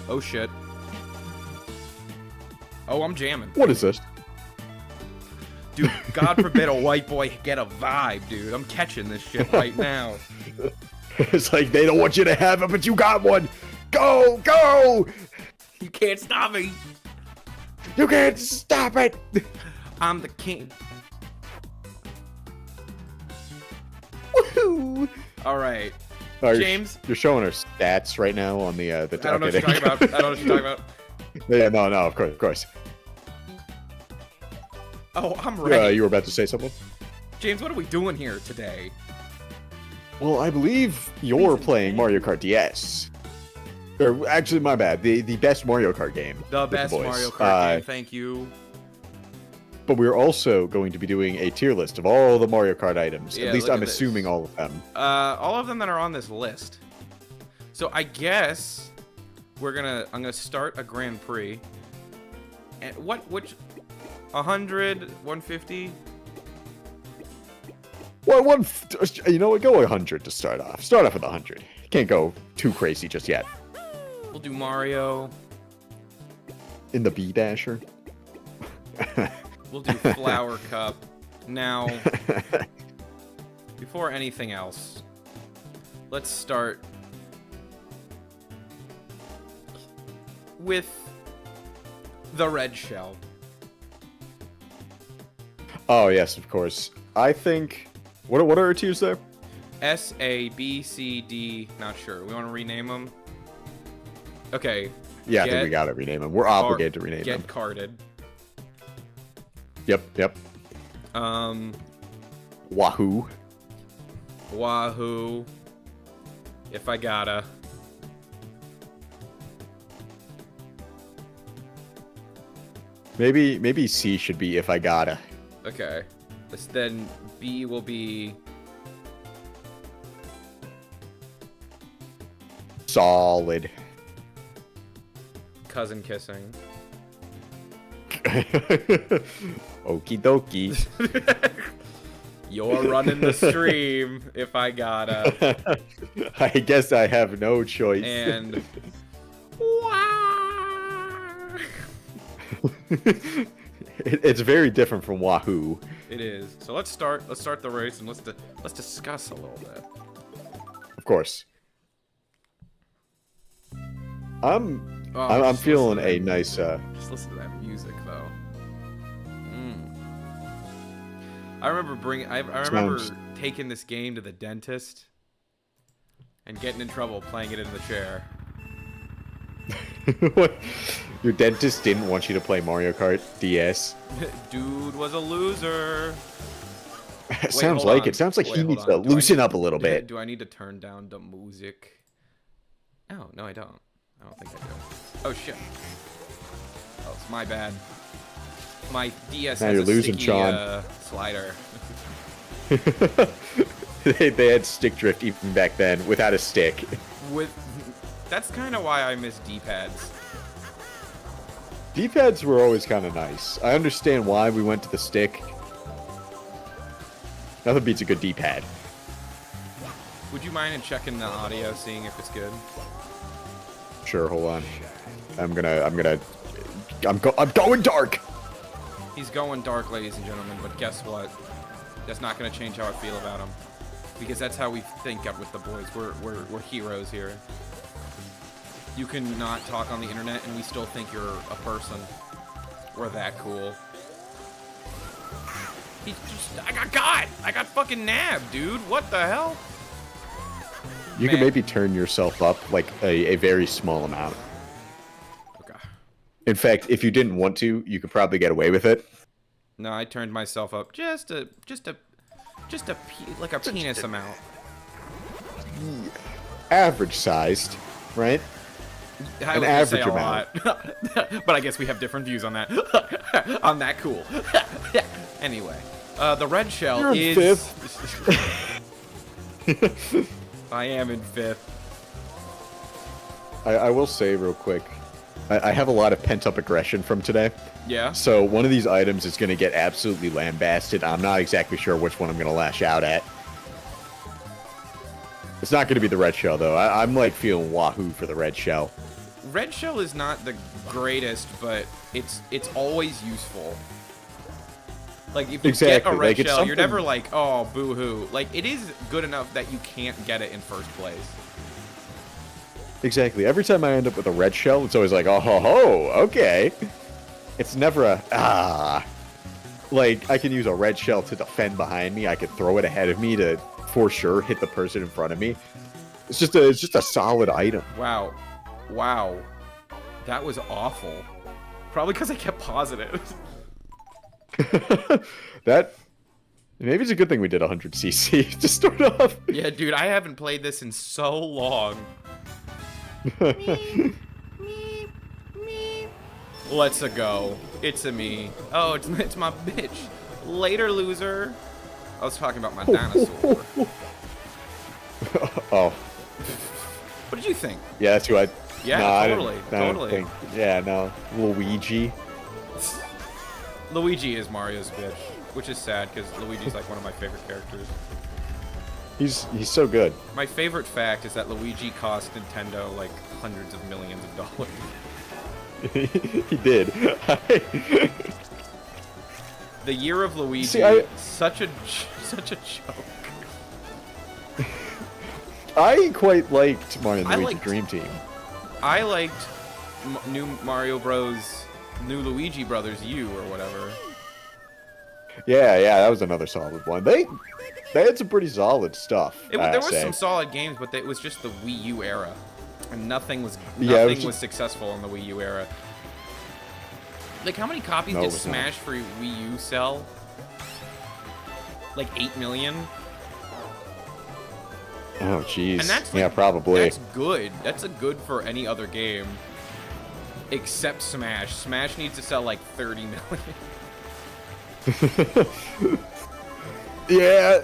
Oh, shit. Oh, I'm jamming. What is this? Dude, God forbid a white boy get a vibe, dude. I'm catching this shit right now. It's like they don't want you to have it, but you got one. Go, go! You can't stop me. You can't stop it. I'm the king. Woohoo! All right. James, you're showing our stats right now on the I don't know what you're talking about. I don't know what you're talking about. Yeah, no, of course. Oh, I'm ready. You were about to say something? James, what are we doing here today? Well, I believe you're playing Mario Kart DS. Or, actually, my bad. The best Mario Kart game. The best Mario Kart game, thank you. But we're also going to be doing a tier list of all the Mario Kart items. Yeah, at least I'm assuming all of them. All of them that are on this list. So I guess I'm gonna start a Grand Prix. And which 100, 150? Well, you know what? Go 100 to start off. Start off with 100. Can't go too crazy just yet. We'll do Mario. In the Bee Dasher. We'll do Flower Cup. Now, before anything else, let's start with the red shell. Oh, yes, of course. I think... What are our tiers there? S, A, B, C, D. Not sure. We want to rename them? Okay. Yeah, I think we gotta rename them. We're obligated to rename them. Get carded. Yep. Wahoo. Wahoo. If I gotta. Maybe C should be if I gotta. Okay. Then B will be solid. Cousin kissing. Okie dokie. You're running the stream if I gotta. I guess I have no choice. And it's very different from Wahoo. It is. So let's start the race and let's discuss a little bit. Of course. I'm feeling a nice just listen to that music though. I remember taking this game to the dentist and getting in trouble playing it in the chair. Your dentist didn't want you to play Mario Kart DS? Dude was a loser. Sounds like it. Sounds like he needs to loosen up a little bit. Do I need to turn down the music? Oh, no, I don't. I don't think I do. Oh, shit. Oh, it's my bad. My DS now has you're a losing, sticky, Sean. Slider. they had stick drift even back then, without a stick. That's kind of why I miss D-pads. D-pads were always kind of nice. I understand why we went to the stick. Nothing beats a good D-pad. Would you mind checking the audio, seeing if it's good? Sure, hold on. I'm going dark! He's going dark, ladies and gentlemen, but guess what? That's not going to change how I feel about him. Because that's how we think up with the boys. We're heroes here. You can not talk on the internet and we still think you're a person. We're that cool. I got fucking nabbed, dude. What the hell? You can maybe turn yourself up like a very small amount. Okay. In fact, if you didn't want to, you could probably get away with it. No, I turned myself up just a penis amount. Average sized, right? An average amount. But I guess we have different views on that. I'm that cool. Anyway, the red shell is... fifth. I am in fifth. I will say real quick, I have a lot of pent-up aggression from today. Yeah? So one of these items is going to get absolutely lambasted. I'm not exactly sure which one I'm going to lash out at. It's not going to be the red shell, though. I'm like feeling wahoo for the red shell. red shell is not the greatest, but it's always useful. Like, if you get a red like, shell, you're never like, oh, boo-hoo. Like, it is good enough that you can't get it in first place. Exactly. Every time I end up with a red shell, it's always like, oh, ho, ho, okay. It's never a, Like, I can use a red shell to defend behind me. I could throw it ahead of me to, for sure, hit the person in front of me. It's just a solid item. Wow. Wow. That was awful. Probably because I kept positive. That... Maybe it's a good thing we did 100cc to start off. Yeah, dude, I haven't played this in so long. Let's a go. It's a me. Oh, it's my bitch. Later, loser. I was talking about my dinosaur. Oh. What did you think? Yeah, that's who I... Yeah, no, totally. I don't think... Yeah, no. Luigi. Luigi is Mario's bitch, which is sad because Luigi's like one of my favorite characters. He's so good. My favorite fact is that Luigi cost Nintendo like hundreds of millions of dollars. He did. The year of Luigi, See, such a joke. I quite liked Mario and Luigi Dream Team. I liked New Mario Bros. New Luigi Brothers U or whatever. Yeah, that was another solid one. They had some pretty solid stuff. There was some solid games, but it was just the Wii U era, and nothing was successful in the Wii U era. Like, how many copies did Smash for Wii U sell? Like 8 million. Oh, jeez. And that's like, probably. That's good. That's a good for any other game, except Smash. Smash needs to sell like 30 million. Yeah,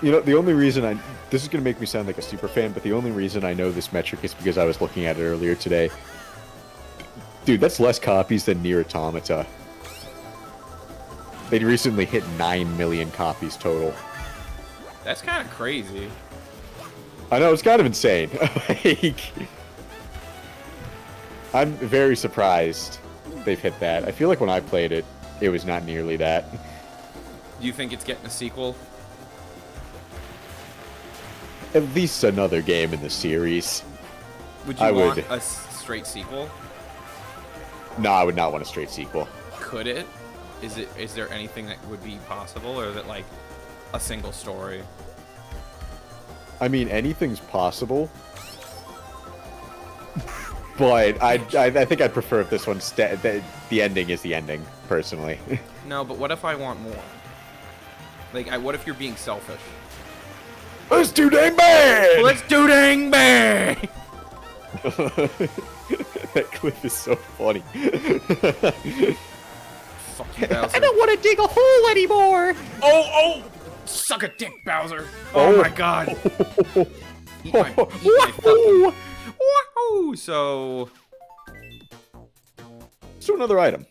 the only reason this is gonna make me sound like a super fan, but the only reason I know this metric is because I was looking at it earlier today. Dude, that's less copies than Nier Automata. They recently hit 9 million copies total. That's kind of crazy. I know, it's kind of insane. Like, I'm very surprised they've hit that. I feel like when I played it, it was not nearly that. Do you think it's getting a sequel? At least another game in the series. Would you want a straight sequel? No, I would not want a straight sequel. Could it? Is there anything that would be possible, or is it like a single story? I mean, anything's possible. But I think I'd prefer if this one's the ending is the ending, personally. No, but what if I want more? Like, what if you're being selfish? Let's do dang bang! Let's do dang bang! That clip is so funny. Fuck you, Bowser. I don't want to dig a hole anymore! Oh! Suck a dick, Bowser! Oh my god! Eat my fucking... Woohoo! So... Let's do another item.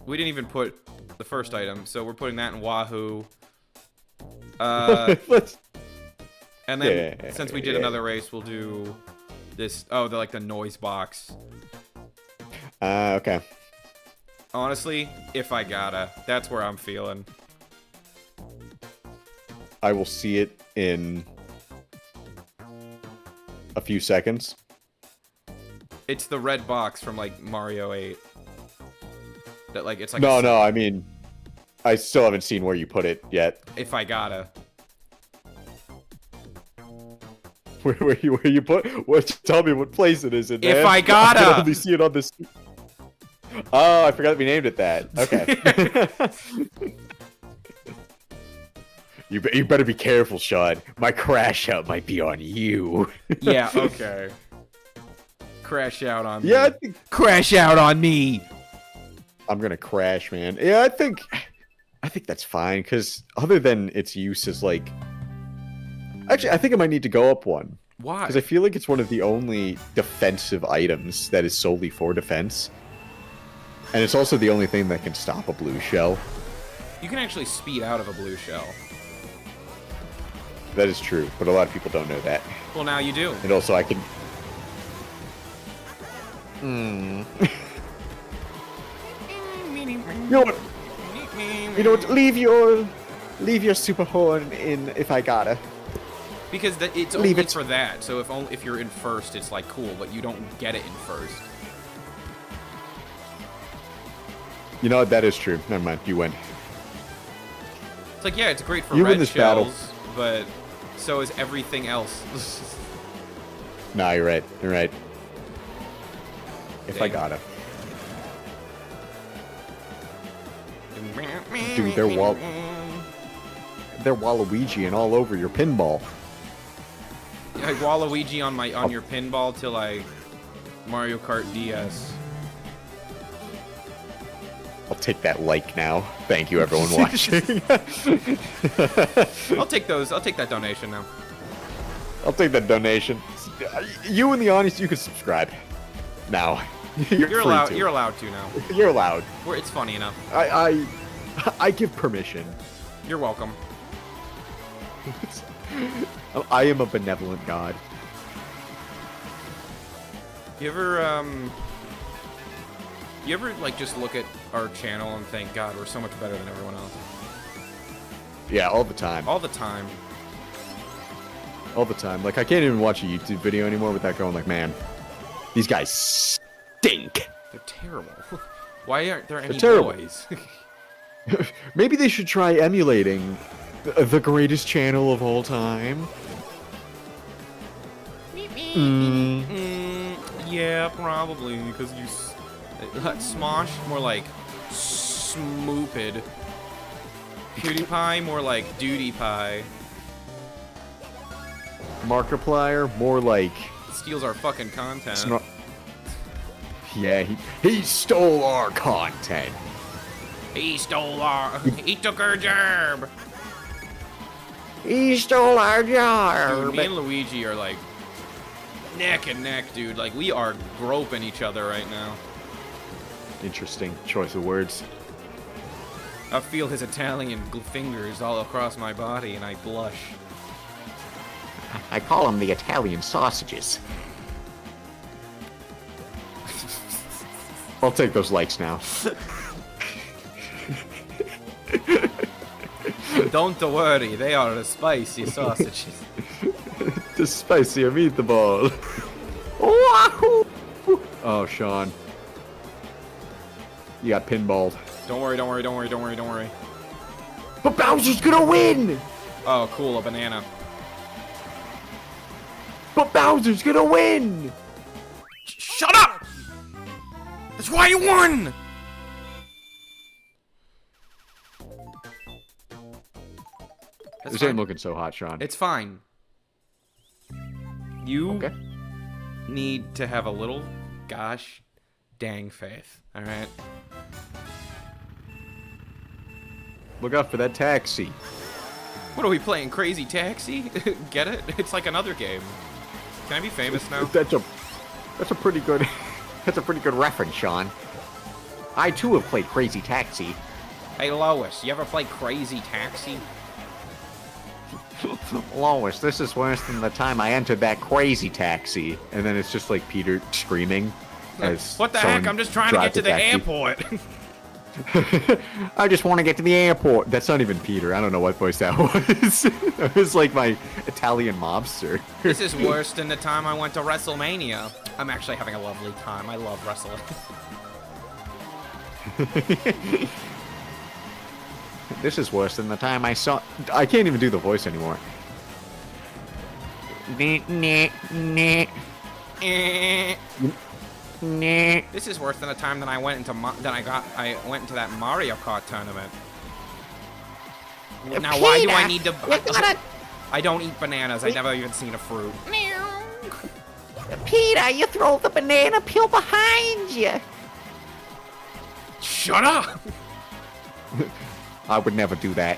We didn't even put the first item, so we're putting that in Wahoo. Let's... And then, since we did another race, we'll do this... Oh, the noise box. Okay. Honestly, if I gotta. That's where I'm feeling. I will see it in a few seconds. It's the red box from, like, Mario 8. That, like, it's like... No, I mean... I still haven't seen where you put it yet. If I gotta. Where you put? What? Tell me what place it is in. If I gotta. I can only see it on this. Oh, I forgot we named it that. Okay. You better be careful, Sean. My crash out might be on you. Yeah. Okay. Crash out on me. Yeah. Crash out on me. I'm gonna crash, man. Yeah, I think that's fine, because other than its use as, like... Actually, I think I might need to go up one. Why? Because I feel like it's one of the only defensive items that is solely for defense. And it's also the only thing that can stop a blue shell. You can actually speed out of a blue shell. That is true, but a lot of people don't know that. Well, now you do. And also, I can... You know what? You know what? Leave your super horn in if I gotta. Because it's only for that. So if you're in first, it's like cool, but you don't get it in first. You know what? That is true. Never mind. You win. It's like, yeah, it's great for You win red this battle. shells, but so is everything else. Nah, you're right. You're right. If I Dang. gotta. Dude, they're Waluigi and all over your pinball. I Waluigi on your pinball till I Mario Kart DS. I'll take that like now. Thank you, everyone watching. I'll take that donation now. I'll take that donation. You in the audience, you can subscribe. Now. You're free allowed. to. You're allowed to now. You're allowed. It's funny enough. I give permission. You're welcome. I am a benevolent god. You ever like just look at our channel and think, God, we're so much better than everyone else? Yeah, all the time. All the time. All the time. Like, I can't even watch a YouTube video anymore without going like, man, these guys stink. They're terrible. Why aren't there any terrible. boys? Maybe they should try emulating the greatest channel of all time. Yeah, probably, because you... Smosh, more like Smoopid. PewDiePie, more like Duty Pie. Markiplier, more like... Steals our fucking content. Yeah, he stole our content. He stole our... He took our job! He stole our Dude, job. me and Luigi are like... neck and neck, dude. Like, we are groping each other right now. Interesting choice of words. I feel his Italian fingers all across my body, and I blush. I call them the Italian sausages. I'll take those likes now. Don't worry, they are the spicy sausages. The spicier meatball. Wahoo! Oh, Sean. You got pinballed. Don't worry, don't worry, don't worry, don't worry, don't worry. But Bowser's gonna win! Oh, cool, a banana. But Bowser's gonna win! Shut up! That's why you won! This ain't looking so hot, Sean. It's fine. You Okay. need to have a little gosh dang faith, alright? Look out for that taxi. What are we playing, Crazy Taxi? Get it? It's like another game. Can I be famous now? That's a pretty good reference, Sean. I too have played Crazy Taxi. Hey Lois, you ever play Crazy Taxi? Lois, this is worse than the time I entered that crazy taxi. And then it's just like Peter screaming. As What the someone heck? I'm just trying to get drives to the taxi. airport. I just want to get to the airport. That's not even Peter. I don't know what voice that was. It was like my Italian mobster. This is worse than the time I went to WrestleMania. I'm actually having a lovely time. I love wrestling. This is worse than the time I saw... I can't even do the voice anymore. This is worse than the time that I went into I went into that Mario Kart tournament. Now Peter, why do I need to? you gotta... I don't eat bananas. I never even seen a fruit. Peter, you throw the banana peel behind you. Shut up! I would never do that.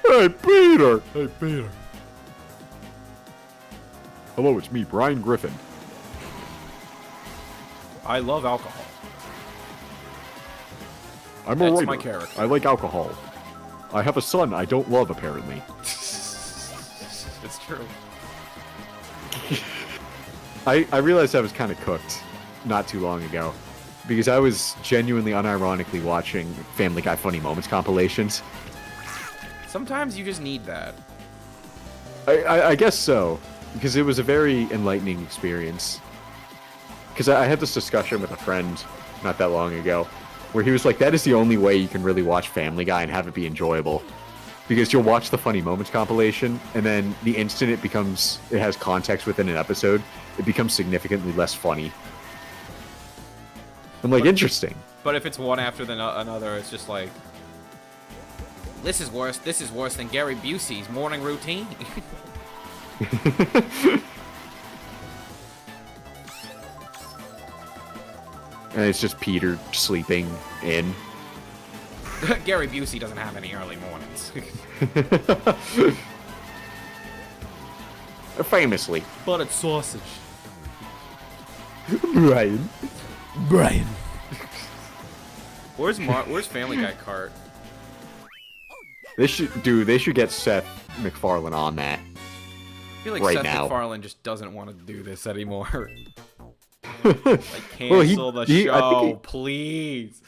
Hey, Peter! Hey, Peter. Hello, it's me, Brian Griffin. I love alcohol. I'm a That's writer. my character. I like alcohol. I have a son I don't love, apparently. It's true. I realized I was kind of cooked not too long ago because I was genuinely unironically watching Family Guy Funny Moments compilations. Sometimes you just need that. I guess so, because it was a very enlightening experience. Because I had this discussion with a friend not that long ago, where he was like, that is the only way you can really watch Family Guy and have it be enjoyable. Because you'll watch the Funny Moments compilation, and then the instant it has context within an episode, it becomes significantly less funny. I'm like, interesting. But if it's one after another, it's just like, this is worse than Gary Busey's morning routine. And it's just Peter sleeping in. Gary Busey doesn't have any early mornings. Famously. Buttered sausage. Brian. Where's Family Guy Kart? They should get Seth MacFarlane on that. I feel like right Seth now. MacFarlane just doesn't want to do this anymore. Like, cancel the I show, think please.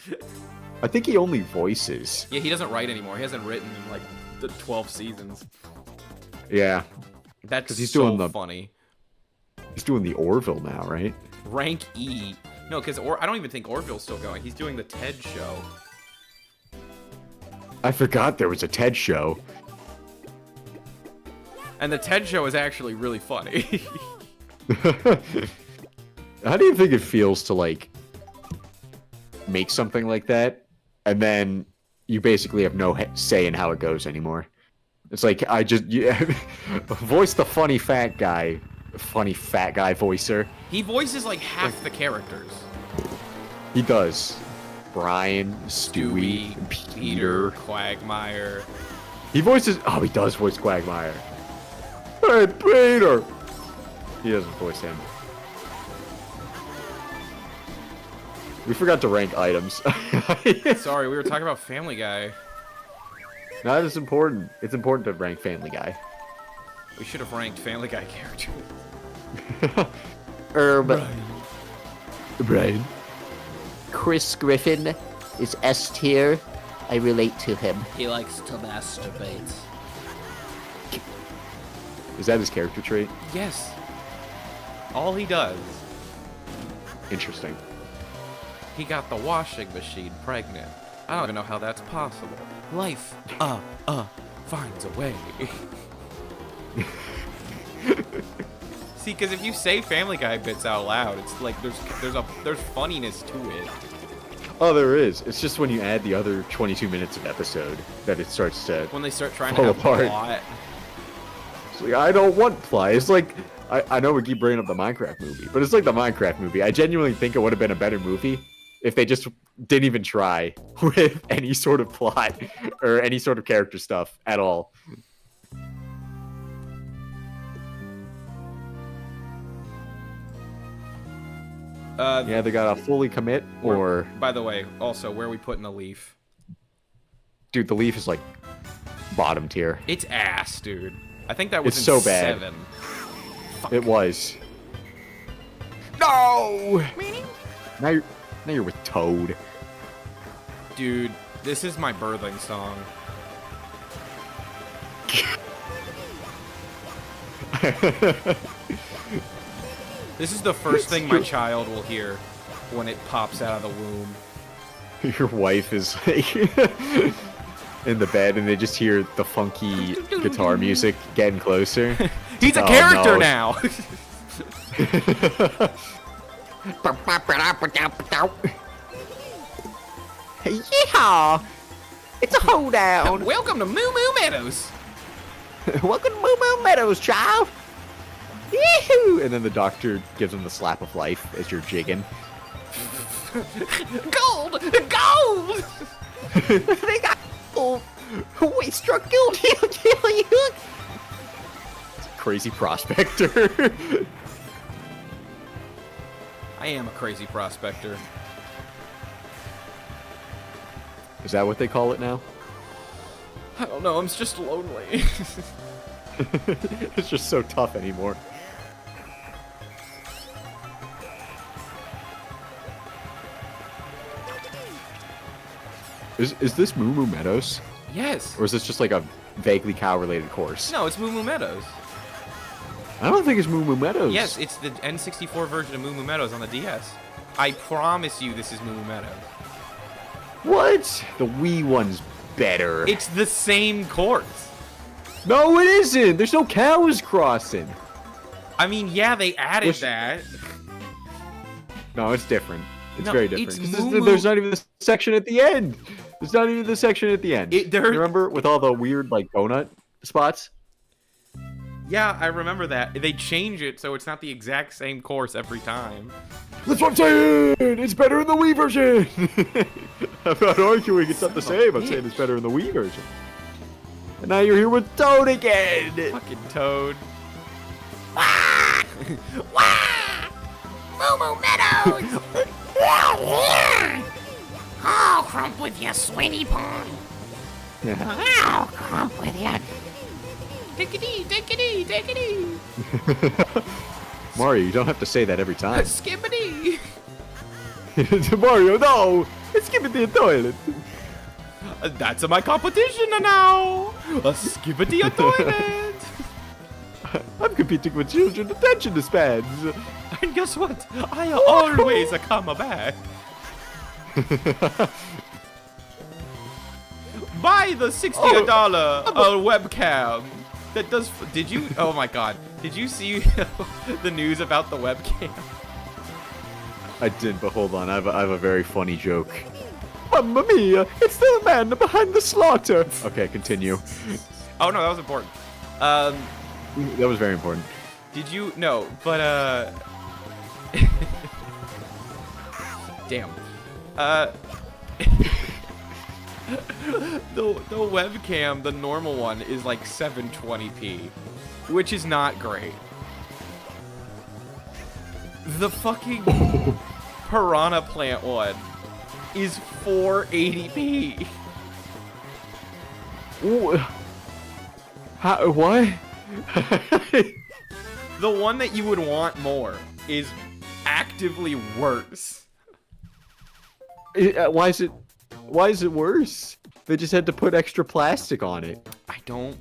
I think he only voices. Yeah, he doesn't write anymore. He hasn't written in like the 12 seasons. Yeah. That's 'Cause he's so doing the- funny. He's doing the Orville now, right? Rank E. No, because I don't even think Orville's still going. He's doing the TED show. I forgot there was a TED show. And the TED show is actually really funny. How do you think it feels to, like, make something like that, and then you basically have no say in how it goes anymore? It's like, voice the funny fat guy voicer. He voices like half the characters. He does. Brian, Stewie, Peter. Quagmire. He does voice Quagmire. Hey, Peter! He doesn't voice him. We forgot to rank items. Sorry, we were talking about Family Guy. No, that is important. It's important to rank Family Guy. We should have ranked Family Guy characters. Brian. Chris Griffin is S tier. I relate to him. He likes to masturbate. Is that his character trait? Yes. All he does. Interesting. He got the washing machine pregnant. I don't even know how that's possible. Life, finds a way. See, because if you say Family Guy bits out loud, it's like there's funniness to it. Oh, there is. It's just when you add the other 22 minutes of episode that it starts to When they start trying fall to have apart. plot. It's like, I don't want plot. It's like, I know we keep bringing up the Minecraft movie, but it's like the Minecraft movie. I genuinely think it would have been a better movie if they just didn't even try with any sort of plot or any sort of character stuff at all. Yeah, they gotta fully commit, or... By the way, also, where are we putting the leaf? Dude, the leaf is like bottom tier. It's ass, dude. I think that was It's in so bad. 7. It was. No! Now you're with Toad. Dude, this is my birthing song. This is the first thing my child will hear when it pops out of the womb. Your wife is like in the bed and they just hear the funky guitar music getting closer. He's a Oh, character no. now! Yeehaw! It's a hoedown. Welcome to Moo Moo Meadows! Welcome to Moo Moo Meadows, child. Yee-hoo! And then the doctor gives him the slap of life as you're jigging. Gold! Gold! They got gold. We struck gold. He'll kill you. Crazy prospector. I am a crazy prospector. Is that what they call it now? I don't know, I'm just lonely. It's just so tough anymore. Is this Moo Moo Meadows? Yes. Or is this just like a vaguely cow-related course? No, it's Moo Moo Meadows. I don't think it's Moo Moo Meadows. Yes, it's the N64 version of Moo Moo Meadows on the DS. I promise you this is Moo Moo Meadows. What? The Wii one's better. It's the same course. No, it isn't. There's no cows crossing. I mean, yeah, they added Which- that. No, it's different. It's No, very different. it's 'Cause Moo Moo- there's not even the section at the end. There's not even the section at the end. There- You remember with all the weird like donut spots? Yeah, I remember that. They change it so it's not the exact same course every time. That's what I'm saying. It's better in the Wii version. I'm not arguing it's not the Son of a same. I'm saying it's better in the Wii version. And now you're here with Toad again. Fucking Toad. Moo Meadows! Oh, crump with your sweetie pie. Oh, crump with your... Dickety, dickety, dickety. Mario, you don't have to say that every time. Skibbity. Mario, no! It's giving me a toilet. That's my competition now. A skibbity a toilet. I'm competing with children attention spans. And guess what? I always come back. Buy the $60 webcam. That does. Did you? Oh my God! Did you see the news about the webcam? I did, but hold on. I have a very funny joke. Mamma mia! It's the man behind the slaughter. Okay, continue. Oh no, that was important. That was very important. Did you? No, but damn. The webcam, the normal one, is like 720p, which is not great. The fucking Piranha Plant one is 480p. How? What? The one that you would want more is actively worse. Why is it? Why is it worse? They just had to put extra plastic on it. I don't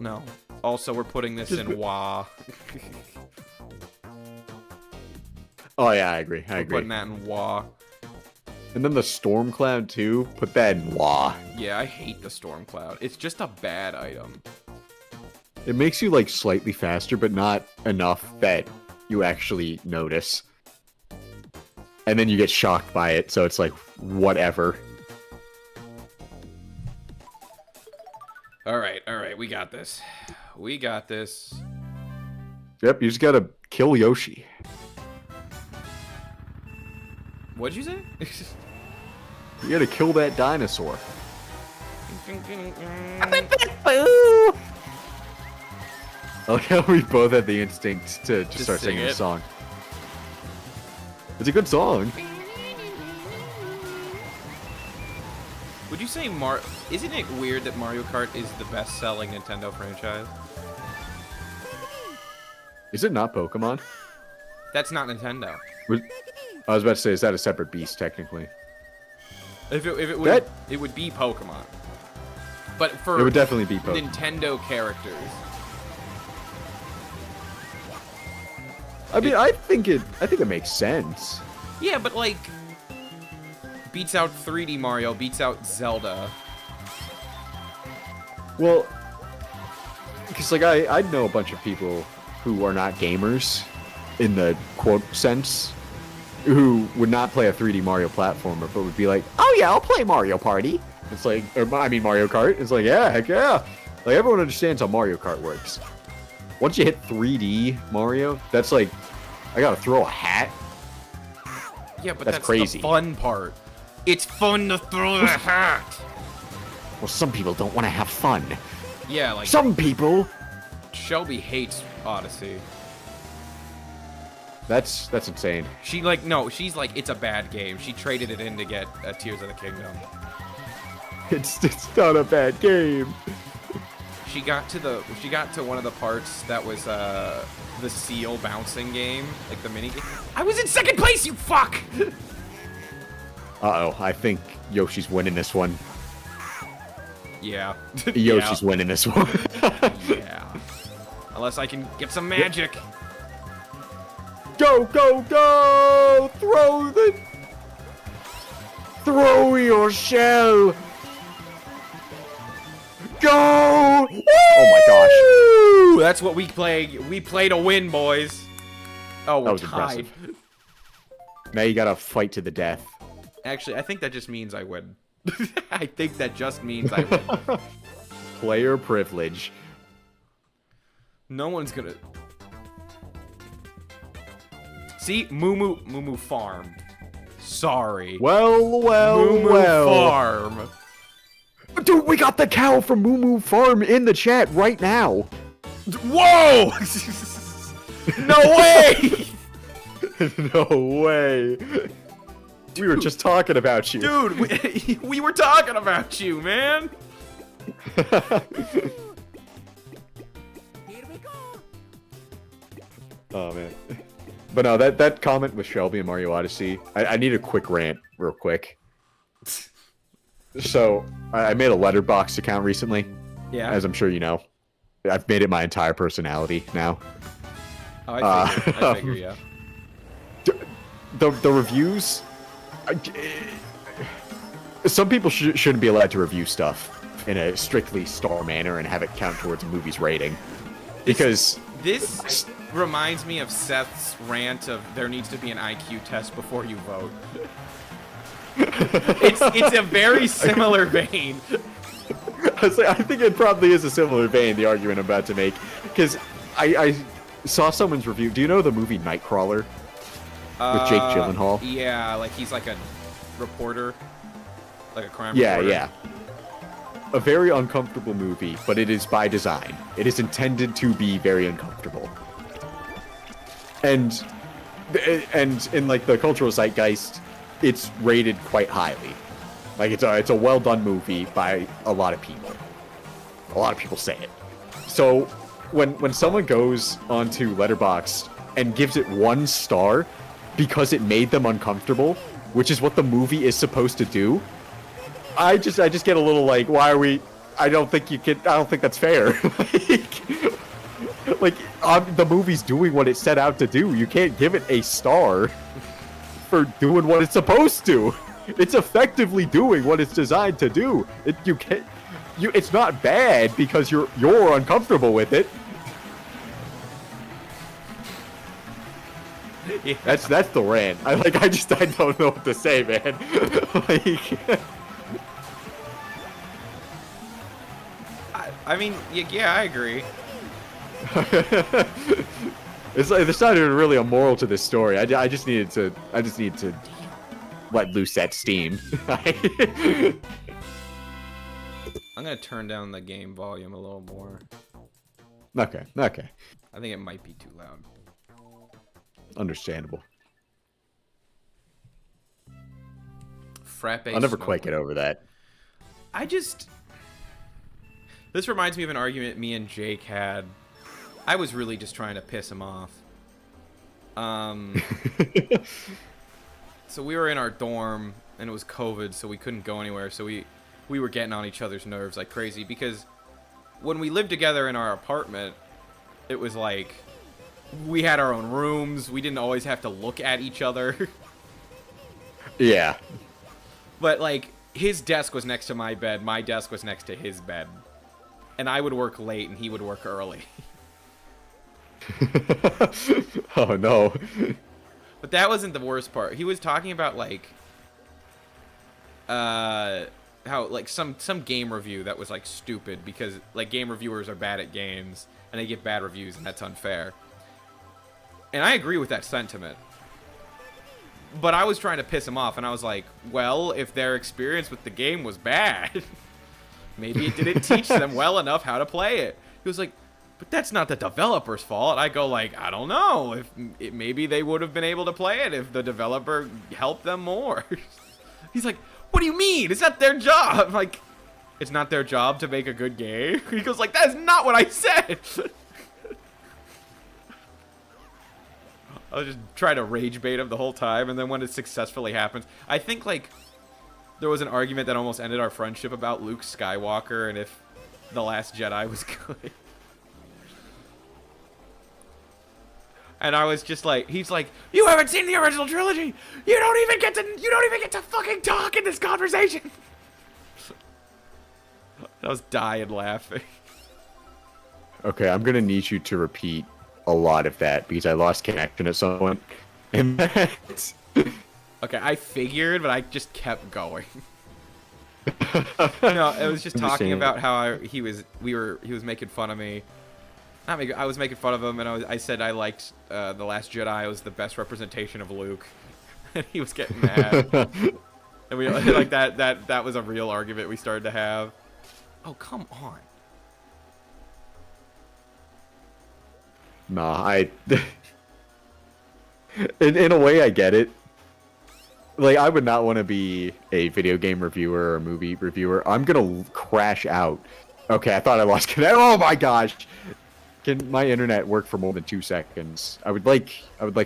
know. Also, we're putting this in WA. Oh yeah, I agree. I We're agree. putting that in WA. And then the storm cloud too. Put that in wah. Yeah, I hate the storm cloud. It's just a bad item. It makes you like slightly faster, but not enough that you actually notice. And then you get shocked by it, so it's like whatever. All right, we got this. We got this. Yep, you just gotta kill Yoshi. What'd you say? You gotta kill that dinosaur. I like how we both had the instinct to just start sing singing the it. song. It's a good song. Would you say isn't it weird that Mario Kart is the best-selling Nintendo franchise? Is it not Pokemon? That's not Nintendo. I was about to say, is that a separate beast technically? If it would, That- it would be Pokemon. But for It would definitely be Pokemon. Nintendo characters, I mean, I think it makes sense. yeah, but like beats out 3D Mario, beats out Zelda. Well, because like I know a bunch of people who are not gamers, in the quote sense, who would not play a 3D Mario platformer, but would be like, oh yeah, I'll play Mario Party. It's like, I mean Mario Kart. It's like, yeah, heck yeah. Like everyone understands how Mario Kart works. Once you hit 3D Mario, that's like, I gotta throw a hat. Yeah, but That's that's crazy. the fun part. It's fun to throw the hat. Well, some people don't want to have fun. Yeah, like Some people. Shelby hates Odyssey. That's insane. She's like, it's a bad game. She traded it in to get Tears of the Kingdom. It's not a bad game. She got to one of the parts that was the seal bouncing game, like the mini game. I was in second place, you fuck! Uh-oh, I think Yoshi's winning this one. Yeah. Yoshi's winning this one. Yeah. Unless I can get some magic. Go, go, go! Throw your shell! Go! Oh my gosh. Ooh, that's what we play. We play to win, boys. Oh, we're That was tied. impressive. Now you gotta fight to the death. Actually, I think that just means I win. I think that just means I win. Player privilege. No one's gonna... See? Moo Farm. Sorry. Well, Moo Farm. Dude, we got the cow from Moo Moo Farm in the chat right now. Whoa! No way! No way. We were just talking about you. Dude, we were talking about you, man. Oh, man. But no, that comment with Shelby and Mario Odyssey, I need a quick rant real quick. So, I made a Letterboxd account recently. Yeah. As I'm sure you know. I've made it my entire personality now. Oh, I figure, yeah. The reviews... some people shouldn't be allowed to review stuff in a strictly star manner and have it count towards a movie's rating. Because... This reminds me of Seth's rant of there needs to be an IQ test before you vote. It's a very similar vein. I think it probably is a similar vein, the argument I'm about to make. Because I saw someone's review. Do you know the movie Nightcrawler? With Jake Gyllenhaal? Yeah, like he's like a reporter. Like a crime Yeah, reporter. yeah. A very uncomfortable movie, but it is by design. It is intended to be very uncomfortable. And in like the cultural zeitgeist, it's rated quite highly. Like it's a well done movie by a lot of people. A lot of people say it. So when someone goes onto Letterboxd and gives it 1 star because it made them uncomfortable, which is what the movie is supposed to do, I just get a little like, why are we? I don't think that's fair. The movie's doing what it set out to do. You can't give it a star for doing what it's supposed to. It's effectively doing what it's designed to do. It's not bad because you're uncomfortable with it. Yeah. That's the rant. I don't know what to say, man. I mean, yeah, I agree. It's like there's not even really a moral to this story. I just needed to let loose that steam. I'm gonna turn down the game volume a little more. Okay. I think it might be too loud. Understandable. Frappe. I'll never quite get over that. This reminds me of an argument me and Jake had. I was really just trying to piss him off. So we were in our dorm, and it was COVID, so we couldn't go anywhere. So we were getting on each other's nerves like crazy, because when we lived together in our apartment, it was like we had our own rooms. We didn't always have to look at each other. Yeah. But, like, his desk was next to my bed. My desk was next to his bed. And I would work late, and he would work early. Oh, no. But that wasn't the worst part. He was talking about, like, how, like, some game review that was, like, stupid. Because, like, game reviewers are bad at games, and they get bad reviews, and that's unfair. And I agree with that sentiment. But I was trying to piss him off, and I was like, well, if their experience with the game was bad, maybe it didn't teach them well enough how to play it. He was like, but that's not the developer's fault. I go like, I don't know. Maybe they would have been able to play it if the developer helped them more. He's like, what do you mean? It's not their job. I'm like, it's not their job to make a good game? He goes like, that is not what I said. I was just trying to rage bait him the whole time, and then when it successfully happens, I think, like, there was an argument that almost ended our friendship about Luke Skywalker and if The Last Jedi was good. And I was just like, he's like, you haven't seen the original trilogy. You don't even get to fucking talk in this conversation. I was dying laughing. Okay, I'm gonna need you to repeat a lot of that because I lost connection at some point. And Okay, I figured, but I just kept going. No, it was just talking about how he was making fun of me. I was making fun of him, and I said I liked The Last Jedi. It was the best representation of Luke. And he was getting mad. And we like that was a real argument we started to have. Oh, come on. Nah, in a way I get it. Like, I would not want to be a video game reviewer or a movie reviewer. I'm gonna crash out. Okay, I thought I lost connection. Oh my gosh! Can my internet work for more than 2 seconds? I would like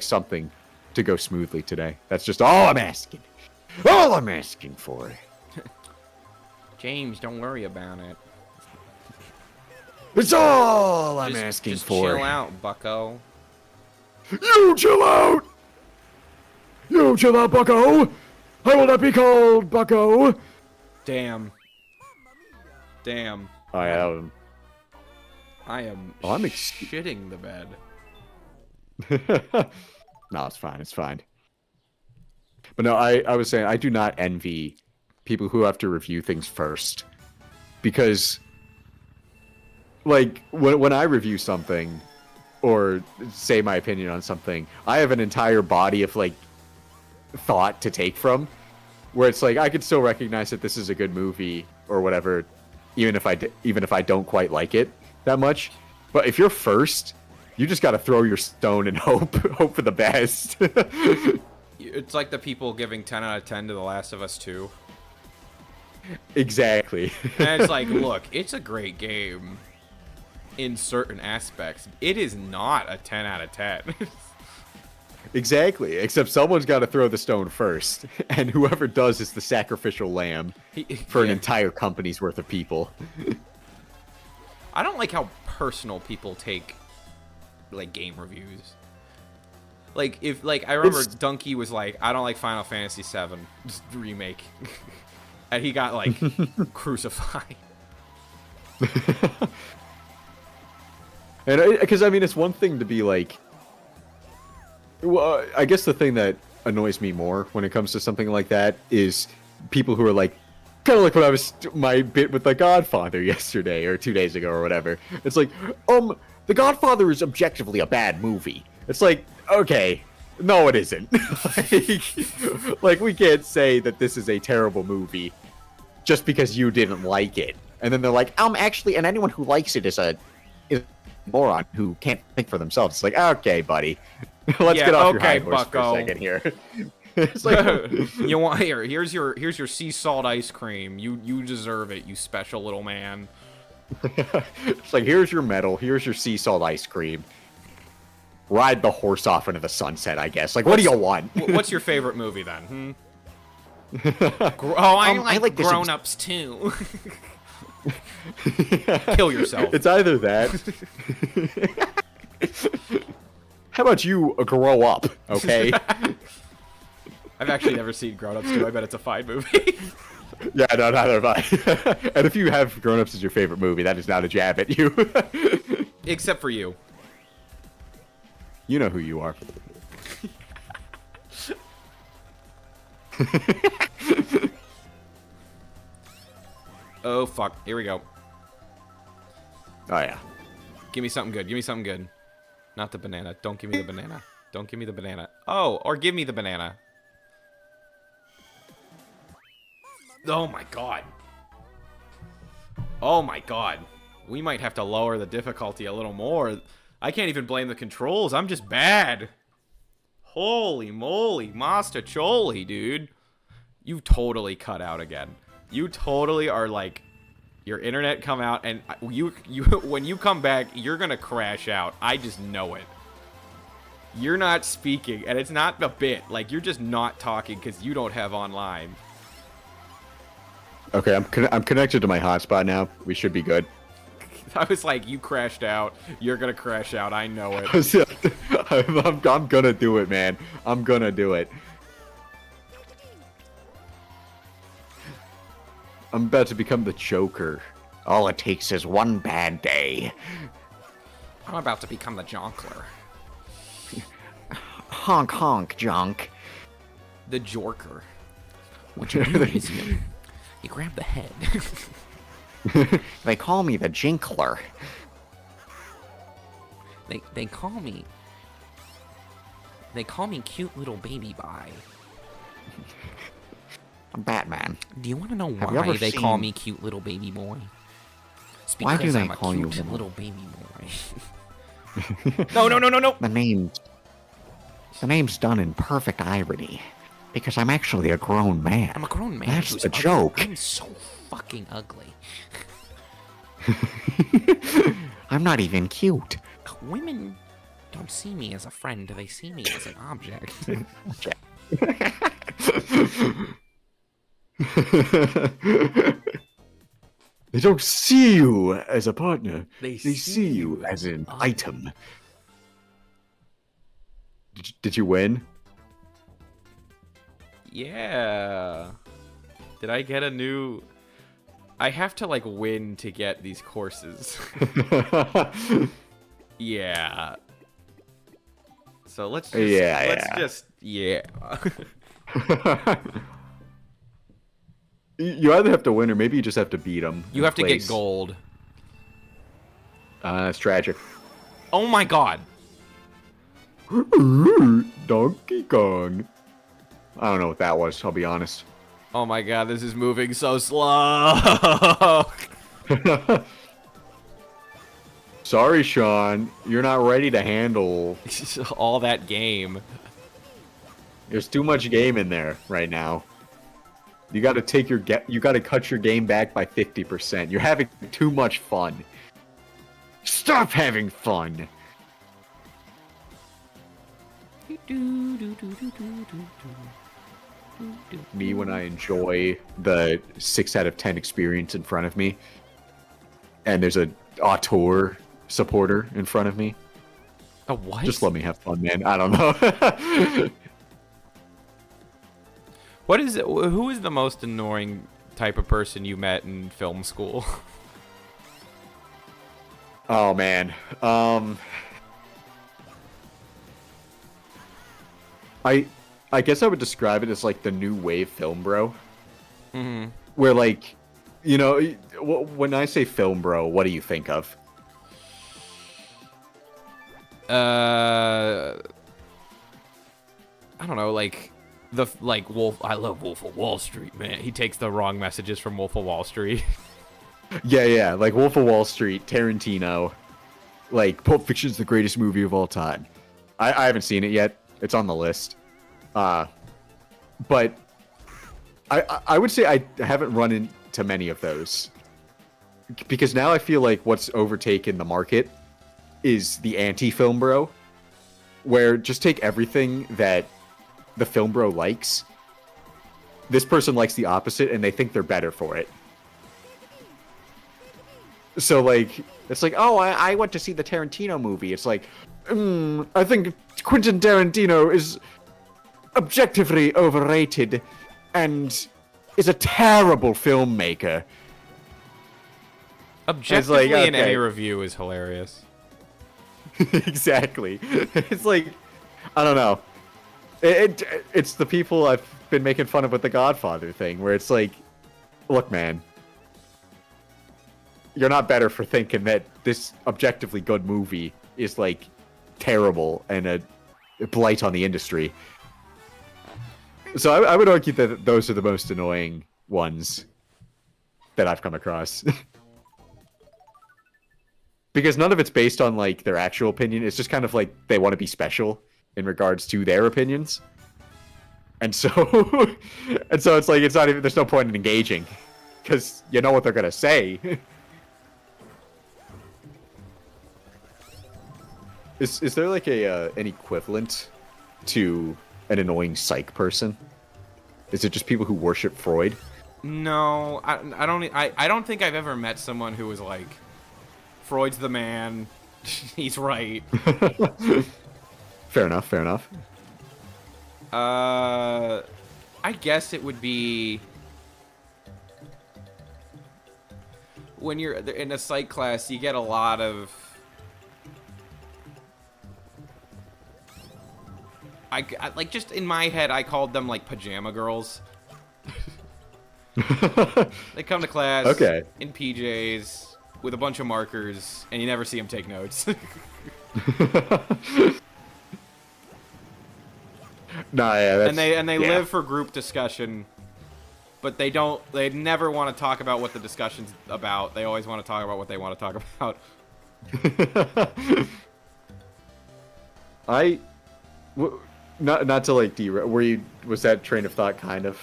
something to go smoothly today. That's just all I'm asking. All I'm asking for. James, don't worry about it. It's all I'm asking just for. Chill out, bucko. You chill out! You chill out, bucko! I will not be called bucko! Damn. Damn. I am. I am I'm shitting the bed. No, it's fine. It's fine. But no, I was saying I do not envy people who have to review things first, because, like, when I review something or say my opinion on something, I have an entire body of like thought to take from, where it's like I could still recognize that this is a good movie or whatever, even if I don't quite like it that much. But if you're first, you just got to throw your stone and hope for the best. It's like the people giving 10 out of 10 to The Last of Us 2. Exactly. And it's like, look, it's a great game in certain aspects. It is not a 10 out of 10. Exactly, except someone's got to throw the stone first, and whoever does is the sacrificial lamb for an entire company's worth of people. I don't like how personal people take, like, game reviews. Like, I remember Donkey was like, I don't like Final Fantasy VII remake. And he got, like, crucified. And because, I mean, it's one thing to be like, well, I guess the thing that annoys me more when it comes to something like that is people who are like, kind of like when I was my bit with The Godfather yesterday or 2 days ago or whatever. It's like, The Godfather is objectively a bad movie. It's like, okay, no, it isn't. like, we can't say that this is a terrible movie just because you didn't like it. And then they're like, actually, and anyone who likes it is a moron who can't think for themselves. It's like, okay, buddy. Let's get off your high horse bucko. for a second here. It's like, you want here's your sea salt ice cream. You deserve it, you special little man. it's like, here's your medal, here's your sea salt ice cream. Ride the horse off into the sunset, I guess. Like, what do you want? What's your favorite movie then? I like Grown Ups too. Kill yourself. It's either that. How about you grow up, okay? I've actually never seen Grown Ups 2. I bet it's a fine movie. Yeah, no, neither have I. And if you have Grown Ups as your favorite movie, that is not a jab at you. Except for you. You know who you are. Oh, fuck. Here we go. Oh, yeah. Give me something good. Give me something good. Not the banana. Don't give me the banana. Don't give me the banana. Oh, or give me the banana. Oh, my God. Oh, my God. We might have to lower the difficulty a little more. I can't even blame the controls. I'm just bad. Holy moly. Master Choli, dude. You totally cut out again. You totally are like, your internet come out, and you when you come back, you're gonna crash out. I just know it. You're not speaking, and it's not a bit. Like, you're just not talking because you don't have online. Okay, I'm connected to my hotspot now. We should be good. I was like, you crashed out. You're gonna crash out. I know it. I'm gonna do it, man. I'm gonna do it. I'm about to become the Joker. All it takes is one bad day. I'm about to become the Jonkler. Honk honk, junk. The Jorker. What you do is you grab the head. They call me the Jinkler. They call me cute little baby bye. I'm Batman. Do you want to know Have you why ever they call seen- me cute little baby boy? It's Why do because they I'm a call you cute little- little baby boy. No. The name's done in perfect irony. Because I'm actually a grown man. I'm a grown man. That's who's the ugly. joke. I'm so fucking ugly. I'm not even cute. Women don't see me as a friend. They see me as an object. They don't see you as a partner. They see you as an item. Did you win? Yeah. Did I get a new... I have to, like, win to get these courses. Yeah. So let's just... Yeah. You either have to win or maybe you just have to beat them. You have to get gold. It's tragic. Oh my god. Donkey Kong. I don't know what that was, I'll be honest. Oh my god, this is moving so slow. Sorry, Sean. You're not ready to handle. All that game. There's too much game in there right now. You got to you got to cut your game back by 50%. You're having too much fun. Stop having fun. Me when I enjoy the 6 out of 10 experience in front of me, and there's a auteur supporter in front of me. A what? Just let me have fun, man. I don't know. What is it? Who is the most annoying type of person you met in film school? Oh man. I guess I would describe it as like the new wave film bro. Mm-hmm. Where like, you know, when I say film bro, what do you think of? I don't know, like Wolf. I love Wolf of Wall Street, man. He takes the wrong messages from Wolf of Wall Street. Yeah, like Wolf of Wall Street, Tarantino, like Pulp Fiction's the greatest movie of all time. I haven't seen it yet. It's on the list. But I would say I haven't run into many of those. Because now I feel like what's overtaken the market is the anti-film bro. Where just take everything that the film bro likes. This person likes the opposite and they think they're better for it. So, like, it's like, oh, I went to see the Tarantino movie. It's like, I think Quentin Tarantino is objectively overrated and is a terrible filmmaker. Objectively, like, in any okay. review is hilarious. Exactly. It's like, I don't know. It's the people I've been making fun of with the Godfather thing, where it's like, look, man, you're not better for thinking that this objectively good movie is like terrible and a blight on the industry. So I would argue that those are the most annoying ones that I've come across. Because none of it's based on like their actual opinion. It's just kind of like they want to be special in regards to their opinions. And so it's like it's not even, there's no point in engaging because you know what they're gonna say. Is there like an equivalent to an annoying psych person? Is it just people who worship Freud? No, I don't think I've ever met someone who was like, Freud's the man. He's right. Fair enough. Fair enough. I guess it would be when you're in a psych class, you get a lot of. I like just in my head, I called them like pajama girls. They come to class in PJs with a bunch of markers, and you never see them take notes. Nah, yeah, that's, and they live for group discussion, but they don't. They never want to talk about what the discussion's about. They always want to talk about what they want to talk about. Not to like derail. Was that train of thought kind of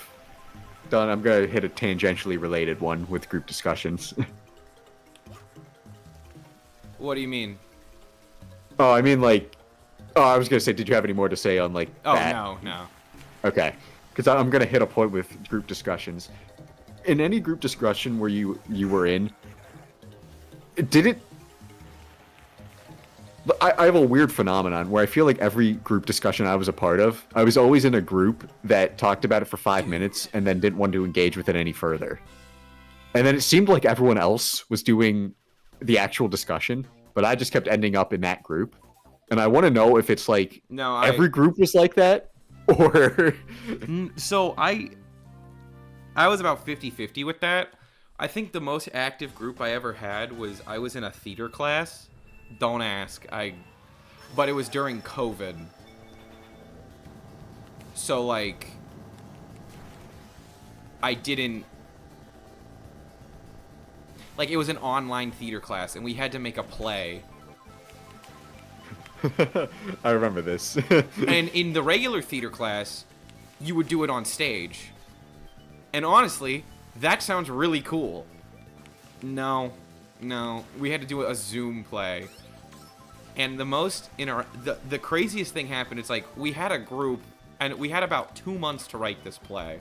done? I'm gonna hit a tangentially related one with group discussions. What do you mean? Oh, I mean like. Oh, I was gonna say, did you have any more to say on like that? No. Okay, because I'm gonna hit a point with group discussions. In any group discussion where you were in, did it? I have a weird phenomenon where I feel like every group discussion I was a part of, I was always in a group that talked about it for 5 minutes and then didn't want to engage with it any further. And then it seemed like everyone else was doing the actual discussion, but I just kept ending up in that group. And I want to know if it's like every group was like that, or... So I was about 50-50 with that. I think the most active group I ever had was I was in a theater class. Don't ask. But it was during COVID. So like I didn't like it was an online theater class and we had to make a play. I remember this. And in the regular theater class, you would do it on stage. And honestly, that sounds really cool. No, we had to do a Zoom play. And the craziest thing happened. It's like we had a group, and we had about 2 months to write this play.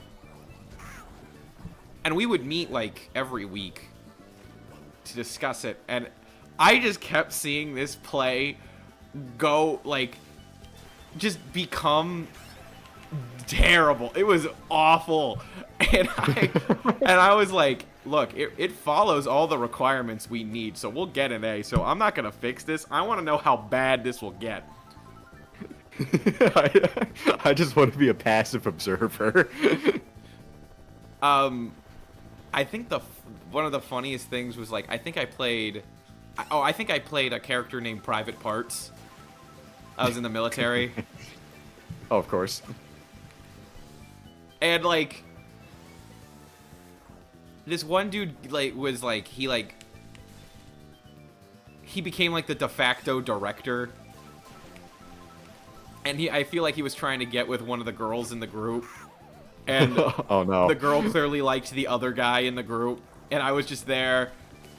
And we would meet like every week to discuss it. And I just kept seeing this play go like just become terrible. It was awful. And I was like, look, it follows all the requirements we need, so we'll get an A. So I'm not gonna fix this. I want to know how bad this will get. I just want to be a passive observer. I think one of the funniest things was like I think I played a character named Private Parts. I was in the military. Oh, of course. And like this one dude like was like he became like the de facto director. And I feel like he was trying to get with one of the girls in the group. And oh no. The girl clearly liked the other guy in the group, and I was just there,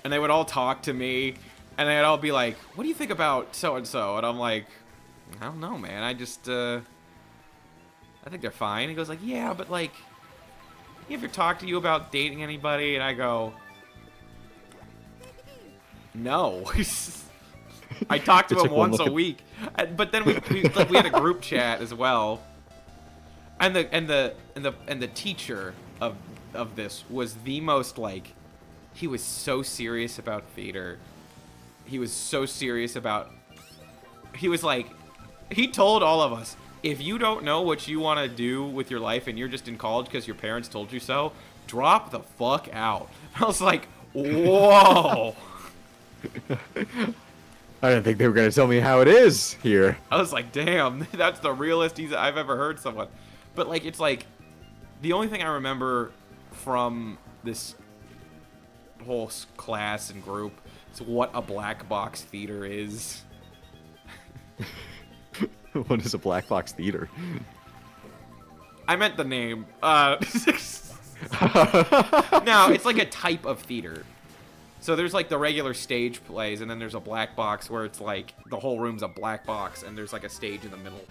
and they would all talk to me, and they'd all be like, "What do you think about so and so?" And I'm like, "I don't know, man. I just I think they're fine." He goes like, "Yeah, but like, you ever talk to you about dating anybody?" And I go, "No." I talked to him once a week, but then we had a group chat as well. And the teacher of this was the most like, he was so serious about theater. He was so serious about. He was like, he told all of us, if you don't know what you want to do with your life and you're just in college because your parents told you so, drop the fuck out. I was like, whoa. I didn't think they were going to tell me how it is here. I was like, damn, that's the realest I've ever heard someone. But, like, it's like, the only thing I remember from this whole class and group is what a black box theater is. What is a black box theater? I meant the name. No, it's like a type of theater. So there's like the regular stage plays, and then there's a black box where it's like the whole room's a black box, and there's like a stage in the middle.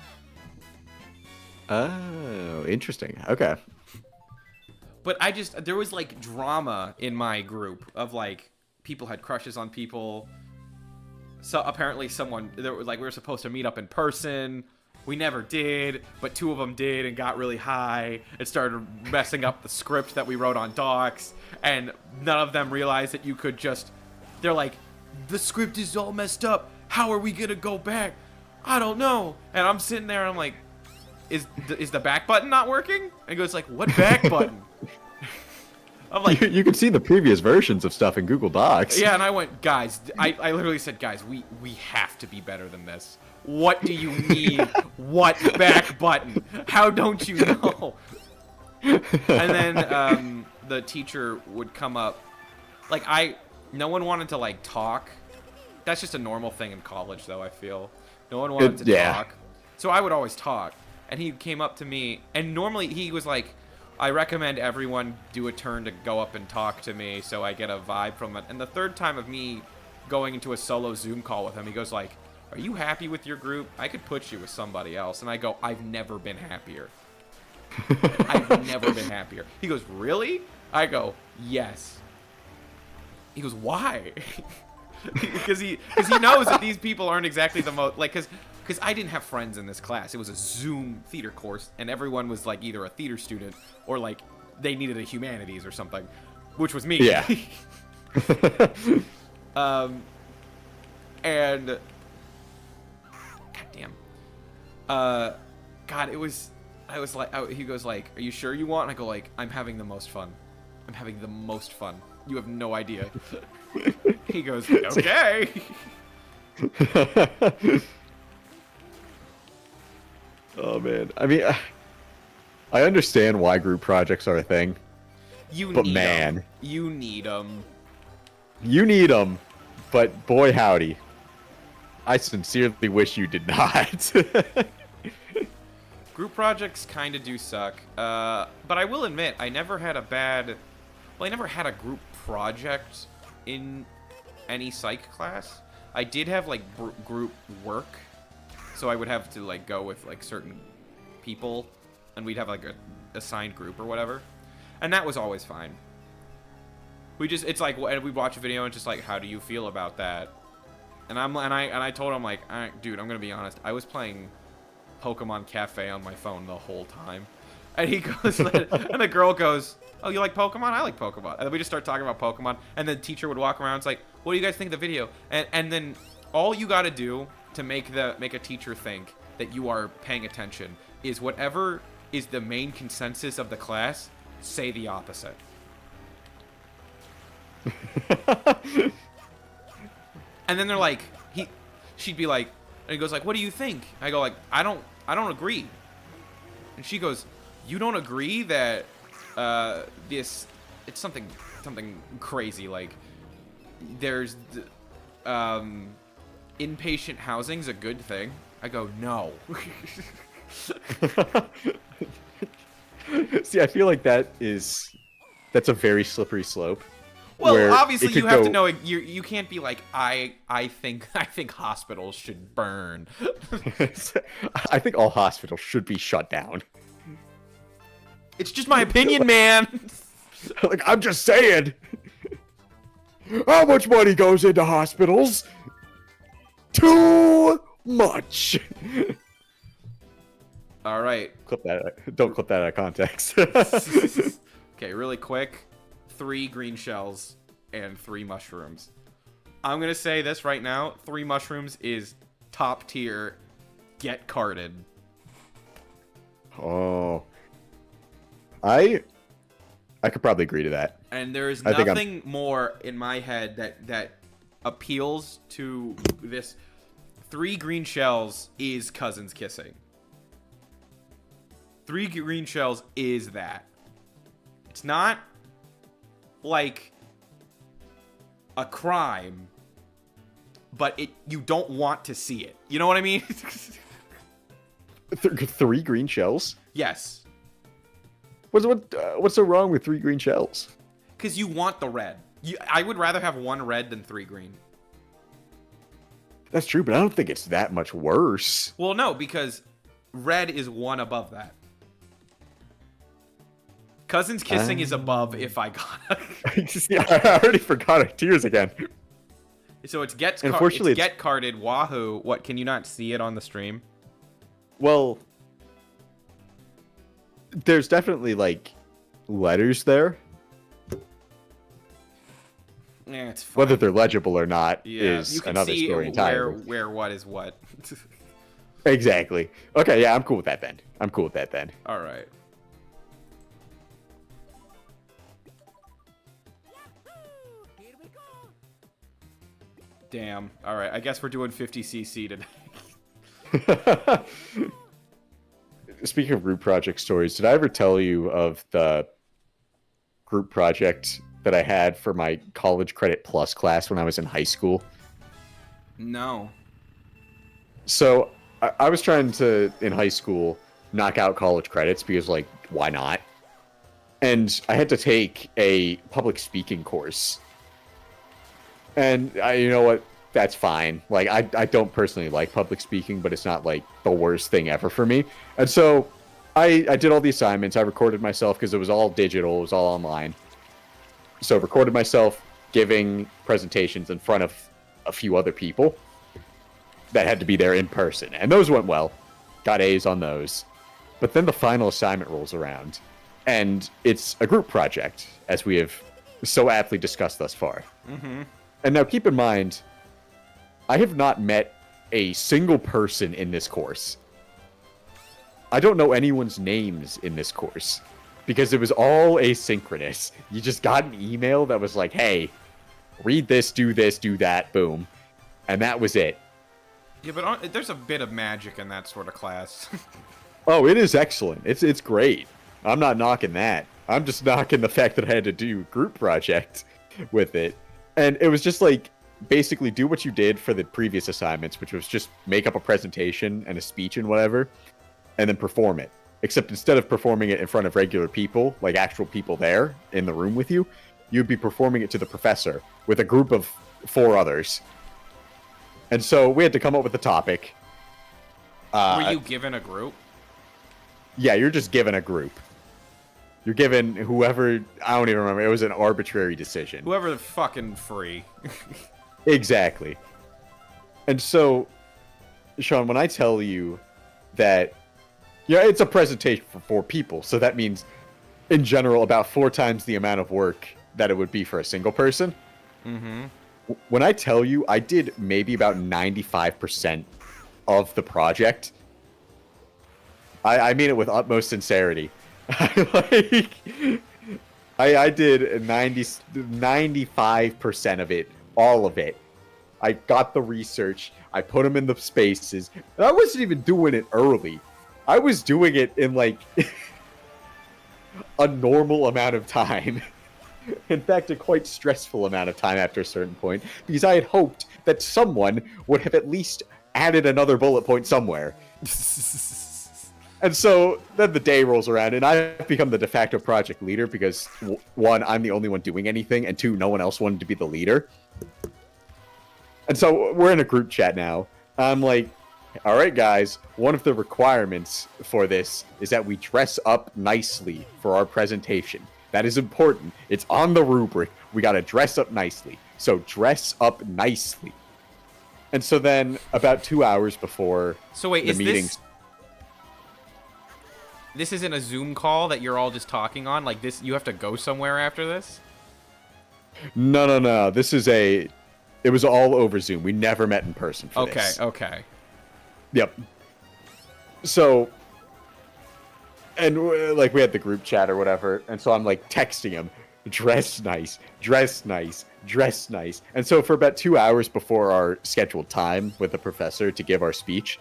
Oh, interesting. Okay. But there was like drama in my group of like people had crushes on people. So apparently we were supposed to meet up in person. We never did, but 2 of them did and got really high. It started messing up the script that we wrote on docs, and none of them realized that you could just... They're like, the script is all messed up. How are we gonna go back? I don't know. And I'm sitting there and I'm like, is the back button not working? And he goes like, what back button? I'm like, you can see the previous versions of stuff in Google Docs. yeah, and I went, guys, I literally said, guys, we have to be better than this. What do you need? What back button? How don't you know? And then the teacher would come up. Like, no one wanted to, like, talk. That's just a normal thing in college, though, I feel. No one wanted to talk. So I would always talk. And he came up to me, and normally he was like, I recommend everyone do a turn to go up and talk to me so I get a vibe from it. And the third time of me going into a solo Zoom call with him, he goes like, are you happy with your group? I could put you with somebody else. And I go, I've never been happier. I've never been happier. He goes, really? I go, yes. He goes, why? Because he knows that these people aren't exactly the most, like, because I didn't have friends in this class. It was a Zoom theater course, and everyone was like either a theater student or like they needed a humanities or something, which was me. Yeah. And goddamn, God, I was like, he goes like, are you sure you want? And I go like, I'm having the most fun. I'm having the most fun. You have no idea. He goes, okay. Oh man, I mean, I understand why group projects are a thing. But man, you need them. You need them, but boy howdy, I sincerely wish you did not. Group projects kind of do suck, but I will admit, I never had a group project in any psych class. I did have like group work, so I would have to like go with like certain people, and we'd have like a assigned group or whatever, and that was always fine. It's like we'd watch a video and just like, how do you feel about that? And I told him like, dude, I'm gonna be honest, I was playing Pokemon Cafe on my phone the whole time. And he goes, and the girl goes, oh, you like Pokemon? I like Pokemon. And then we just start talking about Pokemon, and the teacher would walk around, it's like, what do you guys think of the video? And then all you gotta do to make a teacher think that you are paying attention is whatever is the main consensus of the class, say the opposite. And then they're like, she'd be like, and he goes like, what do you think? I go like, I don't agree. And she goes, you don't agree that it's something crazy, like there's inpatient housing's a good thing. I go, no. See, I feel like that's a very slippery slope. Well, obviously you have to know you can't be like, I think hospitals should burn. I think all hospitals should be shut down. It's just my opinion, man. Like, I'm just saying. How much money goes into hospitals? Too much. All right. Don't clip that out of context. Okay, really quick. 3 green shells and 3 mushrooms. I'm gonna say this right now. 3 mushrooms is top tier. Get carded. Oh. I could probably agree to that. And there is nothing more in my head that appeals to this. 3 green shells is cousins kissing. 3 green shells is that. It's not like a crime, but you don't want to see it. You know what I mean? 3 green shells? Yes. What's so wrong with 3 green shells? Because you want the red. I would rather have 1 red than 3 green. That's true, but I don't think it's that much worse. Well, no, because red is 1 above that. Cousins kissing is above if I got it. Yeah, I already forgot our tiers again. So it's get Unfortunately, it's get carded. Wahoo! What? Can you not see it on the stream? Well, there's definitely like letters there. Yeah, it's fine. Whether they're legible or not Yeah, is you can another see story entirely. where what is what. Exactly. Okay, yeah, I'm cool with that then. I'm cool with that then. All right. Damn. All right. I guess we're doing 50cc today. Speaking of group project stories, did I ever tell you of the group project that I had for my college credit plus class when I was in high school? No. So I was trying to, in high school, knock out college credits because, like, why not? And I had to take a public speaking course. And you know what? That's fine. Like, I don't personally like public speaking, but it's not, like, the worst thing ever for me. And so I did all the assignments. I recorded myself because it was all digital. It was all online. So I recorded myself giving presentations in front of a few other people that had to be there in person. And those went well. Got A's on those. But then the final assignment rolls around. And it's a group project, as we have so aptly discussed thus far. Mm-hmm. And now keep in mind, I have not met a single person in this course. I don't know anyone's names in this course because it was all asynchronous. You just got an email that was like, hey, read this, do that, boom. And that was it. Yeah, but there's a bit of magic in that sort of class. Oh, it is excellent. It's great. I'm not knocking that. I'm just knocking the fact that I had to do group project with it. And it was just like, basically do what you did for the previous assignments, which was just make up a presentation and a speech and whatever, and then perform it. Except instead of performing it in front of regular people, like actual people there in the room with you, you'd be performing it to the professor with a group of 4 others. And so we had to come up with a topic. Were you given a group? Yeah, you're just given a group. You're given whoever, I don't even remember, it was an arbitrary decision. Whoever fucking free. Exactly. And so, Sean, when I tell you that, yeah, it's a presentation for 4 people, so that means, in general, about 4 times the amount of work that it would be for a single person. Mm-hmm. When I tell you, I did maybe about 95% of the project. I mean it with utmost sincerity. Like, I did 95% of it, all of it. I got the research, I put them in the spaces, and I wasn't even doing it early. I was doing it in, like, a normal amount of time. In fact, a quite stressful amount of time after a certain point, because I had hoped that someone would have at least added another bullet point somewhere. And so then the day rolls around, and I've become the de facto project leader because, 1, I'm the only one doing anything, and 2, no one else wanted to be the leader. And so we're in a group chat now. I'm like, all right, guys, one of the requirements for this is that we dress up nicely for our presentation. That is important. It's on the rubric. We got to dress up nicely. So dress up nicely. And so then about 2 hours before So wait, the is meetings... this isn't a Zoom call that you're all just talking on? Like this, you have to go somewhere after this? No. This is it was all over Zoom. We never met in person for this. Okay. Yep. So, and like we had the group chat or whatever, and so I'm like texting him, dress nice, dress nice, dress nice. And so for about 2 hours before our scheduled time with the professor to give our speech,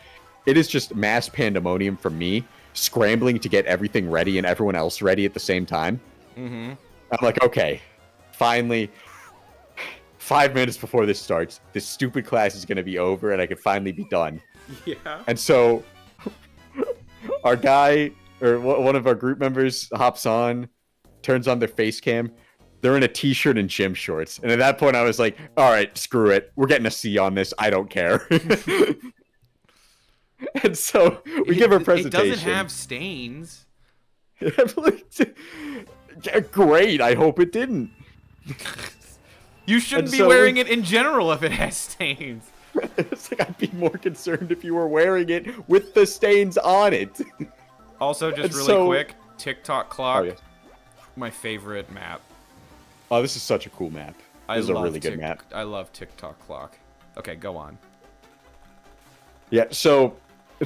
it is just mass pandemonium from me, scrambling to get everything ready and everyone else ready at the same time. Mm-hmm. I'm like, okay, finally, 5 minutes before this starts, this stupid class is going to be over and I can finally be done. Yeah. And so our guy, or one of our group members, hops on, turns on their face cam. They're in a t-shirt and gym shorts. And at that point, I was like, all right, screw it. We're getting a C on this. I don't care. And so we give our presentation. It doesn't have stains. Great. I hope it didn't. You shouldn't And be so wearing it in general if it has stains. It's like I'd be more concerned if you were wearing it with the stains on it. Also, just And really so- quick, TikTok clock, Oh, yes. my favorite map. Oh, this is such a cool map. This is a love really good map. I love TikTok clock. Okay, go on. Yeah, so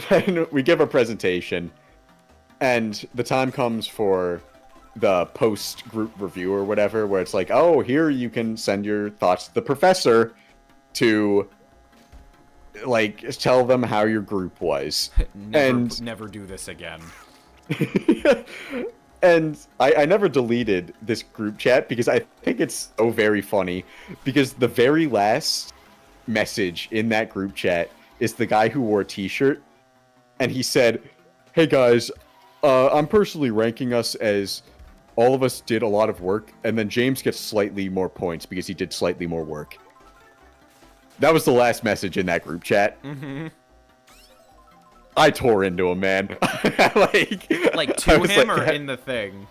then we give a presentation, and the time comes for the post-group review or whatever, where it's like, oh, here you can send your thoughts to the professor to, like, tell them how your group was. Never do this again. And I never deleted this group chat because I think it's so very funny, because the very last message in that group chat is the guy who wore a t-shirt, and he said, hey guys, I'm personally ranking us as all of us did a lot of work, and then James gets slightly more points because he did slightly more work. That was the last message in that group chat. Mm-hmm. I tore into him, man. Like to I was him like, or in the thing?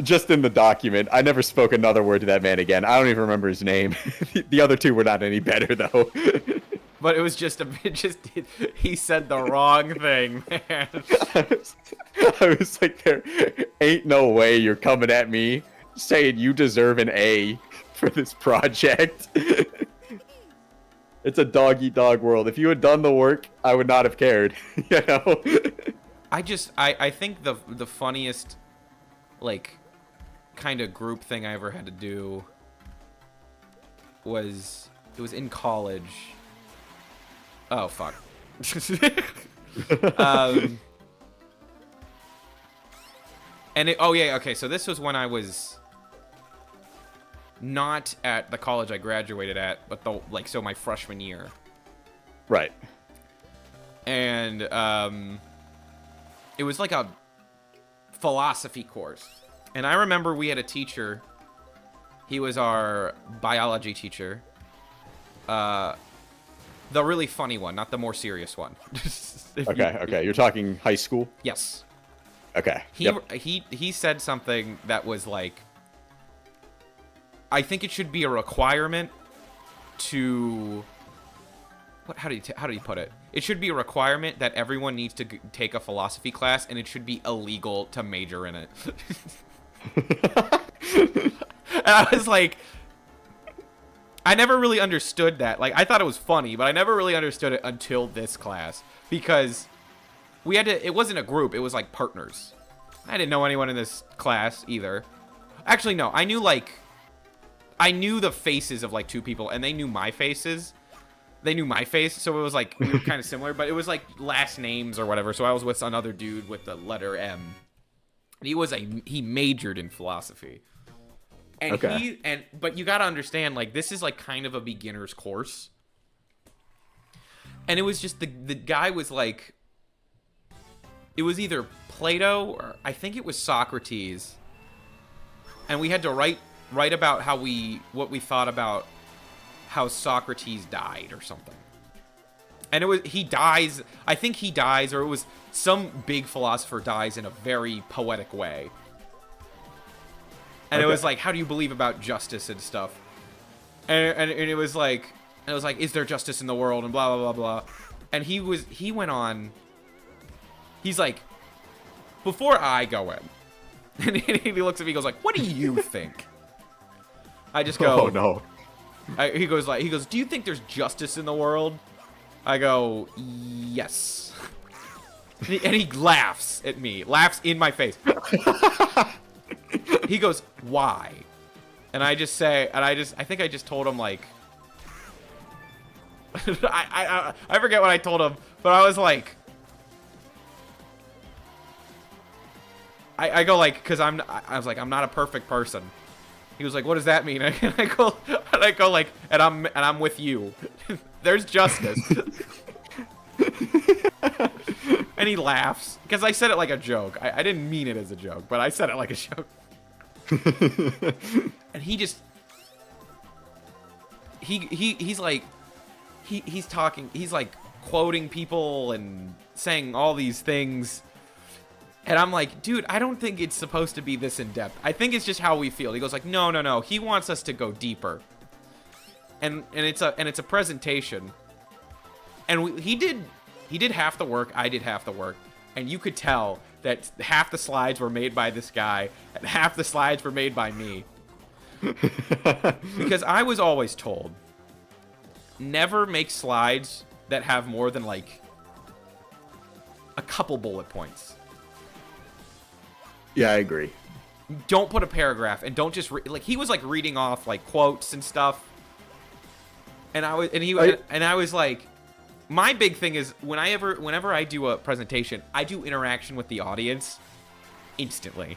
just in the document. I never spoke another word to that man again. I don't even remember his name. The other two were not any better, though. But it was just he said the wrong thing, man. I was like, there ain't no way you're coming at me saying you deserve an A for this project. It's a dog-eat-dog world. If you had done the work, I would not have cared. You know? I think the funniest, like, kind of group thing I ever had to do was, it was in college. Oh, fuck. Oh yeah, okay, so this was when I was not at the college I graduated at, but so my freshman year. Right. And it was like a philosophy course. And I remember we had a teacher. He was our biology teacher. The really funny one, not the more serious one. Okay. You're talking high school? Yes. Okay. He said something that was like, I think it should be a requirement to how do you put it? It should be a requirement that everyone needs to take a philosophy class, and it should be illegal to major in it. And I was like, I never really understood that. Like, I thought it was funny, but I never really understood it until this class, because we had to, it wasn't a group, it was like partners. I didn't know anyone in this class either. Actually, no, I knew the faces of like two people, and they knew my faces. They knew my face, so it was like, we were kind of similar, but it was like last names or whatever. So I was with another dude with the letter M. He majored in philosophy. And okay. But you gotta understand, like, this is like kind of a beginner's course. And it was just, the guy was like, it was either Plato or I think it was Socrates. And we had to write about what we thought about how Socrates died or something. And he dies, I think he dies, or it was some big philosopher dies in a very poetic way. And It was like, how do you believe about justice and stuff? And it was like, is there justice in the world, and blah, blah, blah, blah. And he went on, he's like, before I go in, and he looks at me and goes like, what do you think? I just go, oh no. He goes, do you think there's justice in the world? I go, yes. And he laughs at me, laughs in my face. He goes, why? And I just say, I think I just told him, like, I forget what I told him, but I was like, I go like, because I was like, I'm not a perfect person. He was like, what does that mean? And I go like, and I'm with you. There's justice. And he laughs, because I said it like a joke. I didn't mean it as a joke, but I said it like a joke. And he just, he's like, he's talking, he's like quoting people and saying all these things. And I'm like, dude, I don't think it's supposed to be this in depth. I think it's just how we feel. He goes like, no, no, no. He wants us to go deeper. And it's a presentation. And he did half the work. I did half the work. And you could tell that half the slides were made by this guy and half the slides were made by me. Because I was always told, never make slides that have more than like a couple bullet points. Yeah, I agree. Don't put a paragraph and don't just like he was like reading off like quotes and stuff. And I was like, my big thing is whenever I do a presentation, I do interaction with the audience instantly.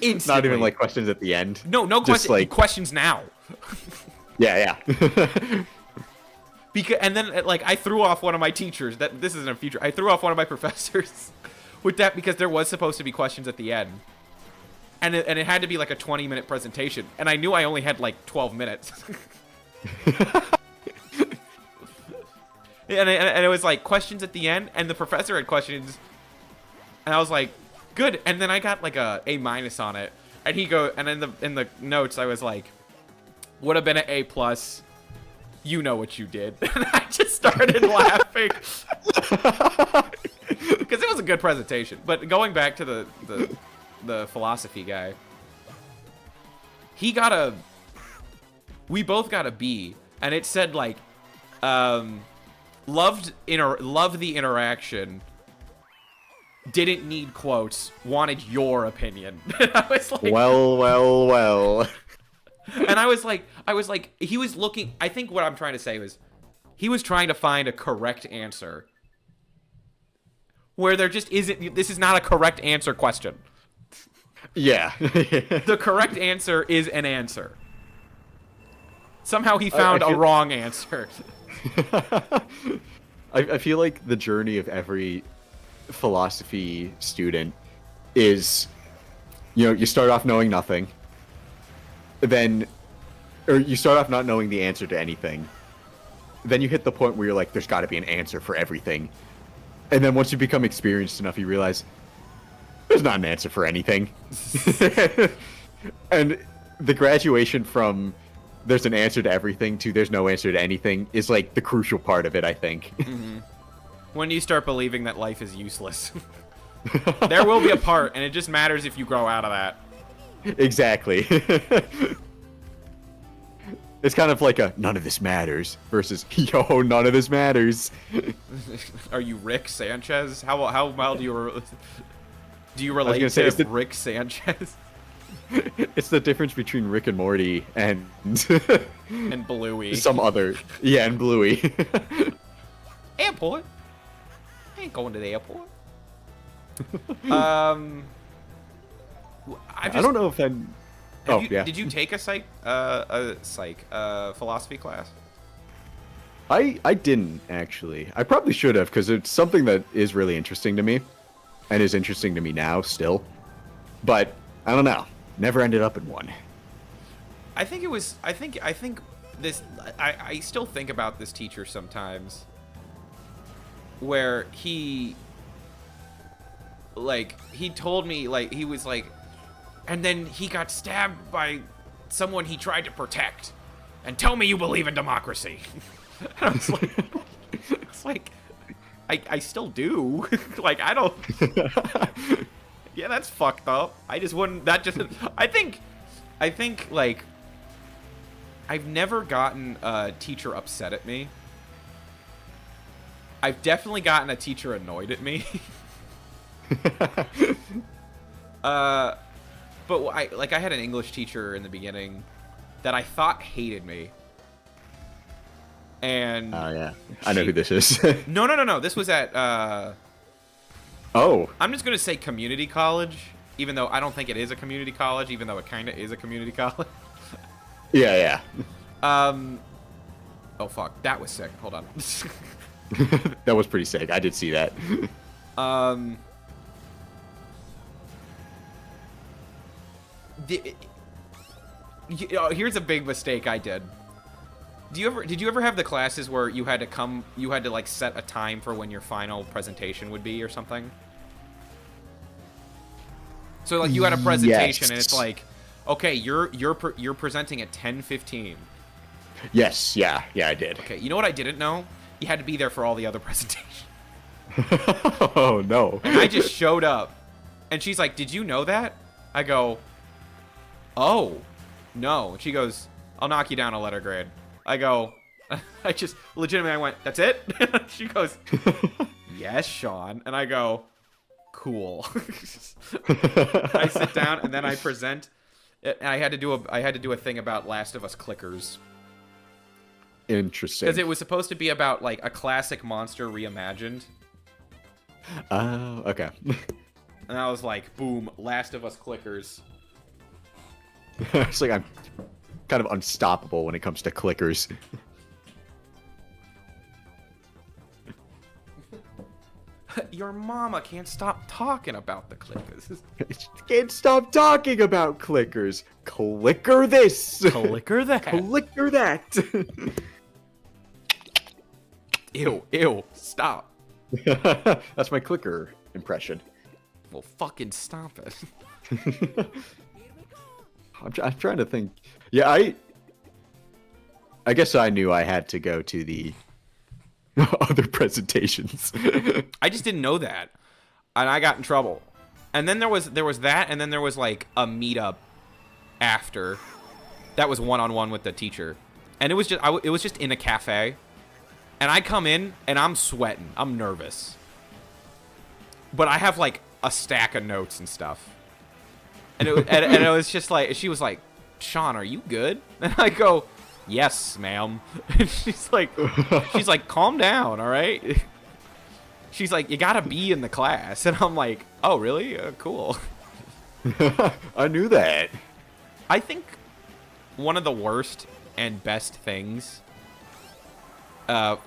Instantly. Not even like questions at the end. No questions. Like... Questions now. Yeah. Because and then like I threw off one of my teachers. That this isn't a future. I threw off one of my professors with that because there was supposed to be questions at the end, and it had to be like a 20-minute presentation, and I knew I only had like 12 minutes. And it was like questions at the end, and the professor had questions, and I was like, good. And then I got like a A- on it, and he go, and in the notes I was like, would have been an A+. You know what you did. And I just started laughing because it was a good presentation. But going back to the philosophy guy, we both got a B, and it said like, loved the interaction, didn't need quotes, wanted your opinion. I was like, well. And I was like, he was looking, I think what I'm trying to say was, he was trying to find a correct answer. Where there just isn't, this is not a correct answer question. Yeah. The correct answer is an answer. Somehow he found a wrong answer. I feel like the journey of every philosophy student is, you start off knowing nothing. Or you start off not knowing the answer to anything. Then you hit the point where you're like, there's got to be an answer for everything. And then once you become experienced enough, you realize there's not an answer for anything. And the graduation from there's an answer to everything to there's no answer to anything is like the crucial part of it, I think. Mm-hmm. When you start believing that life is useless. There will be a part, and it just matters if you grow out of that. Exactly. It's kind of like a none of this matters versus yo, none of this matters. Are you Rick Sanchez? How well do you relate to Rick Sanchez? It's the difference between Rick and Morty and and Bluey. Some other, yeah, and Bluey. Airport. I ain't going to the airport. I don't know if I'm. Yeah. Did you take a philosophy class? I didn't actually. I probably should have because it's something that is really interesting to me, and is interesting to me now still. But I don't know. Never ended up in one. I think this. I still think about this teacher sometimes, where he told me he was like. And then he got stabbed by someone he tried to protect. And tell me you believe in democracy. And I was like, I still do. I don't. Yeah, that's fucked up. I just wouldn't. I think I've never gotten a teacher upset at me. I've definitely gotten a teacher annoyed at me. But I had an English teacher in the beginning that I thought hated me. And oh yeah, I know who this is. No. This was at oh. I'm just gonna say community college, even though I don't think it is a community college, even though it kind of is a community college. Yeah. Oh fuck, that was sick. Hold on. That was pretty sick. I did see that. Here's a big mistake I did. Did you ever have the classes where you had to set a time for when your final presentation would be or something? So like you had a presentation and it's Yes. like, okay, you're presenting at 10:15. Yes, yeah, I did. Okay, you know what I didn't know? You had to be there for all the other presentations. Oh no. And I just showed up. And she's like, "Did you know that?" I go, "Oh, no." And she goes, "I'll knock you down a letter grade." I go, I just legitimately I went, "That's it?" She goes, "Yes, Sean." And I go, "Cool." I sit down and then I present. I had to do a thing about Last of Us clickers. Interesting. Because it was supposed to be about like a classic monster reimagined. Oh, okay. And I was like, boom, Last of Us clickers. It's like I'm kind of unstoppable when it comes to clickers. Your mama can't stop talking about the clickers. Can't stop talking about clickers. Clicker this. Clicker that. Clicker that. Ew, stop. That's my clicker impression. Well, fucking stop it. I'm trying to think. Yeah, I guess I knew I had to go to the other presentations. I just didn't know that. And I got in trouble. And then there was that, and then there was like a meetup after. That was one-on-one with the teacher. And it was just in a cafe. And I come in and I'm sweating. I'm nervous. But I have like a stack of notes and stuff. And it was just like, she was like, "Sean, are you good?" And I go, "Yes, ma'am." And she's like, "Calm down, all right?" She's like, "You gotta be in the class." And I'm like, "Oh, really? Cool." I knew that. I think one of the worst and best things that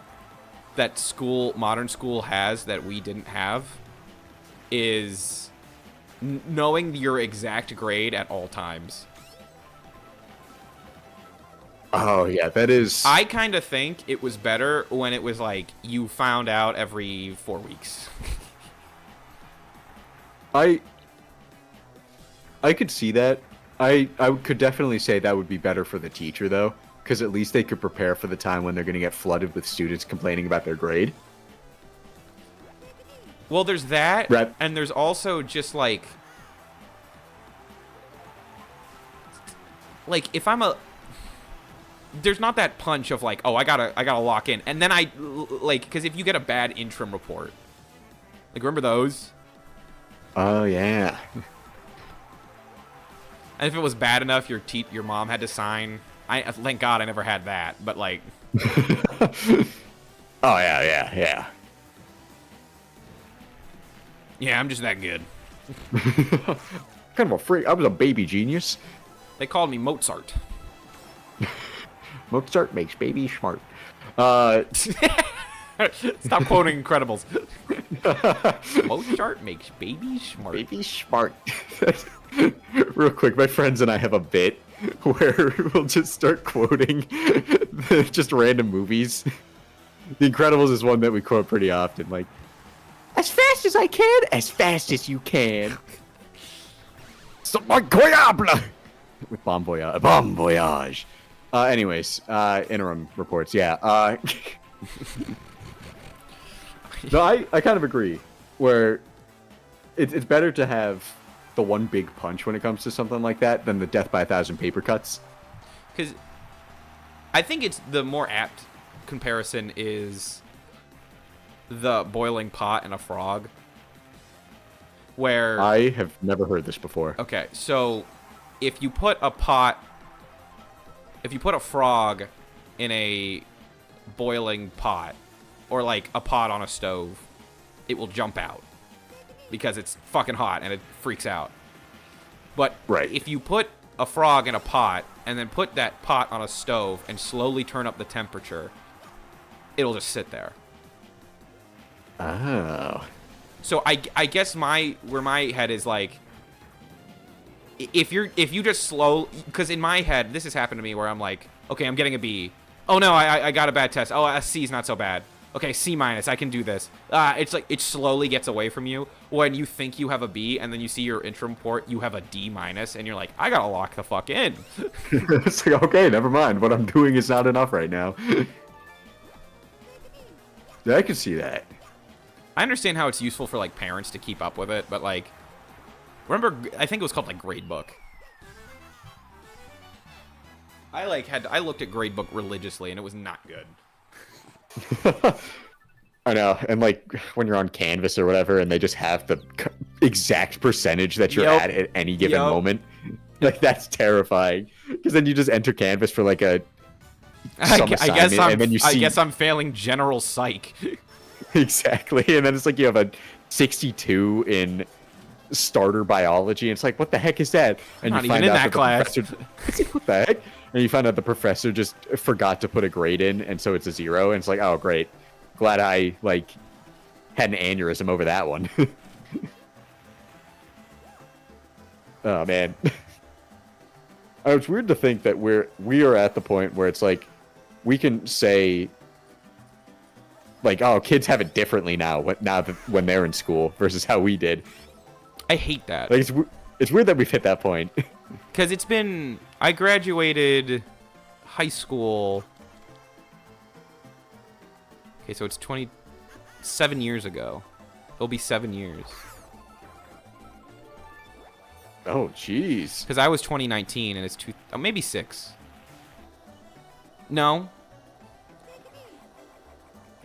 modern school has that we didn't have is knowing your exact grade at all times. Oh yeah, that is. I kind of think it was better when it was like you found out every 4 weeks. I could see that. I could definitely say that would be better for the teacher though, because at least they could prepare for the time when they're going to get flooded with students complaining about their grade. Well, there's that, Right. and there's also just like if I'm a, there's not that punch of like, oh, I gotta lock in, and then because if you get a bad interim report, like remember those? Oh yeah. And if it was bad enough, your mom had to sign. Thank God I never had that, but like. Oh yeah. Yeah, I'm just that good. Kind of a freak. I was a baby genius. They called me Mozart. Mozart makes baby smart. Stop quoting Incredibles. Mozart makes baby smart. Baby smart. Real quick, my friends and I have a bit where we'll just start quoting just random movies. The Incredibles is one that we quote pretty often, like, "As fast as I can, as fast as you can." C'est incroyable! With Bon Voyage. Bon Voyage. Anyways, interim reports, yeah. No, I kind of agree, where it's better to have the one big punch when it comes to something like that than the death by 1,000 paper cuts. Because I think it's the more apt comparison is the boiling pot and a frog. Where I have never heard this before. okay, so if you put a frog in a boiling pot or like a pot on a stove, it will jump out because it's fucking hot and it freaks out. But Right. if you put a frog in a pot and then put that pot on a stove and slowly turn up the temperature, it'll just sit there. Oh. So I guess where my head is like, if you just slow, because in my head this has happened to me where I'm like, okay, I'm getting a B. Oh no, I got a bad test. Oh, a C is not so bad. okay, C minus, I can do this. It's like it slowly gets away from you when you think you have a B, and then you see your interim report, you have a D minus, and you're like, I gotta lock the fuck in. It's like, okay, never mind. What I'm doing is not enough right now. Yeah, I can see that. I understand how it's useful for like parents to keep up with it, but like, remember, I think it was called like Gradebook. I looked at Gradebook religiously, and it was not good. I know, and like when you're on Canvas or whatever, and they just have the exact percentage that you're Yep. at any given Yep. moment, like that's terrifying. Because then you just enter Canvas for like a some assignment, and then you see I guess I'm failing general psych. exactly, and then it's like you have a 62 in starter biology, and it's like, what the heck is that? And Not you even find in out that the class. professor- it's like, what the heck? And you find out the professor just forgot to put a grade in, and so it's a 0. And it's like, oh great, glad I like had an aneurysm over that one. Oh man, it's weird to think that we are at the point where it's like we can say like, oh, kids have it differently now. When they're in school versus how we did. I hate that. Like it's weird that we've hit that point. Because it's been... I graduated high school... Okay, so it's 27 years ago. It'll be 7 years. Oh, jeez. Because I was 2019, and it's maybe 6. No.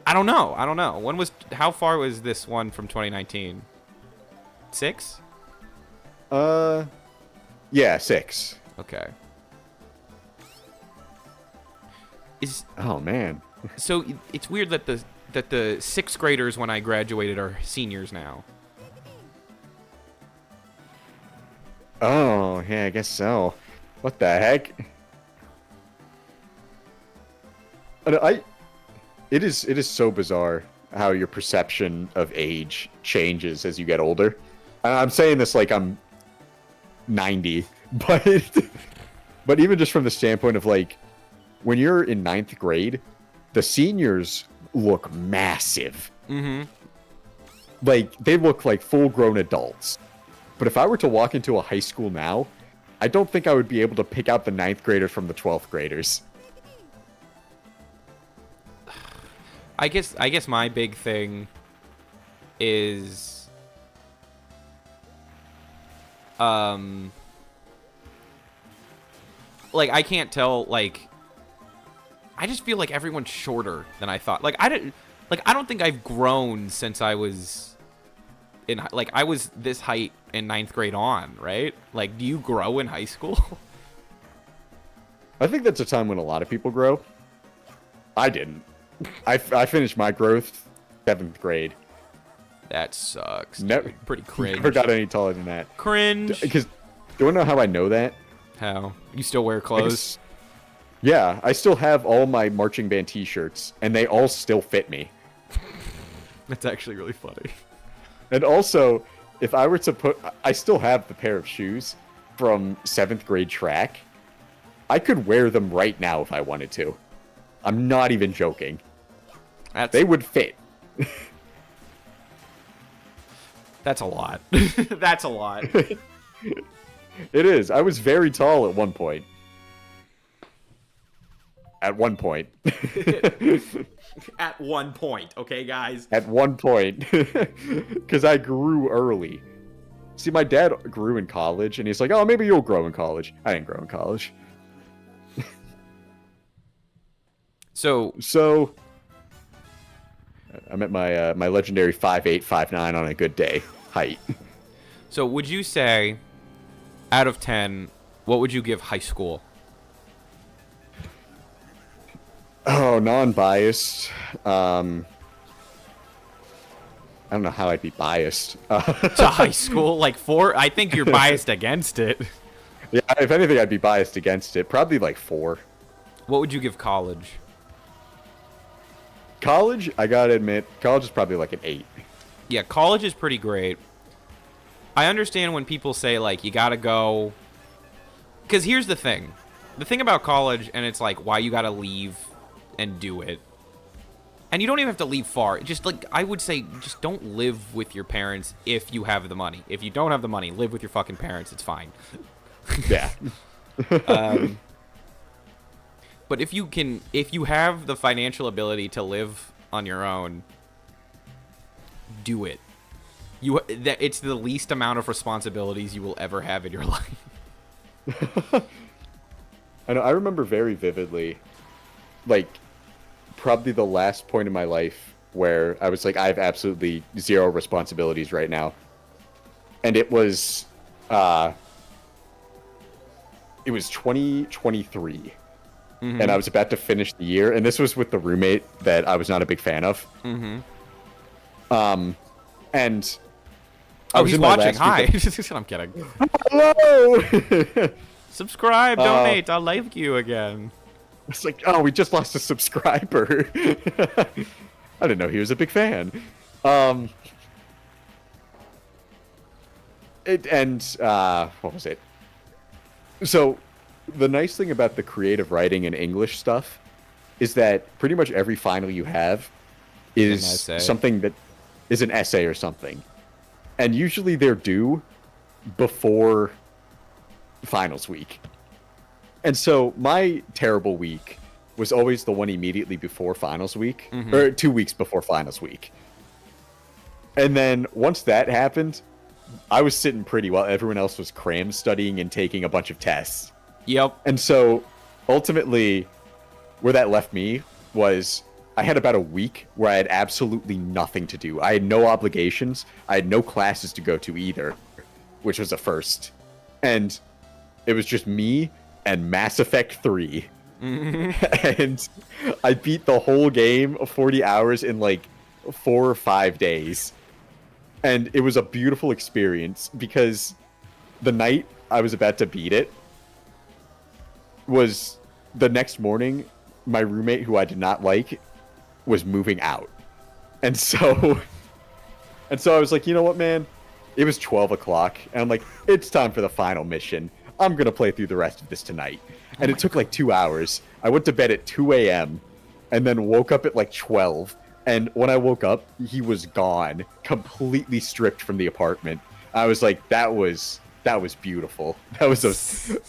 I don't know. How far was this one from 2019? 6? Yeah, 6. Okay. Oh man. So it's weird that the 6th graders when I graduated are seniors now. Oh, yeah, I guess so. What the heck? It is so bizarre how your perception of age changes as you get older. And I'm saying this like I'm 90, but even just from the standpoint of like when you're in 9th grade, the seniors look massive. Mm-hmm. Like they look like full-grown adults. But if I were to walk into a high school now, I don't think I would be able to pick out the 9th graders from the 12th graders. I guess my big thing is like I can't tell, like I just feel like everyone's shorter than I thought. Like I don't think I've grown since I was I was this height in 9th grade on, right? Like, do you grow in high school? I think that's a time when a lot of people grow. I didn't. I finished my growth 7th grade. That sucks. Never, Dude. Pretty cringe. Never got any taller than that. Cringe. Because do you want to know how I know that? How? You still wear clothes? Yeah, I still have all my marching band T-shirts, and they all still fit me. That's actually really funny. And also, if I were to I still have the pair of shoes from 7th grade track. I could wear them right now if I wanted to. I'm not even joking. They would fit. That's a lot. That's a lot. It is. I was very tall at one point. At one point. At one point, okay, guys? At one point. Because I grew early. See, my dad grew in college, and he's like, oh, maybe you'll grow in college. I didn't grow in college. So, I'm at my my legendary 5'8", 5'9" on a good day height. So would you say, out of 10, what would you give high school? Oh, non-biased. I don't know how I'd be biased. To high school? Like 4? I think you're biased against it. Yeah, if anything, I'd be biased against it. Probably like 4. What would you give college? College, I gotta admit, college is probably like an 8. Yeah, college is pretty great. I understand when people say, like, you gotta go... Because here's the thing. The thing about college, and it's like, why you gotta leave and do it, And you don't even have to leave far. Just, like, I would say, just don't live with your parents if you have the money. If you don't have the money, live with your fucking parents. It's fine. Yeah. But if you have the financial ability to live on your own, do it. It's the least amount of responsibilities you will ever have in your life. I know. I remember very vividly, like, probably the last point in my life where I was like, I have absolutely zero responsibilities right now. And it was 2023. Mm-hmm. And I was about to finish the year. And this was with the roommate that I was not a big fan of. Mm-hmm. And I Oh, was he's in my watching. last week Hi. I'm kidding. Hello! Subscribe, donate. I'll like you again. It's like, oh, we just lost a subscriber. I didn't know he was a big fan. What was it? So, the nice thing about the creative writing and English stuff is that pretty much every final you have is essay. something that is an essay or something. And usually they're due before finals week. And so my terrible week was always the one immediately before finals week, or 2 weeks before finals week. And then once that happened, I was sitting pretty while everyone else was cram studying and taking a bunch of tests. Yep. And so ultimately, where that left me was I had about a week where I had absolutely nothing to do. I had no obligations. I had no classes to go to either, which was a first. And it was just me and Mass Effect 3. And I beat the whole game of 40 hours in like 4 or 5 days. And it was a beautiful experience because the night I was about to beat it was the next morning, my roommate, who I did not like, was moving out. And so I was like, you know what, man? It was 12 o'clock, and I'm like, it's time for the final mission. I'm going to play through the rest of this tonight. And it took like 2 hours. I went to bed at 2 a.m. and then woke up at like 12. And when I woke up, he was gone, completely stripped from the apartment. I was like, that was beautiful. That was a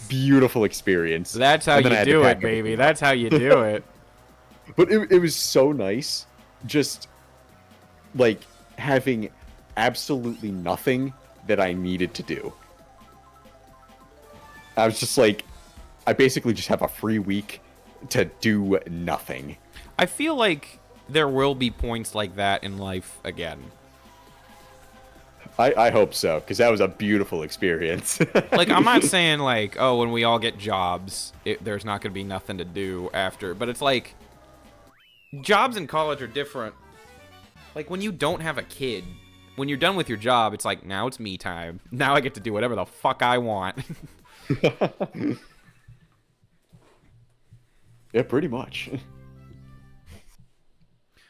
beautiful experience. That's how you do it, baby. That's how you do it. But it was so nice, just like having absolutely nothing that I needed to do. I was just like, I basically just have a free week to do nothing. I feel like there will be points like that in life again. I hope so, because that was a beautiful experience. Like, I'm not saying, like, oh, when we all get jobs, there's not going to be nothing to do after. But it's like, jobs in college are different. Like, when you don't have a kid, when you're done with your job, it's like, now it's me time. Now I get to do whatever the fuck I want. Yeah, pretty much.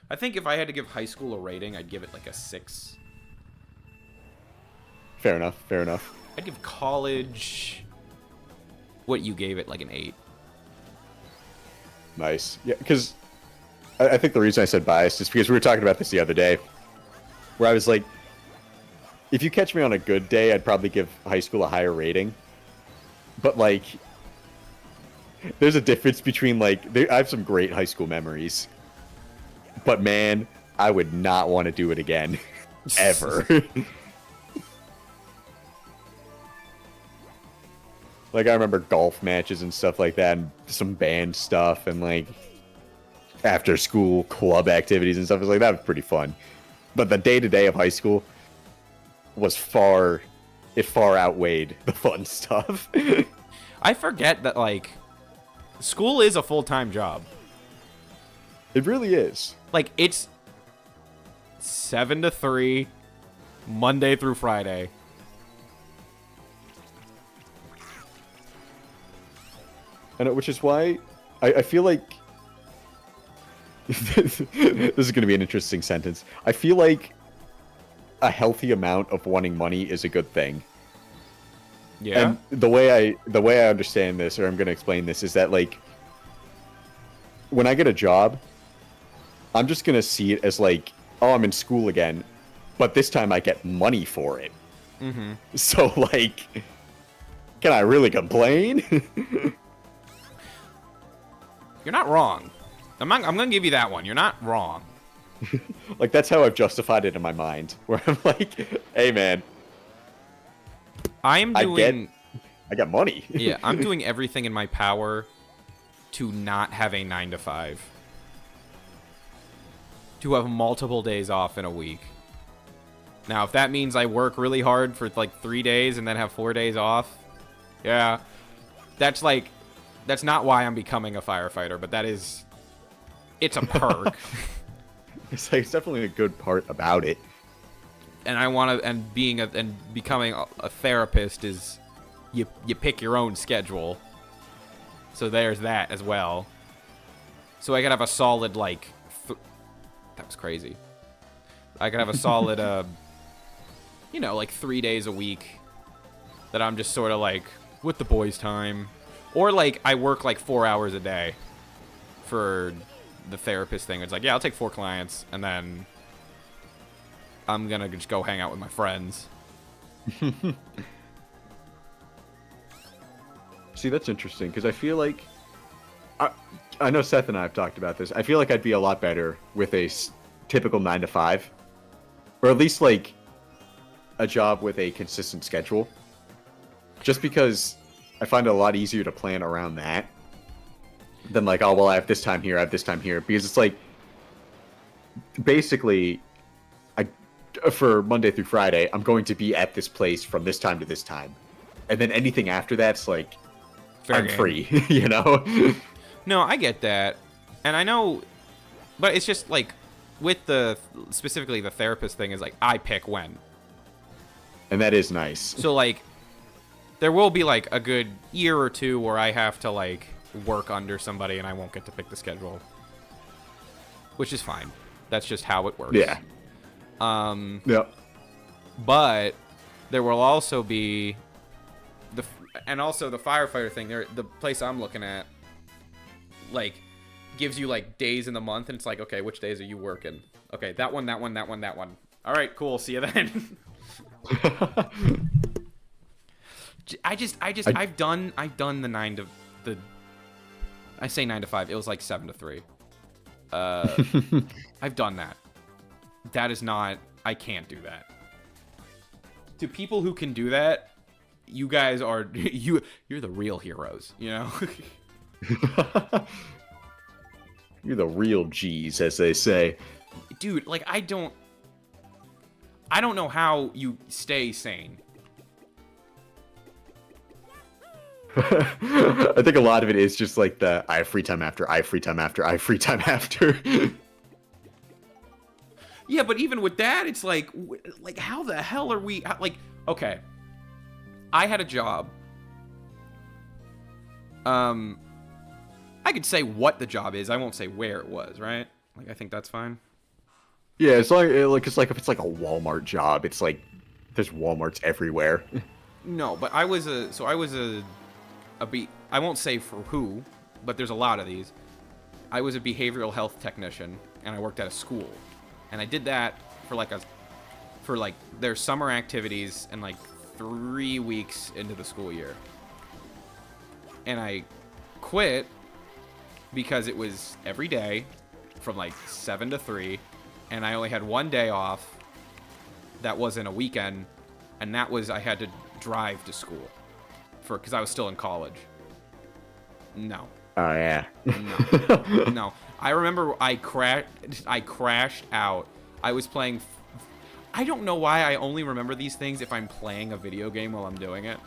I think if I had to give high school a rating, I'd give it like a 6. Fair enough, fair enough. I'd give college what you gave it, like an 8. Nice. Yeah, because I think the reason I said biased is because we were talking about this the other day, where I was like, if you catch me on a good day, I'd probably give high school a higher rating. But, like, there's a difference between, like, I have some great high school memories. But, man, I would not want to do it again. Ever. Like, I remember golf matches and stuff like that, and some band stuff, and, like, after-school club activities and stuff. It was like, that was pretty fun. But the day-to-day of high school was far outweighed the fun stuff. I forget that, like, school is a full-time job. It really is. Like, it's 7 to 3, Monday through Friday. And which is why I feel like this is going to be an interesting sentence. I feel like a healthy amount of wanting money is a good thing. Yeah. And the way I understand this, or I'm going to explain this, is that, like, when I get a job, I'm just gonna see it as like, oh, I'm in school again, but this time I get money for it. Mm-hmm. So like, can I really complain? You're not wrong. I'm gonna give you that one. You're not wrong. Like, that's how I've justified it in my mind, where I'm like, hey man, I am doing. I got money. Yeah, I'm doing everything in my power to not have a 9 to 5. To have multiple days off in a week. Now, if that means I work really hard for like 3 days and then have 4 days off, yeah, that's not why I'm becoming a firefighter, but that is, it's a perk. It's definitely a good part about it. And I want to, and becoming a therapist is, you pick your own schedule. So there's that as well. So I could have a solid that was crazy. I could have a solid, like 3 days a week that I'm just sort of like with the boys' time, or like I work like 4 hours a day for the therapist thing. It's like, yeah, I'll take 4 clients and then I'm gonna just go hang out with my friends. See, that's interesting, because I feel like... I know Seth and I have talked about this. I feel like I'd be a lot better with a typical 9 to 5. Or at least, like, a job with a consistent schedule. Just because I find it a lot easier to plan around that than, like, oh, well, I have this time here, I have this time here. Because it's like, basically, for Monday through Friday, I'm going to be at this place from this time to this time. And then anything after that's like, Fair I'm game. free, you know? No, I get that. And I know, but it's just like, with specifically the therapist thing is like, I pick when. And that is nice. So like, there will be like a good year or two where I have to like work under somebody and I won't get to pick the schedule. Which is fine. That's just how it works. Yeah. Yep. But there will also be and also the firefighter thing. The place I'm looking at, like, gives you like days in the month, and it's like, okay, which days are you working? Okay, that one, that one, that one, that one. All right, cool. See you then. I've done the 9 to the. I say 9 to 5. It was like 7 to 3. I've done that. That is not. I can't do that. To people who can do that, you guys are you're the real heroes, you know? You're the real G's, as they say. Dude, like I don't know how you stay sane. I think a lot of it is just like I have free time after, I have free time after, I have free time after. Yeah, but even with that, it's like how the hell are we like? Okay, I had a job. I could say what the job is. I won't say where it was, right? Like, I think that's fine. Yeah, it's like if it's like a Walmart job, it's like there's Walmarts everywhere. No, but I was a I won't say for who, but there's a lot of these. I was a behavioral health technician, and I worked at a school, and I did that for their summer activities and like 3 weeks into the school year, and I quit because it was every day from like 7 to 3, and I only had one day off that wasn't a weekend, and that was I had to drive to school because I was still in college. No. Oh yeah. No. No. I remember I crashed out. I was playing. I don't know why I only remember these things if I'm playing a video game while I'm doing it.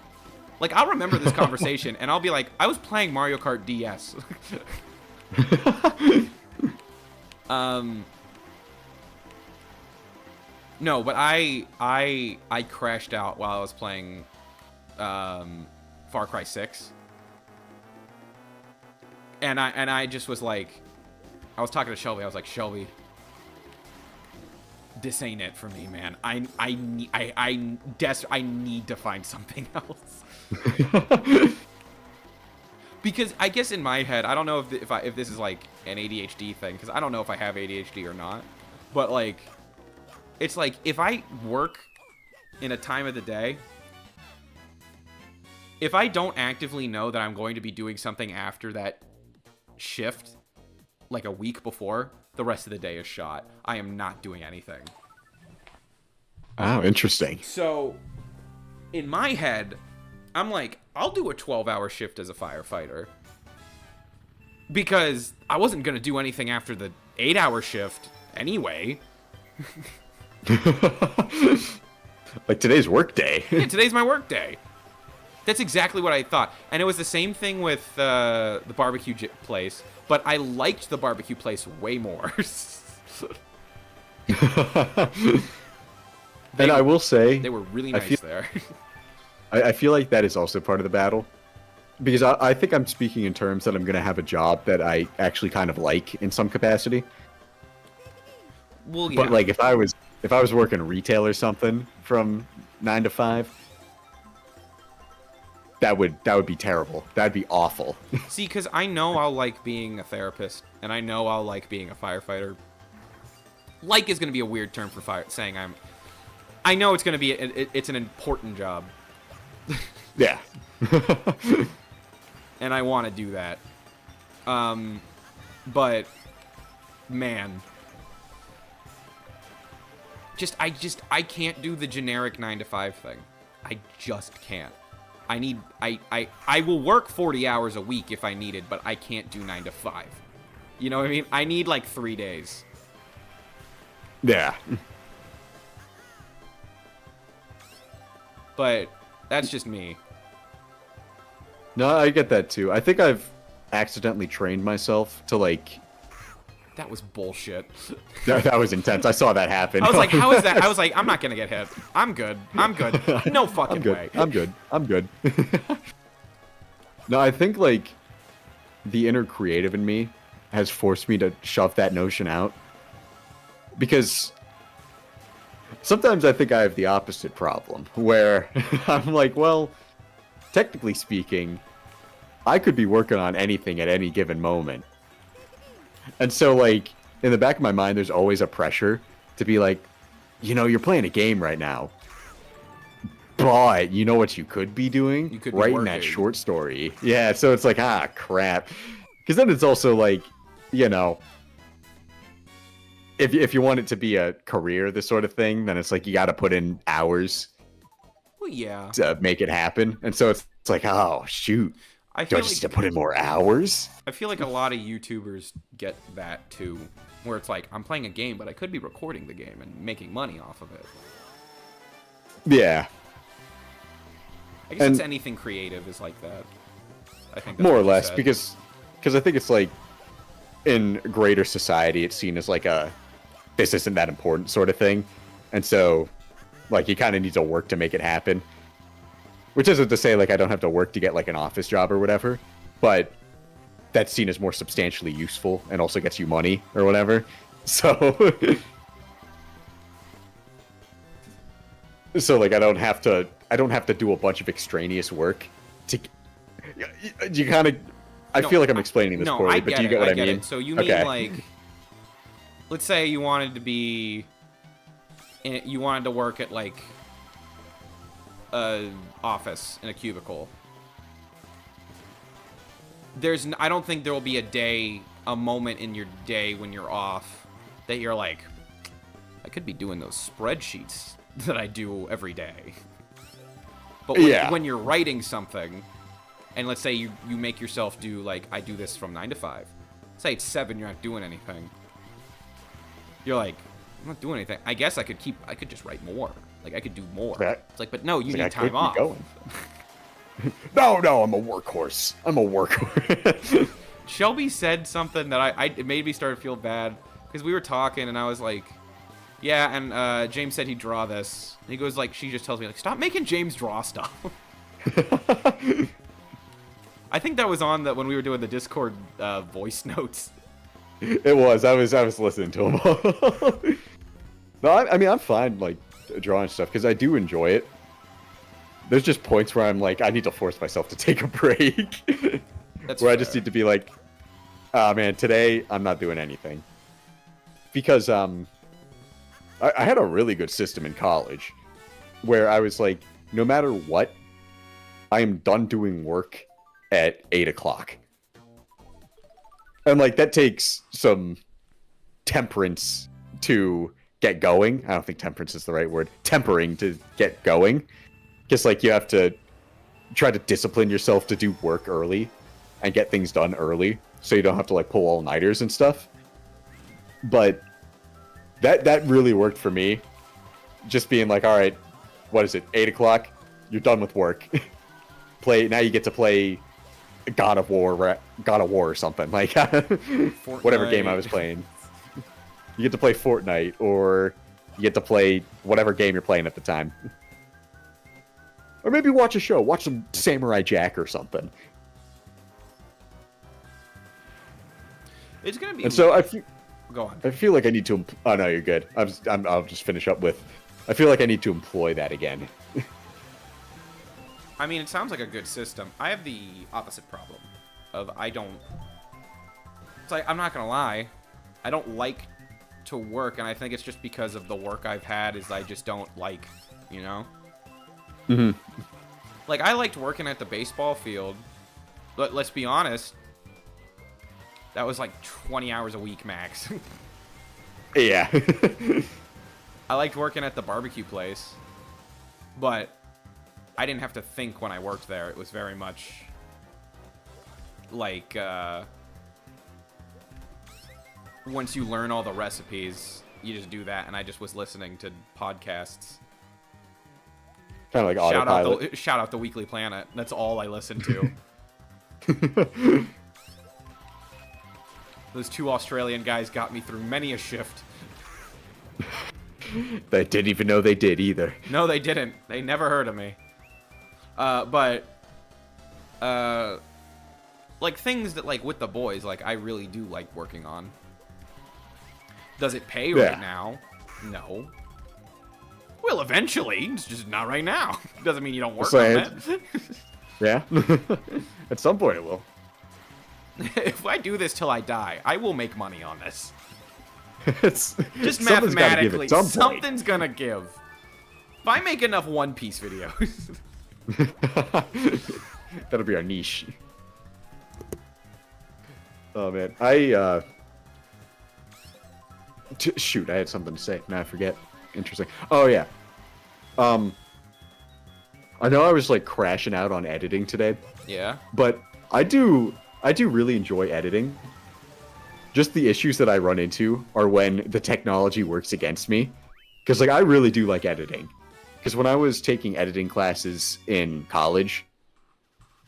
Like, I'll remember this conversation, and I'll be like, I was playing Mario Kart DS. No, but I crashed out while I was playing Far Cry 6. And I just was like, I was talking to Shelby. I was like, Shelby, this ain't it for me, man. I need to find something else. Because I guess in my head, I don't know if this is like an ADHD thing, because I don't know if I have ADHD or not. But like, it's like if I work in a time of the day, if I don't actively know that I'm going to be doing something after that shift, like a week before, the rest of the day is shot. I am not doing anything. Oh, interesting. So, in my head, I'm like, I'll do a 12-hour shift as a firefighter. Because I wasn't going to do anything after the 8-hour shift anyway. Like today's work day. Yeah, today's my work day. That's exactly what I thought. And it was the same thing with the barbecue place. But I liked the barbecue place way more. And I will say, they were really nice there. I feel like that is also part of the battle. Because I think I'm speaking in terms that I'm going to have a job that I actually kind of like in some capacity. Well, yeah. But like if I was working retail or something from 9 to 5, that would be terrible. That'd be awful. See, because I know I'll like being a therapist, and I know I'll like being a firefighter. Like is going to be a weird term for saying I'm... I know it's going to be... It's an important job. Yeah. And I want to do that. But... Man... I can't do the generic 9 to 5 thing. I just can't. I will work 40 hours a week if I needed, but I can't do 9 to 5. You know what I mean? I need like 3 days. Yeah. But that's just me. No, I get that too. I think I've accidentally trained myself to like... That was bullshit. That was intense. I saw that happen. I was like, how is that? I was like, I'm not gonna get hit. I'm good. I'm good. No fucking I'm good. way. I'm good. I'm good. No, I think like the inner creative in me has forced me to shove that notion out. Because sometimes I think I have the opposite problem, where I'm like, well, technically speaking, I could be working on anything at any given moment. And so, like, in the back of my mind, there's always a pressure to be like, you know, you're playing a game right now. But you know what you could be doing? You could be writing working. that short story. Yeah, so it's like, ah, crap. Because then it's also like, you know, if you want it to be a career, this sort of thing, then it's like you got to put in hours Well, yeah. to make it happen. And so it's like, oh, shoot. I Do feel I just like need to put in more hours? I feel like a lot of YouTubers get that too, where it's like, I'm playing a game, but I could be recording the game and making money off of it. Yeah. I guess it's anything creative is like that. I think that's More or what you less, said. because I think it's like in greater society, it's seen as like a this isn't that important sort of thing, and so like you kind of need to work to make it happen. Which isn't to say like I don't have to work to get like an office job or whatever, but that's seen as more substantially useful and also gets you money or whatever. So, so like I don't have to do a bunch of extraneous work to. You kind of. I feel like I'm explaining this poorly, but do you get what I mean? So you mean like, let's say you wanted to work at like a office in a cubicle. I don't think there will be a moment in your day when you're off that you're like, I could be doing those spreadsheets that I do every day. But when you're writing something, and let's say you make yourself do, like, I do this from 9 to 5. Say it's 7, you're not doing anything. You're like, I'm not doing anything. I guess I could just write more. Like, I could do more. It's like, but no, you need time off. No, I'm a workhorse. I'm a workhorse. Shelby said something that it made me start to feel bad. Because we were talking, and I was like, yeah, and James said he'd draw this. And he goes, like, she just tells me, like, stop making James draw stuff. I think that was on when we were doing the Discord voice notes. It was. I was listening to him. No, I mean, I'm fine, like, drawing stuff, because I do enjoy it. There's just points where I'm like, I need to force myself to take a break. That's where I fair. just need to be like, ah, man, today I'm not doing anything. Because I had a really good system in college where I was like, no matter what, I am done doing work at 8 o'clock. And like that takes some temperance to get going. I don't think temperance is the right word. Tempering to get going. Because like you have to try to discipline yourself to do work early and get things done early so you don't have to like pull all-nighters and stuff. But that really worked for me. Just being like, all right, what is it? 8 o'clock? You're done with work. Now you get to play God of War or something. Like whatever game I was playing. You get to play Fortnite, or you get to play whatever game you're playing at the time. Or maybe watch a show. Watch some Samurai Jack or something. It's gonna be. And so Go on. I feel like I need to. Oh no, you're good. I'll just finish up with. I feel like I need to employ that again. I mean, it sounds like a good system. I have the opposite problem of I don't. It's like I'm not gonna lie, I don't like to work, and I think it's just because of the work I've had is I just don't like, you know. Mm-hmm. Like I liked working at the baseball field, but let's be honest, that was like 20 hours a week max. Yeah. I liked working at the barbecue place, but I didn't have to think when I worked there. It was very much like once you learn all the recipes, you just do that, and I just was listening to podcasts. Kind of like autopilot. Shout out the Weekly Planet. That's all I listened to. Those two Australian guys got me through many a shift. They didn't even know they did either. No, they didn't. They never heard of me. Like things that like with the boys, like I really do like working on. Does it pay right now? No. Well, eventually. It's just not right now. Doesn't mean you don't work on it. Yeah. At some point it will. If I do this till I die, I will make money on this. It's Just someone's gotta give mathematically, at some point. something's gonna give. If I make enough One Piece videos. That'll be our niche. Oh man, shoot, I had something to say. Now I forget. Interesting. Oh yeah. I know I was like crashing out on editing today, Yeah. but I do really enjoy editing. Just the issues that I run into are when the technology works against me. Because like I really do like editing. Because when I was taking editing classes in college,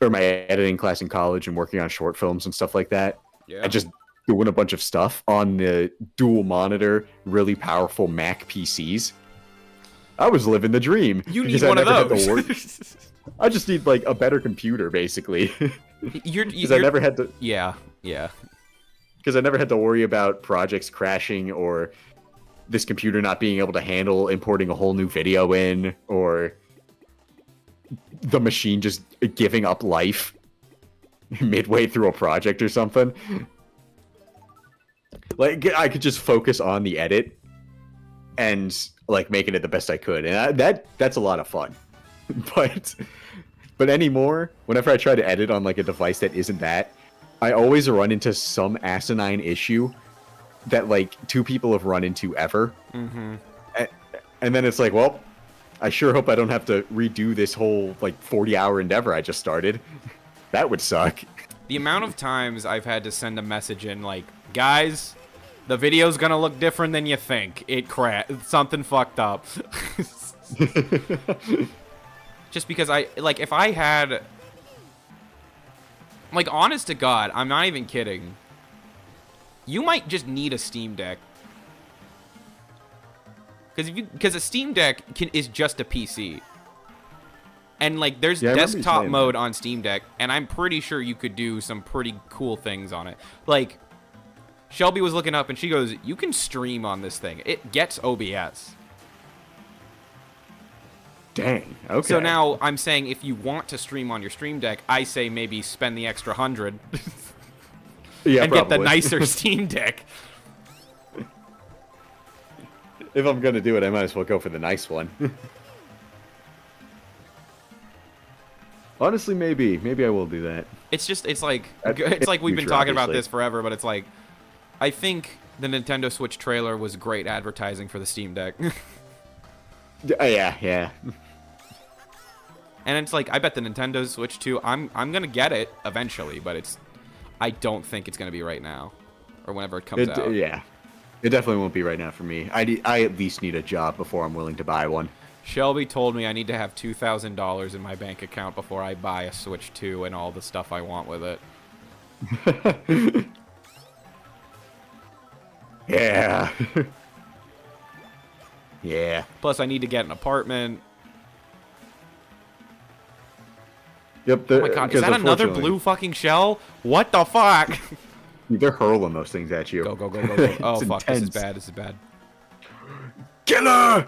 or my editing class in college and working on short films and stuff like that, Yeah. and just doing a bunch of stuff on the dual monitor, really powerful Mac PCs, I was living the dream. You need because I one of never had to work- those. I just need like a better computer, basically. Because I never had to. Yeah. Yeah. Because I never had to worry about projects crashing or this computer not being able to handle importing a whole new video in, or the machine just giving up life midway through a project or something. Like I could just focus on the edit and like making it the best I could, and that's a lot of fun. But anymore, whenever I try to edit on like a device that isn't that, I always run into some asinine issue that like two people have run into ever. Mm-hmm. And then it's like, well, I sure hope I don't have to redo this whole like 40-hour endeavor I just started. That would suck. The amount of times I've had to send a message in like, guys, the video's gonna look different than you think. Something fucked up. Just because if I had, like, honest to God, I'm not even kidding. You might just need a Steam Deck. Because a Steam Deck is just a PC. And, like, there's desktop mode on Steam Deck, and I'm pretty sure you could do some pretty cool things on it. Like, Shelby was looking up, and she goes, you can stream on this thing. It gets OBS. Dang. Okay. So now I'm saying if you want to stream on your Stream Deck, I say maybe spend the extra 100 yeah, and get the probably. nicer Steam Deck. If I'm gonna do it, I might as well go for the nice one. Honestly, maybe I will do that. It's like It's we've been future, talking about obviously. this forever, but it's like I think the Nintendo Switch trailer was great advertising for the Steam Deck. Yeah. And it's like I bet the Nintendo Switch 2, I'm gonna get it eventually, but I don't think it's gonna be right now or whenever it comes out. Yeah. It definitely won't be right now for me. I at least need a job before I'm willing to buy one. Shelby told me I need to have $2,000 in my bank account before I buy a Switch 2 and all the stuff I want with it. Yeah. Yeah. Plus, I need to get an apartment. Yep. Oh my god, is that another blue fucking shell? What the fuck? They're hurling those things at you. Go. Oh, It's fuck, this is intense. bad, this is bad. Killer!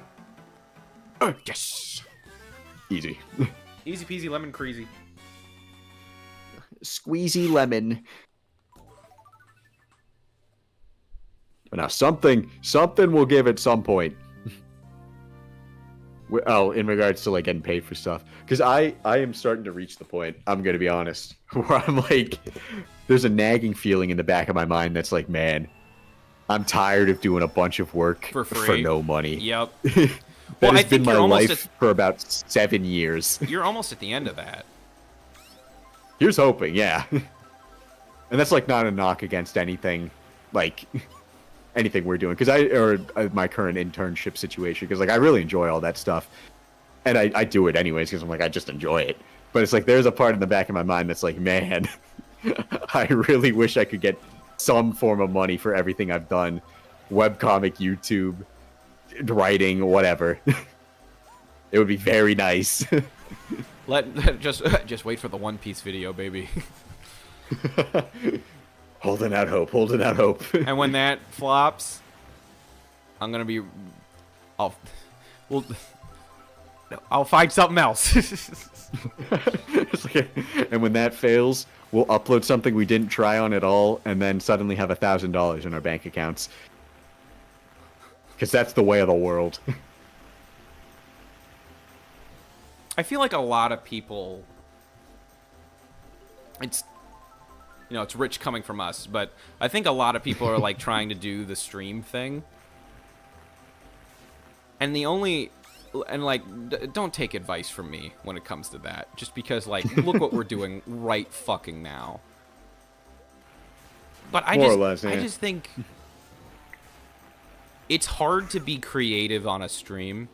Yes! Easy. Easy peasy lemon creasy. Squeezy lemon. But now something will give at some point. Oh, in regards to like getting paid for stuff, because I am starting to reach the point. I'm gonna be honest, where I'm like, there's a nagging feeling in the back of my mind that's like, man, I'm tired of doing a bunch of work For free. for no money. Yep. That Well, I has been think my you're almost life for about 7 years. You're almost at the end of that. Here's hoping, yeah. And that's like not a knock against anything, like anything we're doing, because my current internship situation, because like I really enjoy all that stuff, and I do it anyways because I'm like I just enjoy it. But it's like there's a part in the back of my mind that's like, man, I really wish I could get some form of money for everything I've done, webcomic, YouTube, writing, whatever. It would be very nice. Just wait for the One Piece video, baby. Holding out hope. And when that flops, I'm gonna be, I'll find something else. It's like, and when that fails, we'll upload something we didn't try on at all, and then suddenly have $1,000 in our bank accounts. Because that's the way of the world. I feel like a lot of people, it's rich coming from us, but I think a lot of people are like trying to do the stream thing. And don't take advice from me when it comes to that. Just because, like, look what we're doing right fucking now. But I just think it's hard to be creative on a stream.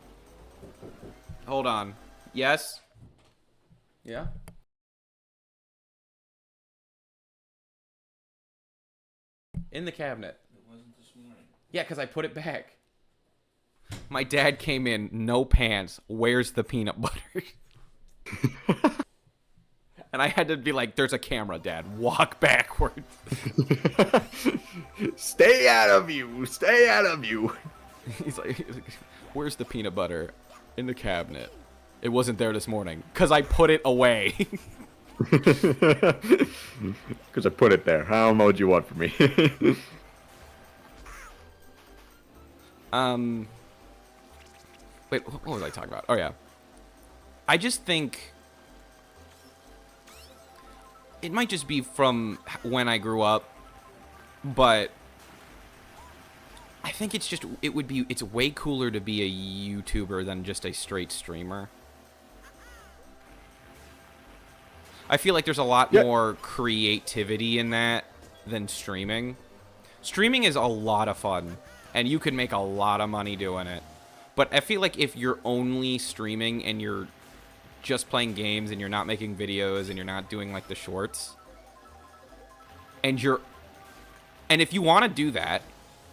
Hold on. Yes? Yeah? In the cabinet. It wasn't this morning. Yeah, because I put it back. My dad came in, no pants. Where's the peanut butter? And I had to be like, there's a camera, Dad. Walk backwards. Stay out of you. He's like, where's the peanut butter? In the cabinet. It wasn't there this morning. Because I put it away. Because I put it there. How much would you want from me? Wait, what was I talking about? Oh, yeah. I just think it might just be from when I grew up, but I think it's way cooler to be a YouTuber than just a straight streamer. I feel like there's a lot more creativity in that than streaming. Streaming is a lot of fun, and you can make a lot of money doing it. But I feel like if you're only streaming and you're just playing games and you're not making videos and you're not doing like the shorts, and if you want to do that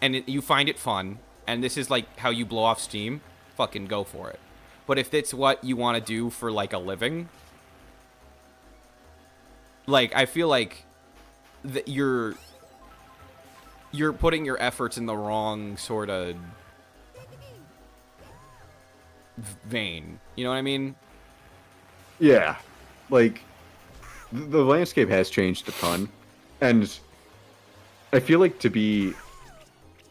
and you find it fun and this is like how you blow off steam, fucking go for it. But if it's what you want to do for like a living, like I feel like that you're putting your efforts in the wrong sort of vein. You know what I mean? Yeah, like the landscape has changed a ton, and I feel like to be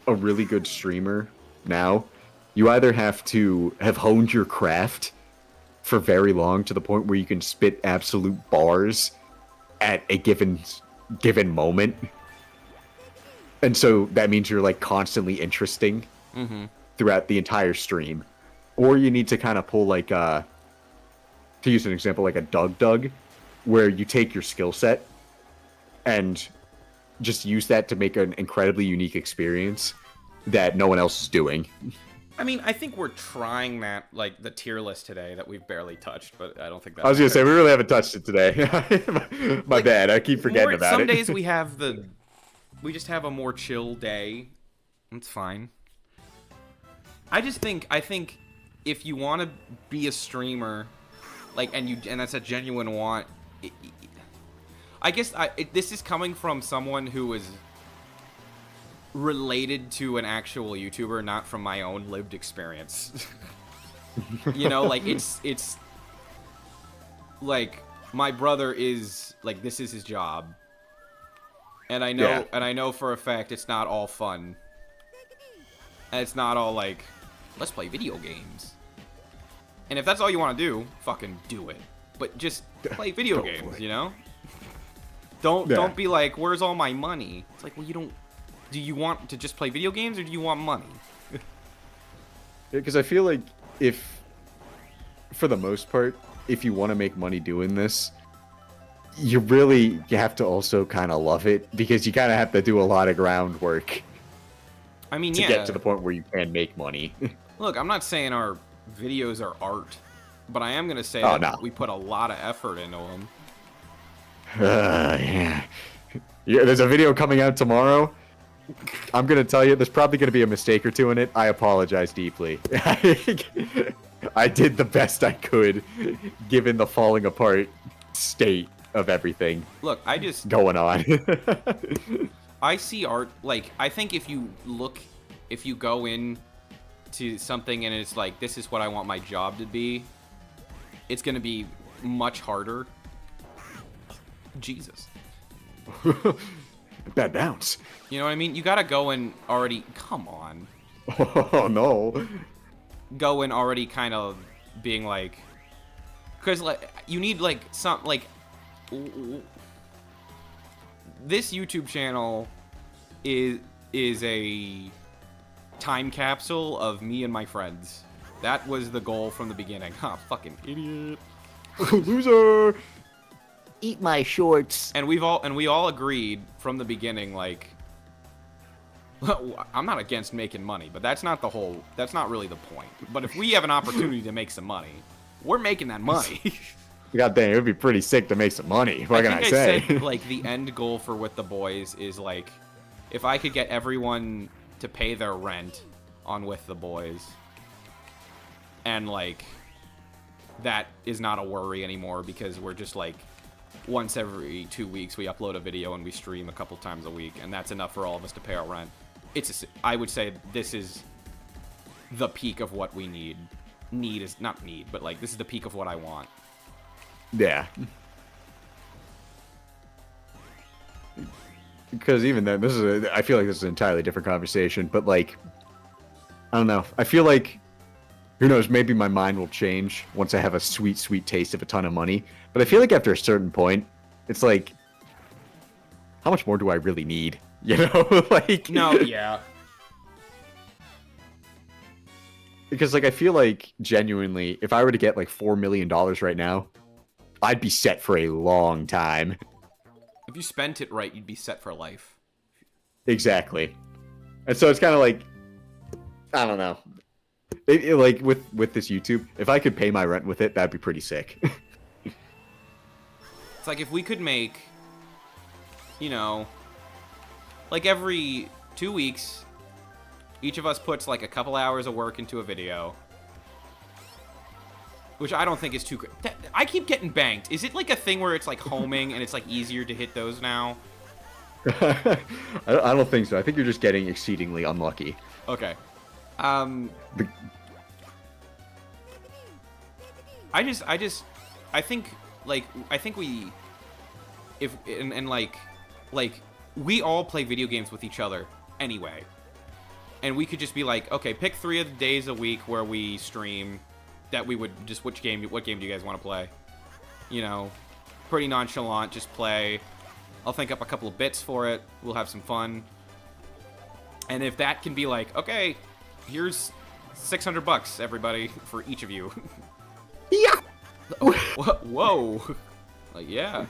a really good streamer now, you either have to have honed your craft for very long to the point where you can spit absolute bars at a given moment, and so that means you're like constantly interesting throughout the entire stream, or you need to kind of pull like to use an example, like a Doug, where you take your skill set and just use that to make an incredibly unique experience that no one else is doing. I mean, I think we're trying that, like, the tier list today that we've barely touched, but I don't think that I was gonna say, we really haven't touched it today. My bad, I keep forgetting about some it. Some days we just have a more chill day. It's fine. I think if you want to be a streamer, like, and that's a genuine want, I guess this is coming from someone who is related to an actual YouTuber, not from my own lived experience. You know, like, it's like my brother is like, this is his job, and I know for a fact it's not all fun, and it's not all like, let's play video games. And if that's all you want to do, fucking do it. But just play video games, you know? Don't be like, where's all my money? It's like, well, do you want to just play video games, or do you want money? Because I feel like for the most part, if you want to make money doing this, you have to also kind of love it, because you kind of have to do a lot of groundwork. I mean, to get to the point where you can make money. Look, I'm not saying our videos are art, but I am going to say we put a lot of effort into them. Yeah, there's a video coming out tomorrow. I'm going to tell you, there's probably going to be a mistake or two in it. I apologize deeply. I did the best I could, given the falling apart state of everything. Look, I just... going on. I see art, like, I think if you go in to something and it's like, this is what I want my job to be, it's going to be much harder. Jesus. Bad bounce. You know what I mean? You got to go in already, come on. Oh, no. Go in already kind of being like, because, like, you need, like, some, like, this YouTube channel is a time capsule of me and my friends. That was the goal from the beginning. Huh, fucking idiot. Loser. Eat my shorts. And we all agreed from the beginning, like, I'm not against making money, but that's not really the point. But if we have an opportunity to make some money, we're making that money. God dang, it would be pretty sick to make some money. What can I say? Said, like, the end goal for With the Boys is, like, if I could get everyone to pay their rent on With the Boys, and, like, that is not a worry anymore, because we're just, like, once every 2 weeks we upload a video and we stream a couple times a week, and that's enough for all of us to pay our rent. I would say this is the peak of what we need. Need is not need, but, like, this is the peak of what I want. Yeah. Because even then, I feel like this is an entirely different conversation, but, like, I don't know. I feel like, who knows, maybe my mind will change once I have a sweet, sweet taste of a ton of money. But I feel like after a certain point, it's like, how much more do I really need? You know? Like... No, yeah. Because, like, I feel like, genuinely, if I were to get, like, $4 million right now, I'd be set for a long time. If you spent it right, you'd be set for life. Exactly. And so it's kind of like, I don't know. Like, with this YouTube, if I could pay my rent with it, that'd be pretty sick. It's like, if we could make, you know, like, every 2 weeks, each of us puts, like, a couple hours of work into a video. Which I don't think is too great. I keep getting banked. Is it like a thing where it's like homing and it's like easier to hit those now? I don't think so. I think you're just getting exceedingly unlucky. Okay. I think we, if, and like, we all play video games with each other anyway. And we could just be like, okay, pick 3 of the days a week where we stream that we would just, what game do you guys want to play? You know, pretty nonchalant, just play. I'll think up a couple of bits for it. We'll have some fun. And if that can be like, okay, here's $600, everybody, for each of you. Yeah. Whoa. Like, yeah.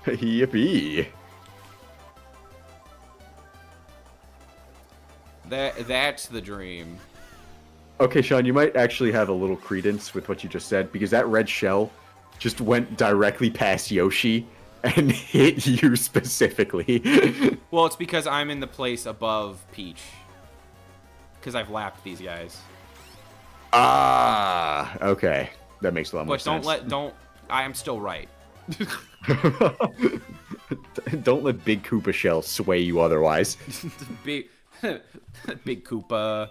Yippee. That's the dream. Okay, Sean, you might actually have a little credence with what you just said, because that red shell just went directly past Yoshi and hit you specifically. Well, it's because I'm in the place above Peach. Because I've lapped these guys. Ah, okay. That makes a lot more sense. But I am still right. Don't let Big Koopa Shell sway you otherwise. Big Koopa.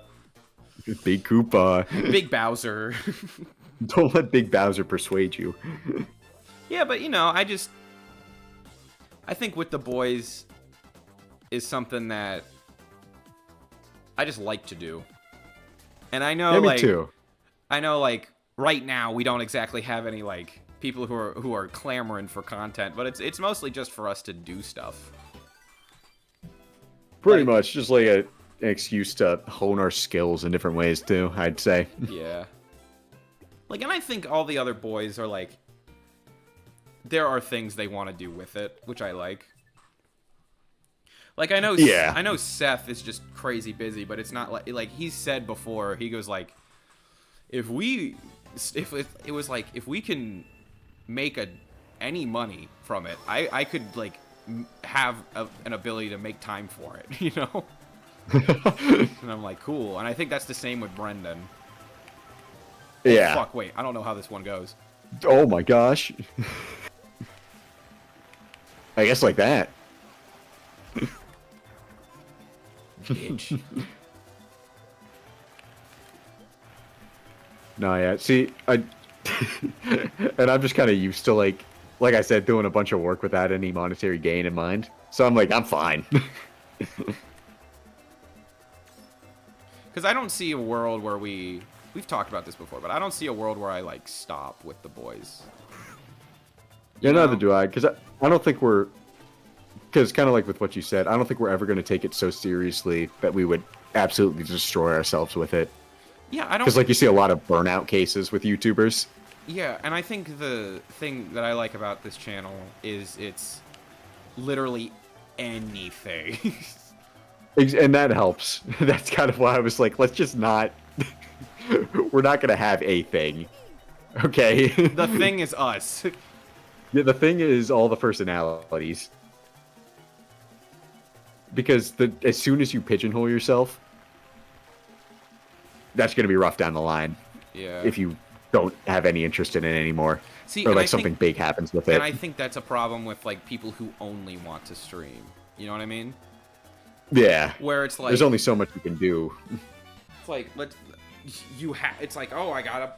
Big Koopa. Big Bowser. Don't let Big Bowser persuade you. Yeah, but you know, I think with the boys is something that I just like to do. And I know, yeah, me too. I know, like, right now we don't exactly have any, like, people who are clamoring for content, but it's mostly just for us to do stuff. Pretty much, just like an excuse to hone our skills in different ways too, I'd say. Yeah. Like, and I think all the other boys are like, there are things they want to do with it, which I like. Like, I know Seth is just crazy busy, but it's not like he's said before, he goes like, if we can make any money from it, I could like have an ability to make time for it, you know? And I'm like, cool. And I think that's the same with Brendan. Yeah. Oh, fuck, wait, I don't know how this one goes. Oh my gosh. I guess like that. Bitch. No, yeah. See, and I'm just kind of used to like I said, doing a bunch of work without any monetary gain in mind. So I'm like, I'm fine. Because I don't see a world where we've talked about this before, but I don't see a world where I like stop with the boys. Yeah, neither do I. Because I don't think we're. Because kind of like with what you said, I don't think we're ever going to take it so seriously that we would absolutely destroy ourselves with it. Yeah, I don't. Because like you see a lot of burnout cases with YouTubers. Yeah, and I think the thing that I like about this channel is it's literally anything. And that helps. That's kind of why I was like, let's just not. We're not going to have a thing. Okay? The thing is us. Yeah, the thing is all the personalities. Because as soon as you pigeonhole yourself, that's going to be rough down the line. Yeah. If you don't have any interest in it anymore. See, or like something big happens with it. And I think that's a problem with like people who only want to stream. You know what I mean? Yeah. Where it's like there's only so much you can do. It's like it's like, oh, I gotta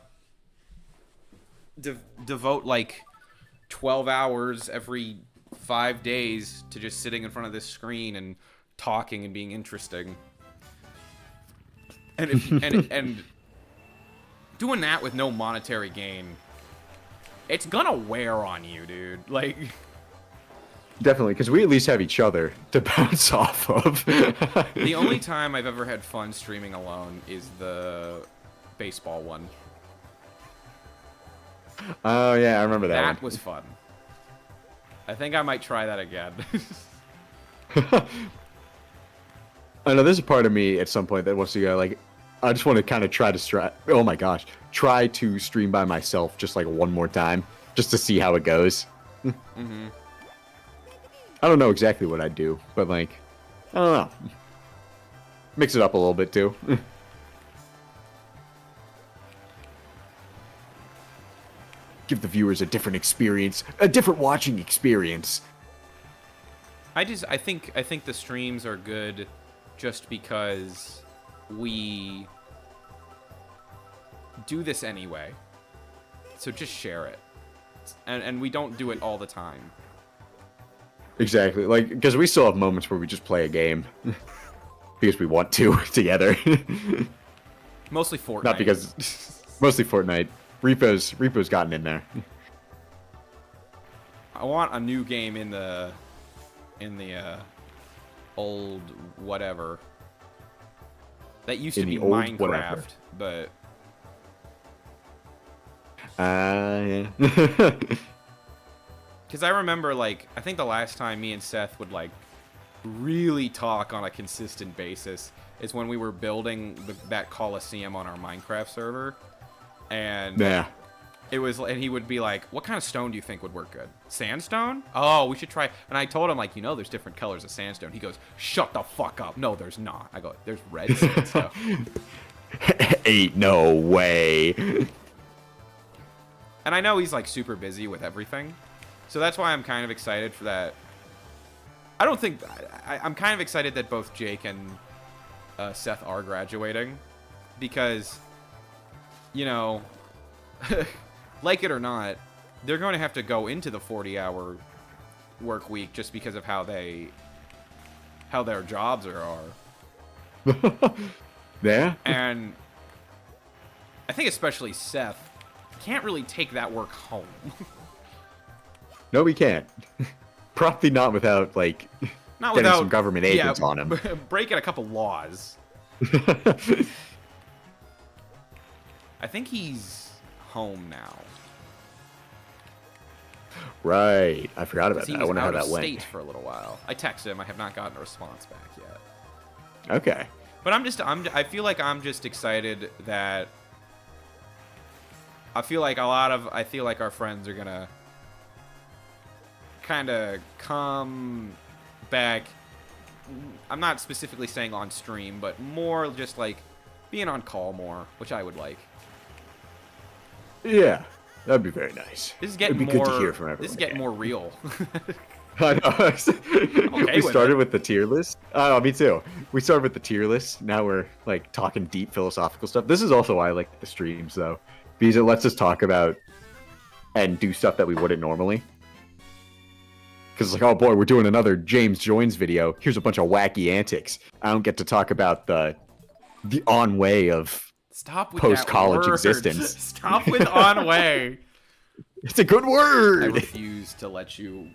devote like 12 hours every 5 days to just sitting in front of this screen and talking and being interesting. And and doing that with no monetary gain, it's gonna wear on you, dude. Like, definitely, because we at least have each other to bounce off of. the only time I've ever had fun streaming alone is the baseball one. Oh yeah, I remember that. That was fun. I think I might try that again. I know there's a part of me at some point that wants to go like, I just want to kind of try to stream by myself just like one more time, just to see how it goes. Mm-hmm. I don't know exactly what I'd do, but like, I don't know. Mix it up a little bit too. Give the viewers a different experience, a different watching experience. I think the streams are good just because we do this anyway. So just share it. And we don't do it all the time. Exactly. Like, because we still have moments where we just play a game. Because we want to, together. Mostly Fortnite. Not because... Mostly Fortnite. Repo's gotten in there. I want a new game in the old whatever. That used to be Minecraft, whatever. but... Yeah. Because I remember, like, I think the last time me and Seth would, like, really talk on a consistent basis is when we were building that Coliseum on our Minecraft server. And Yeah. it was, and he would be like, what kind of stone do you think would work good? Sandstone? Oh, we should try. And I told him, like, there's different colors of sandstone. He goes, shut the fuck up. No, there's not. I go, there's red sandstone. Ain't no way. And I know he's, like, super busy with everything. So that's why I'm kind of excited for that. I don't think... I'm kind of excited that both Jake and Seth are graduating. Because, like it or not, they're going to have to go into the 40-hour work week just because of how their jobs are. Yeah? And I think especially Seth can't really take that work home. No, we can't. Probably not without, like, Not getting without some government agents on him. breaking a couple laws. I think he's home now. Right. I forgot about He that. I was wonder how out of that went. state for a little while. I texted him. I have not gotten a response back yet. Okay. But I feel like I'm just excited that I feel like our friends are gonna kind of come back. I'm not specifically saying on stream, but more just like being on call more, which I would like. Yeah. That'd be very nice. This is getting It'd be more. good to hear from everyone. This is getting more real. I know. Okay We with started it. with the tier list. Oh, me too. We started with the tier list. Now we're like talking deep philosophical stuff. This is also why I like the streams, though, because it lets us talk about and do stuff that we wouldn't normally. Because it's like, oh boy, we're doing another James Joins video. Here's a bunch of wacky antics. I don't get to talk about the on way of Stop with post-college that word. existence. Stop with on way. It's a good I word. refuse to let you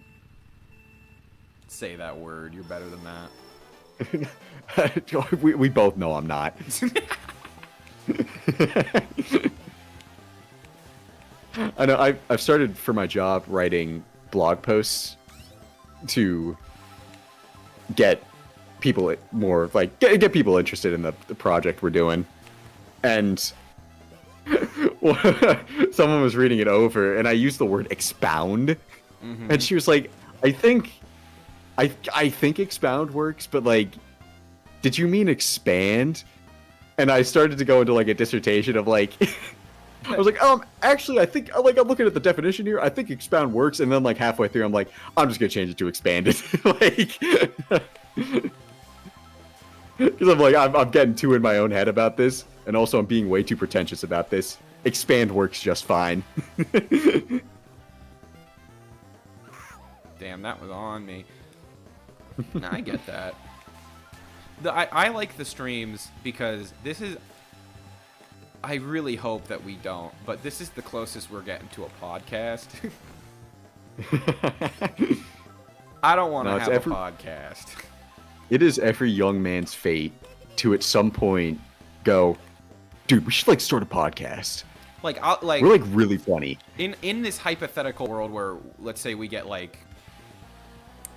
say that word. You're better than that. we both know I'm not. I know. I've started for my job writing blog posts to get people more like get people interested in the project we're doing, and someone was reading it over, and I used the word expound, and she was like, I think expound works, but like, did you mean expand? And I started to go into like a dissertation of like, I was like, actually, I think like I'm looking at the definition here. I think expound works, and then like halfway through, I'm like, I'm just gonna change it to expanded, like, because I'm like, I'm getting too in my own head about this, and also I'm being way too pretentious about this. Expand works just fine. Damn, that was on me. Nah, I get that. I like the streams because this is... I really hope that we don't, but this is the closest we're getting to a podcast. I don't want to No, it's have a podcast. It is every young man's fate to at some point go, dude, we should like start a podcast. Like, We're like really funny. in this hypothetical world where, let's say, we get like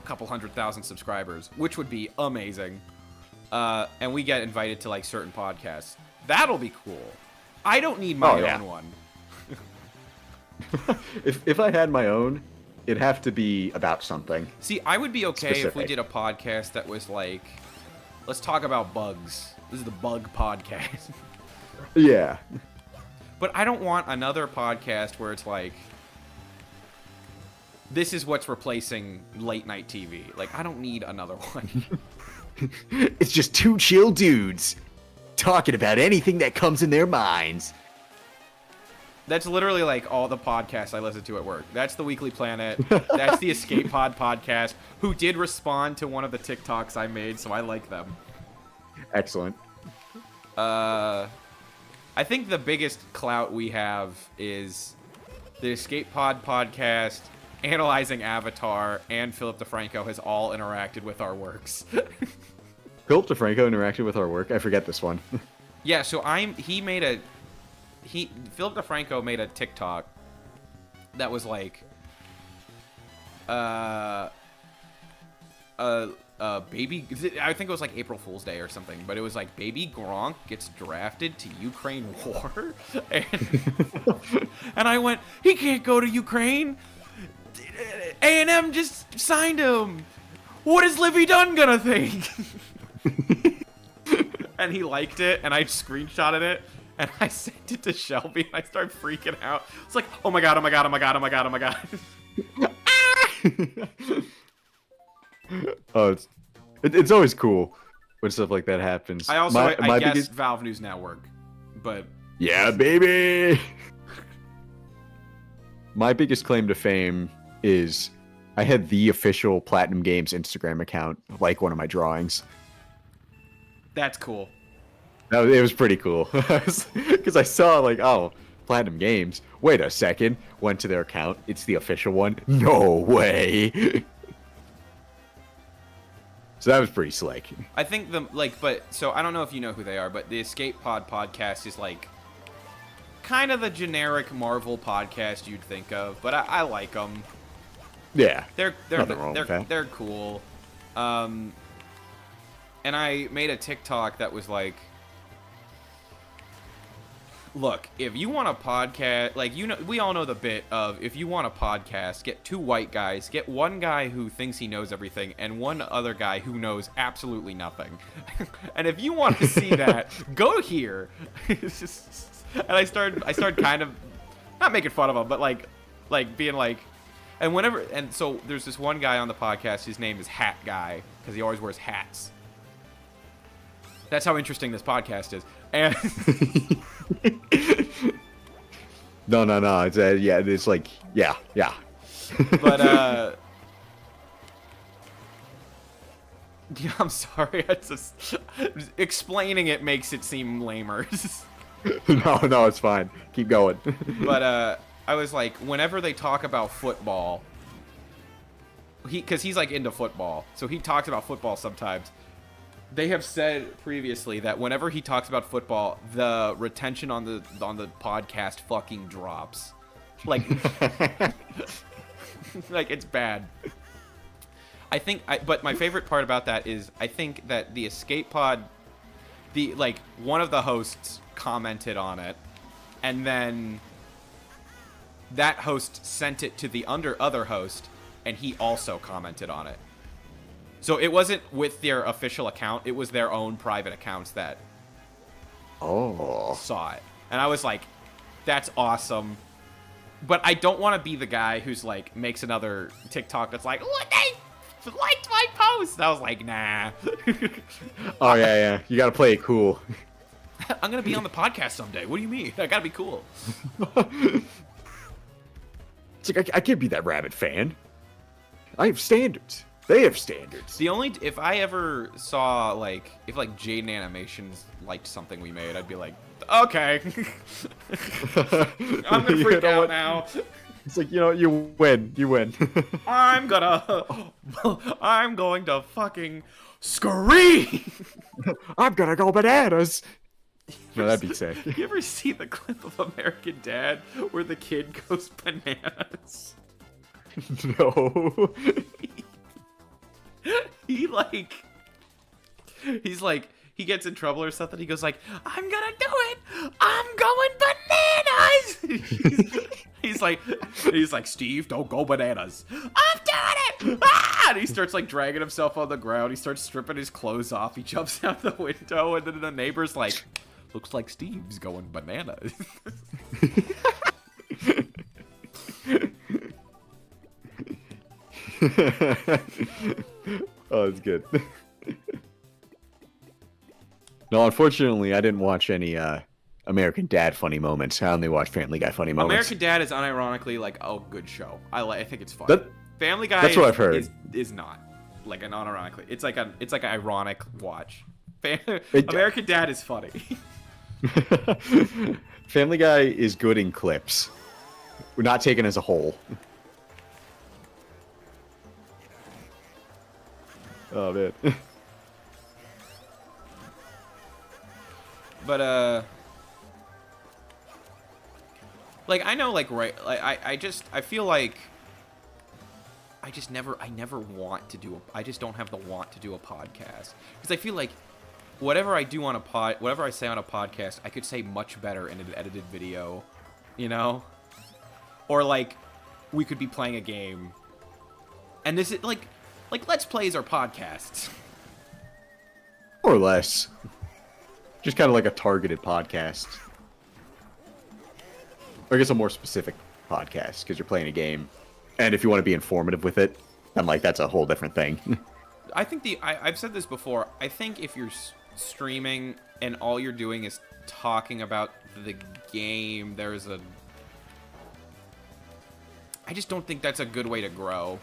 a couple 100,000 subscribers, which would be amazing, and we get invited to like certain podcasts, that'll be cool. I don't need my own one. If I had my own, it'd have to be about something. See, I would be okay if we Specific. did a podcast that was like, let's talk about bugs. This is the bug podcast. Yeah. But I don't want another podcast where it's like, this is what's replacing late night TV. Like, I don't need another one. It's just two chill dudes talking about anything that comes in their minds. That's literally like all the podcasts I listen to at work. That's the Weekly Planet. That's the Escape Pod podcast, who did respond to one of the TikToks I made, so I like them. Excellent. I think the biggest clout we have is the Escape Pod podcast, Analyzing Avatar, and Philip DeFranco has all interacted with our works. Philip DeFranco interacted with our work. I forget this one. Yeah, so Philip DeFranco made a TikTok that was like, baby, I think it was like April Fool's Day or something, but it was like, baby Gronk gets drafted to Ukraine war, and I went, he can't go to Ukraine. A&M just signed him. What is Livy Dunn gonna think? And he liked it, and I screenshotted it, and I sent it to Shelby, and I started freaking out. It's like, oh my god, oh my god, oh my god, oh my god, oh my god. Oh, it's always cool when stuff like that happens. I also, I guess biggest... Valve News Network, but... Yeah, baby! My biggest claim to fame is I had the official Platinum Games Instagram account, like one of my drawings. That's cool. It was pretty cool. Because I saw, like, oh, Platinum Games. Wait a second. Went to their account. It's the official one. No way! So that was pretty slick. I think so I don't know if you know who they are, but the Escape Pod podcast is like kind of the generic Marvel podcast you'd think of, but I like them. Yeah. They're cool. And I made a TikTok that was like, look, if you want a podcast, like, you know, we all know the bit of, if you want a podcast, get two white guys, get one guy who thinks he knows everything, and one other guy who knows absolutely nothing. And if you want to see that, go here. And I started kind of, not making fun of him, but like being like, and so there's this one guy on the podcast, his name is Hat Guy, because he always wears hats. That's how interesting this podcast is. And No. It's yeah. It's like yeah. But yeah, I'm sorry. I just explaining it makes it seem lamer. No, it's fine. Keep going. But I was like, whenever they talk about football, because he's like into football, so he talks about football sometimes. They have said previously that whenever he talks about football, the retention on the podcast fucking drops. Like, like it's bad. But my favorite part about that is I think that the Escape Pod, one of the hosts commented on it, and then that host sent it to the other host, and he also commented on it. So it wasn't with their official account, it was their own private accounts that saw it. And I was like, that's awesome. But I don't want to be the guy who's like, makes another TikTok that's like, look, they liked my post. And I was like, nah. Oh, yeah. You gotta play it cool. I'm gonna be on the podcast someday. What do you mean? I gotta be cool. It's like, I can't be that Rabbit fan. I have standards. They have standards. If I ever saw, if Jaden Animations liked something we made, I'd be like, okay. I'm gonna freak out now. It's like, you win. I'm going to fucking scream. I'm gonna go bananas. No, that'd be sick. You ever see the clip of American Dad where the kid goes bananas? No. He gets in trouble or something. He goes like, I'm gonna do it. I'm going bananas. He's like, Steve, don't go bananas. I'm doing it. Ah! And he starts dragging himself on the ground. He starts stripping his clothes off. He jumps out the window, and then the neighbor's like, looks like Steve's going bananas. Oh, it's good. No, unfortunately, I didn't watch any American Dad funny moments. I only watch Family Guy funny moments. American Dad is unironically like a good show. I think it's fun. That- Family Guy that's what I've heard. Is not like an unironically. It's like an ironic watch. It- American Dad is funny. Family Guy is good in clips. We're not taken as a whole. Oh man. But like I know like I feel like I never want to do I just don't have the want to do a podcast because I feel like whatever I do on whatever I say on a podcast I could say much better in an edited video, you know? Or like we could be playing a game. And this is like Let's Plays are podcasts. More or less. Just kind of like a targeted podcast. Or I guess a more specific podcast, because you're playing a game. And if you want to be informative with it, then like that's a whole different thing. I think I've said this before. I think if you're streaming and all you're doing is talking about the game, I just don't think that's a good way to grow.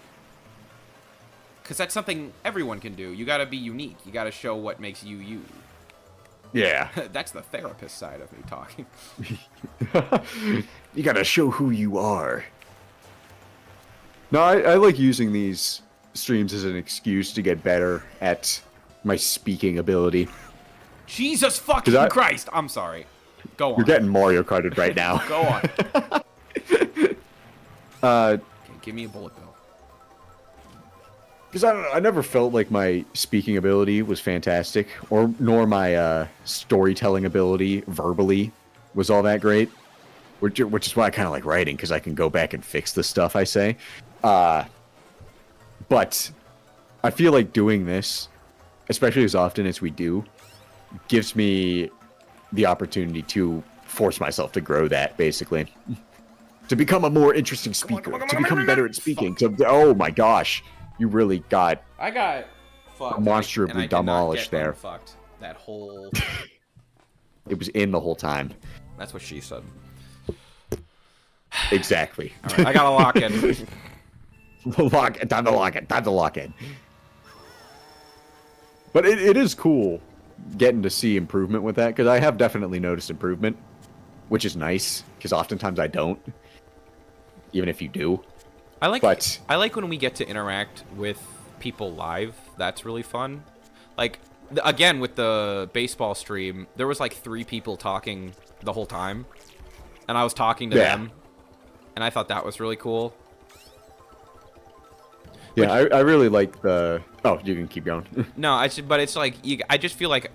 Because that's something everyone can do. You gotta be unique. You gotta show what makes you you. Yeah. That's the therapist side of me talking. You gotta show who you are. No, I like using these streams as an excuse to get better at my speaking ability. Jesus fucking Christ! I'm sorry. Go on. You're getting Mario Karted right now. Go on. Okay, give me a bullet bill. Because I never felt like my speaking ability was fantastic, nor my storytelling ability verbally was all that great, which is why I kind of like writing, because I can go back and fix the stuff I say. But I feel like doing this, especially as often as we do, gives me the opportunity to force myself to grow that, basically. To become a more interesting speaker, to become better at speaking. Oh my gosh. You really got I got fucked. Demonstrably demolished there. Fucked. That whole. It was in the whole time. That's what she said. Exactly. All right, I gotta lock in. Time to lock in. But it is cool getting to see improvement with that, because I have definitely noticed improvement, which is nice, because oftentimes I don't. Even if you do. I like when we get to interact with people live. That's really fun. Like, again, with the baseball stream, there was like 3 people talking the whole time. And I was talking to them. And I thought that was really cool. Yeah, I really like the... Oh, you can keep going. No, but it's like, I just feel like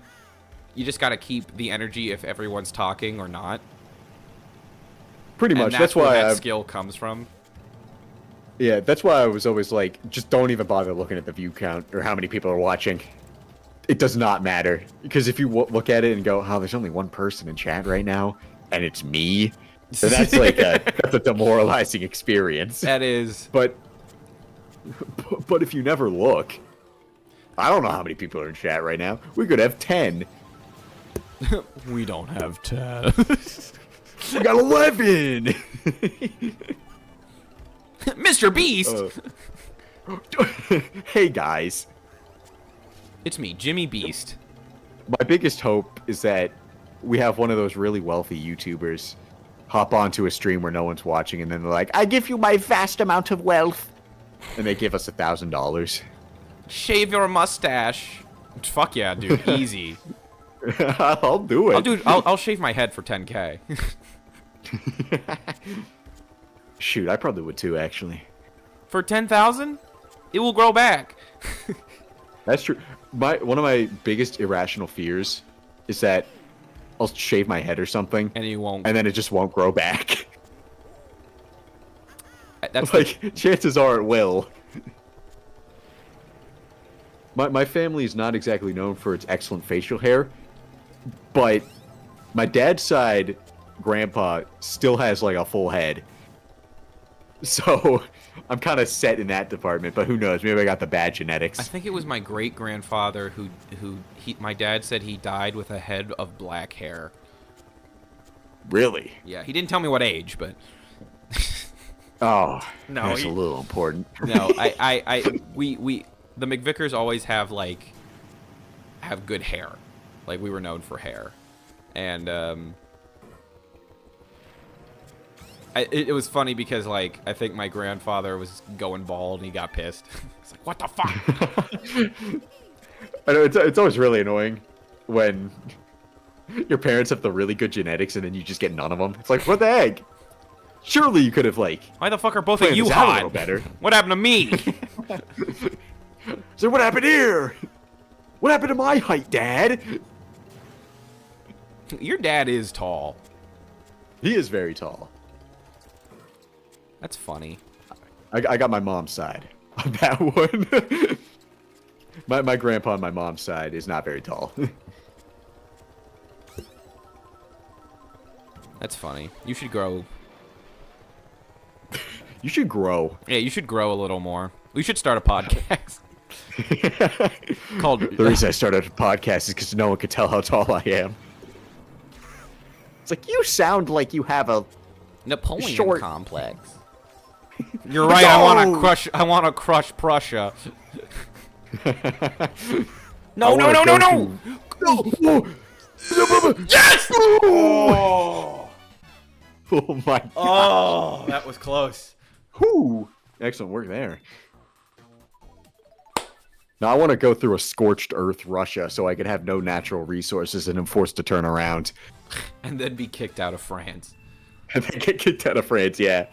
you just gotta keep the energy if everyone's talking or not. Pretty much. And that's why where that skill comes from. Yeah, that's why I was always like, just don't even bother looking at the view count or how many people are watching. It does not matter. Because if you look at it and go, oh, there's only one person in chat right now, and it's me, then that's like that's a demoralizing experience. That is. But if you never look, I don't know how many people are in chat right now. We could have 10. We don't have 10. We got 11! Mr. Beast! Hey, guys. It's me, Jimmy Beast. My biggest hope is that we have one of those really wealthy YouTubers hop onto a stream where no one's watching, and then they're like, I give you my vast amount of wealth. And they give us $1,000. Shave your mustache. Fuck yeah, dude. Easy. I'll do it. I'll shave my head for 10K. Shoot, I probably would too, actually. For 10,000? It will grow back. That's true. One of my biggest irrational fears is that I'll shave my head or something, And you won't. and then it just won't grow back. That's Like, chances are it will. My family is not exactly known for its excellent facial hair, but my dad's side, grandpa, still has like a full head. So I'm kind of set in that department, but who knows? Maybe I got the bad genetics. I think it was my great-grandfather my dad said he died with a head of black hair. Really? Yeah, he didn't tell me what age, but Oh, No, that's he- a little important. no, we the McVickers always have good hair, like we were known for hair, and it was funny because like I think my grandfather was going bald and he got pissed. It's like, what the fuck? I know it's always really annoying when your parents have the really good genetics and then you just get none of them. It's like, what the heck? Surely you could have like. Why the fuck are both of planned you this out a hot? little better. What happened to me? So what happened here? What happened to my height, Dad? Your dad is tall. He is very tall. That's funny. I got my mom's side on that one. my grandpa on my mom's side is not very tall. That's funny. You should grow. You should grow. Yeah, you should grow a little more. We should start a podcast called. The reason I started a podcast is because no one could tell how tall I am. It's like, you sound like you have a... Napoleon short- complex. You're right. I want to No! crush. I want to crush Prussia. I No, no, wanna no, no, go no! to- Yes! Oh! Oh my god. Oh, that was close. Whew. Excellent work there. Now I want to go through a scorched earth Russia so I could have no natural resources and am forced to turn around. And then be kicked out of France. And then get kicked out of France, yeah.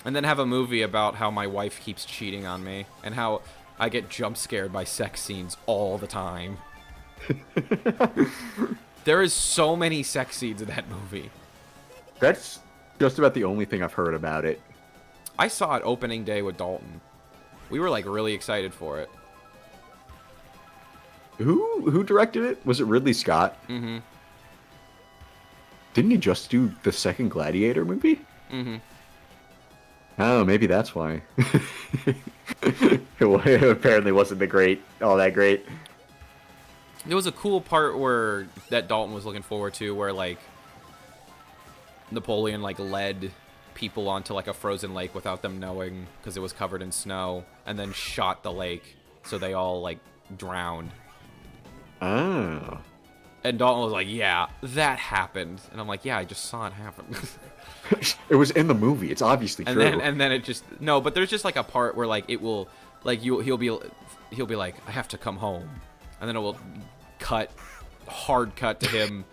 And then have a movie about how my wife keeps cheating on me and how I get jump scared by sex scenes all the time. There is so many sex scenes in that movie. That's just about the only thing I've heard about it. I saw it opening day with Dalton. We were like really excited for it. Who directed it? Was it Ridley Scott? Mm-hmm. Didn't he just do the second Gladiator movie? Mm-hmm. Oh, maybe that's why. It apparently wasn't all that great. There was a cool part where that Dalton was looking forward to where like Napoleon like led people onto like a frozen lake without them knowing because it was covered in snow and then shot the lake so they all like drowned. Oh. And Dalton was like, yeah, that happened. And I'm like, yeah, I just saw it happen. It was in the movie. It's obviously and true. then it just no, but there's just like a part where like it will like he'll be like, I have to come home. And then it will hard cut to him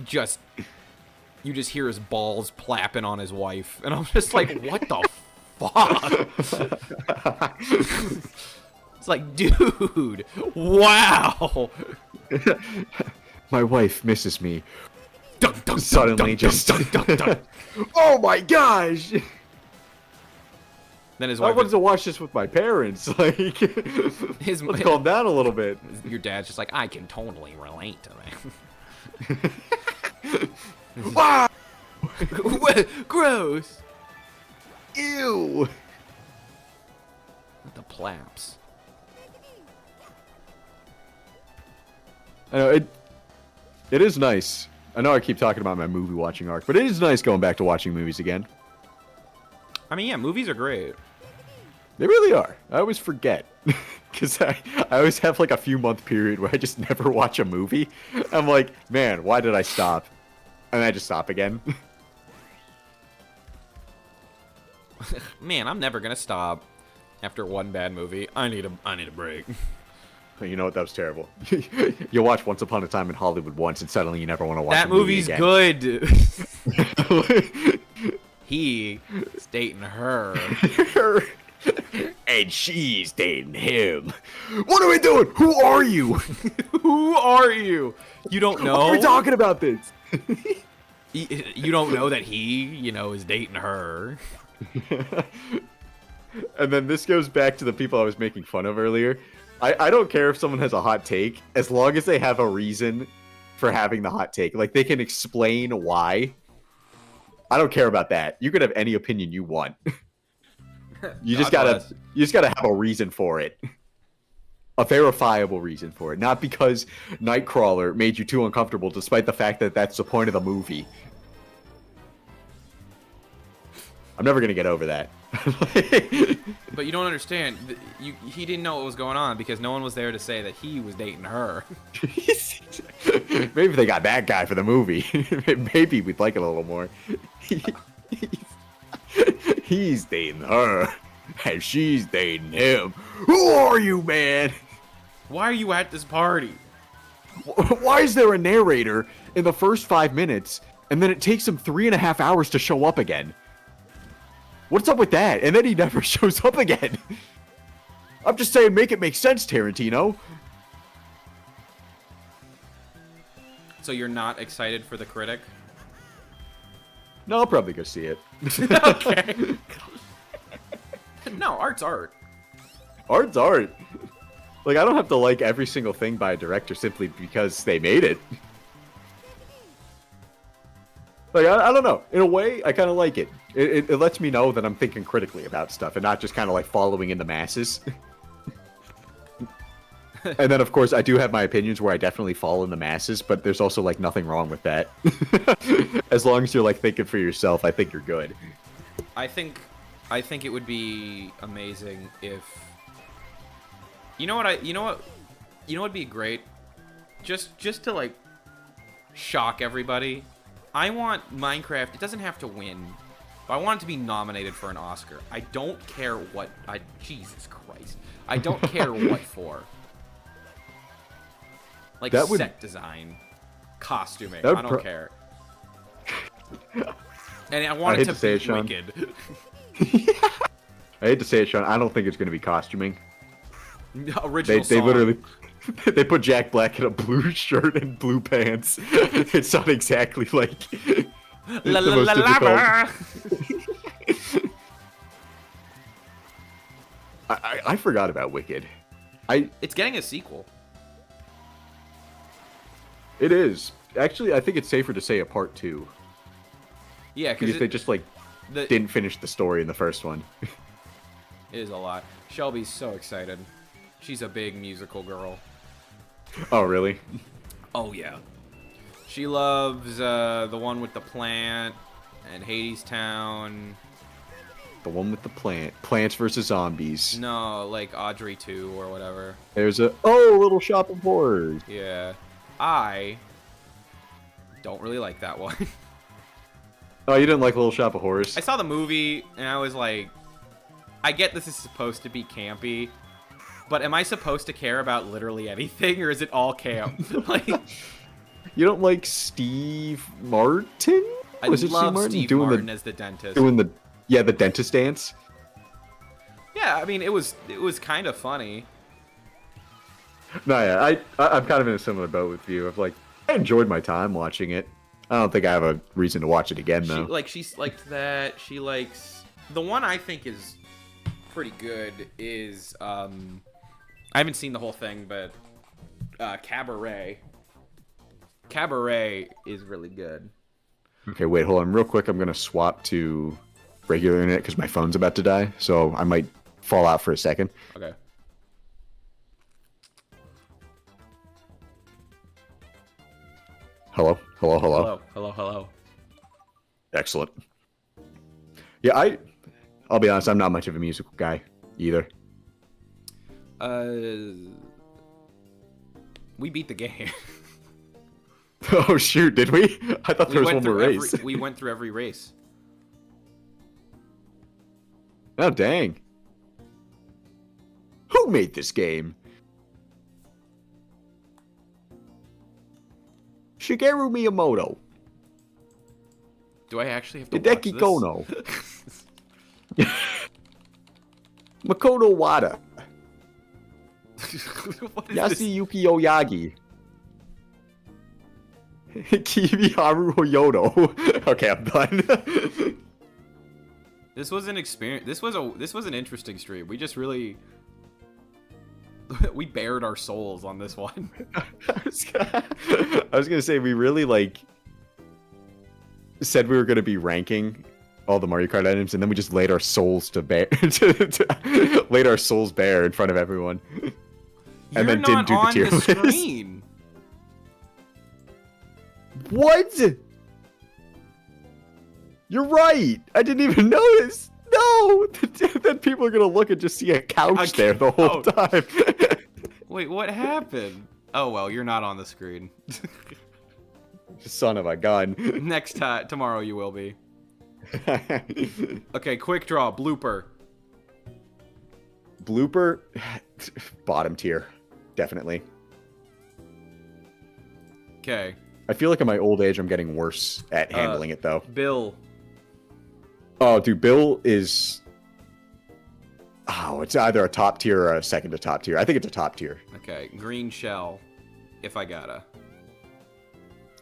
just you just hear his balls plapping on his wife. And I'm just like, what the fuck? It's like, dude, wow. My wife misses me. Dun, dun, Suddenly dun, just... dun, dun, dun, dun. Oh my gosh! Then his I wife wanted to watch this with my parents. Like, his let's calm down a little bit. your dad's just like, I can totally relate to Wow! that. Gross. Ew! The plaps. I know, it is nice. I know I keep talking about my movie watching arc, but it is nice going back to watching movies again. I mean, yeah, movies are great. They really are. I always forget. Because I always have like a few month period where I just never watch a movie. I'm like, man, why did I stop? And I just stop again. Man, I'm never gonna stop after one bad movie. I need a break. You know what? That was terrible. You watch Once Upon a Time in Hollywood once, and suddenly you never want to watch That a movie movie's again. good. He is dating her. And she's dating him. What are we doing? Who are you? Who are you? You don't know? Why are we talking about this? You don't know that he, is dating her. And then this goes back to the people I was making fun of earlier. I don't care if someone has a hot take, as long as they have a reason for having the hot take. Like, they can explain why. I don't care about that. You can have any opinion you want. You just God gotta bless. you just gotta have a reason for it. a verifiable reason for it, not because Nightcrawler made you too uncomfortable, despite the fact that that's the point of the movie. I'm never gonna get over that. But you don't understand. He didn't know what was going on because no one was there to say that he was dating her. Maybe if they got that guy for the movie, maybe we'd like it a little more. He's dating her, and she's dating him. Who are you, man? Why are you at this party? Why is there a narrator in the first 5 minutes, and then it takes him 3.5 hours to show up again? What's up with that? And then he never shows up again. I'm just saying, make it make sense, Tarantino. So you're not excited for The Critic? No, I'll probably go see it. Okay. No, art's art. Art's art. Like, I don't have to like every single thing by a director simply because they made it. Like, I don't know. In a way, I kind of like it. It lets me know that I'm thinking critically about stuff and not just kind of like following in the masses. And then, of course, I do have my opinions where I definitely fall in the masses, but there's also, like, nothing wrong with that. As long as you're, like, thinking for yourself, I think you're good. I think it would be amazing if... You know what would be great? Just to, like, shock everybody. I want Minecraft, it doesn't have to win, but I want it to be nominated for an Oscar. I don't care what... Jesus Christ. I don't care what for. Like, that would, set design, costuming, I don't care. And I want it to be wicked. I hate to say it, Sean. I don't think it's going to be costuming. Original they song. literally... They put Jack Black in a blue shirt and blue pants. It's not exactly like... La la la la. I forgot about Wicked. It's getting a sequel. It is. Actually, I think it's safer to say a part 2. Yeah, because they just, like, didn't finish the story in the first one. It is a lot. Shelby's so excited. She's a big musical girl. Oh, really? Oh, yeah. She loves the one with the plant and Hades Town. The one with the plant. Plants vs. Zombies. No, like Audrey 2 or whatever. There's a... Oh, Little Shop of Horrors. Yeah. I don't really like that one. Oh, you didn't like Little Shop of Horrors? I saw the movie, and I was like, I get this is supposed to be campy, but am I supposed to care about literally anything, or is it all camp? Like, you don't like Steve Martin? I love Steve Martin as the dentist. Doing the dentist dance. Yeah, I mean, it was kind of funny. No, yeah, I'm kind of in a similar boat with you. Of like, I enjoyed my time watching it. I don't think I have a reason to watch it again, though. She liked that. She likes the one I think is pretty good is I haven't seen the whole thing, but Cabaret. Cabaret is really good. Okay, wait, hold on, real quick. I'm gonna swap to regular internet because my phone's about to die, so I might fall out for a second. Okay. Hello? Hello, hello. Hello, hello, hello. Excellent. Yeah, I'll be honest, I'm not much of a musical guy either. We beat the game. Oh shoot, did we? I thought there was one more race. We went through every race. Oh dang. Who made this game? Shigeru Miyamoto. Do I actually have to Hideki watch Kono. Makoto Wada. What is Yasuyuki Oyagi. Kibiharu Hoyoto. Okay, I'm done. This was an experience. This was an interesting stream. We just really we bared our souls on this one. I was gonna say we really like said we were gonna be ranking all the Mario Kart items, and then we just laid our souls to bear laid our souls bare in front of everyone. and then didn't do the tier list. Screen. What? You're right. I didn't even notice. No. Then people are gonna look and just see a couch there the whole time. Wait, what happened? Oh well, you're not on the screen. Son of a gun. Next time, tomorrow you will be. Okay, quick draw, blooper. Blooper, bottom tier, definitely. Okay. I feel like in my old age, I'm getting worse at handling it, though. Bill. Oh, dude, Bill is... Oh, it's either a top tier or a second to top tier. I think it's a top tier. Okay, green shell, if I gotta.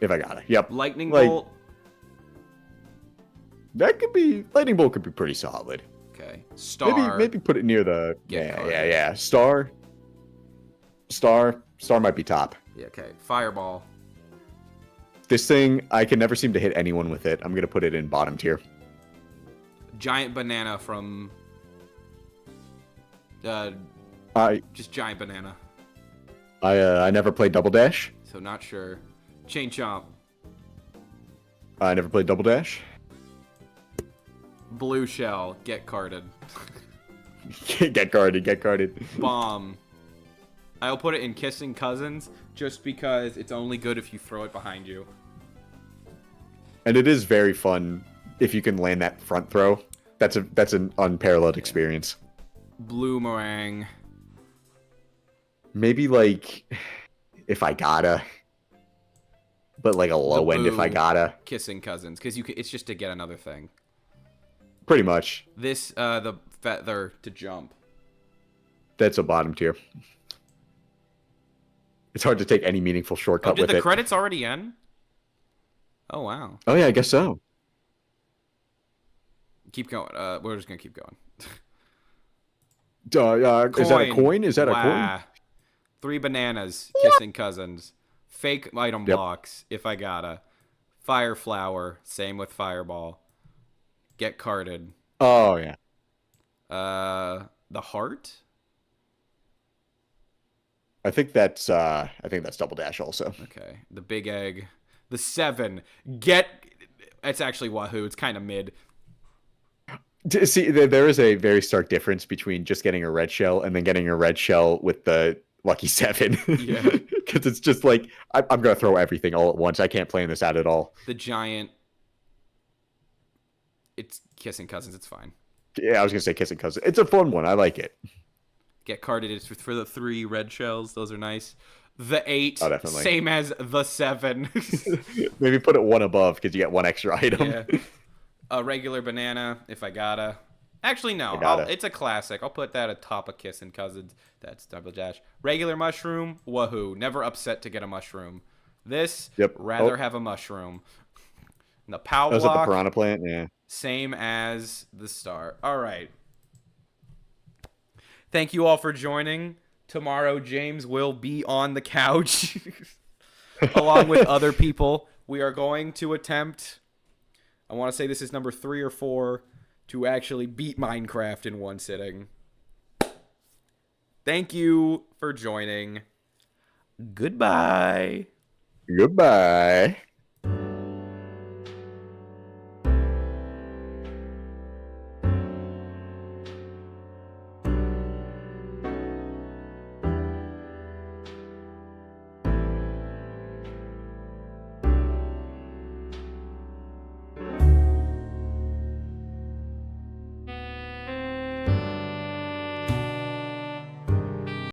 If I gotta, yep. Lightning Like, bolt. That could be... Lightning bolt could be pretty solid. Okay, star. Maybe put it near the... Get Yeah. Star might be top. Yeah, okay, fireball. This thing, I can never seem to hit anyone with it. I'm gonna put it in bottom tier. Giant banana from... just giant banana. I never played Double Dash. So not sure. Chain chomp. I never played Double Dash. Blue shell. Get carded. Get guarded. Bomb. I'll put it in Kissing Cousins just because it's only good if you throw it behind you. And it is very fun if you can land that front throw. That's an unparalleled experience. Blue meringue. Maybe like if I gotta, but like a low end if I gotta. Kissing Cousins, because it's just to get another thing. Pretty much. This the feather to jump. That's a bottom tier. It's hard to take any meaningful shortcut Did with the it. credits already end? Oh wow. Oh yeah, I guess so. Keep going. We're just gonna keep going. Is that a coin? Is that a Wow. coin? 3 bananas. Kissing Cousins. Fake item Yep. box. If I gotta. Fire flower. Same with fireball. Get carded. Oh yeah. The heart. I think that's Double Dash also. Okay. The big egg. The 7. Get. It's actually Wahoo. It's kind of mid. See, there is a very stark difference between just getting a red shell and then getting a red shell with the lucky 7. Yeah. Because it's just like, I'm going to throw everything all at once. I can't plan this out at all. The giant. It's Kissing Cousins. It's fine. Yeah, I was going to say Kissing Cousin. It's a fun one. I like it. Get carded. It's for the 3 red shells. Those are nice. The 8. Oh, definitely. Same as the 7. Maybe put it one above because you get one extra item. Yeah. A regular banana, if I gotta. Actually, no. It's a classic. I'll put that atop of Kissing Cousins. That's Double Dash. Regular mushroom, wahoo. Never upset to get a mushroom. This, rather have a mushroom. And the pow Was block, it the piranha plant? Yeah. same as the star. All right. Thank you all for joining. Tomorrow, James will be on the couch along with other people. We are going to attempt... I want to say this is number 3 or 4 to actually beat Minecraft in one sitting. Thank you for joining. Goodbye. Goodbye.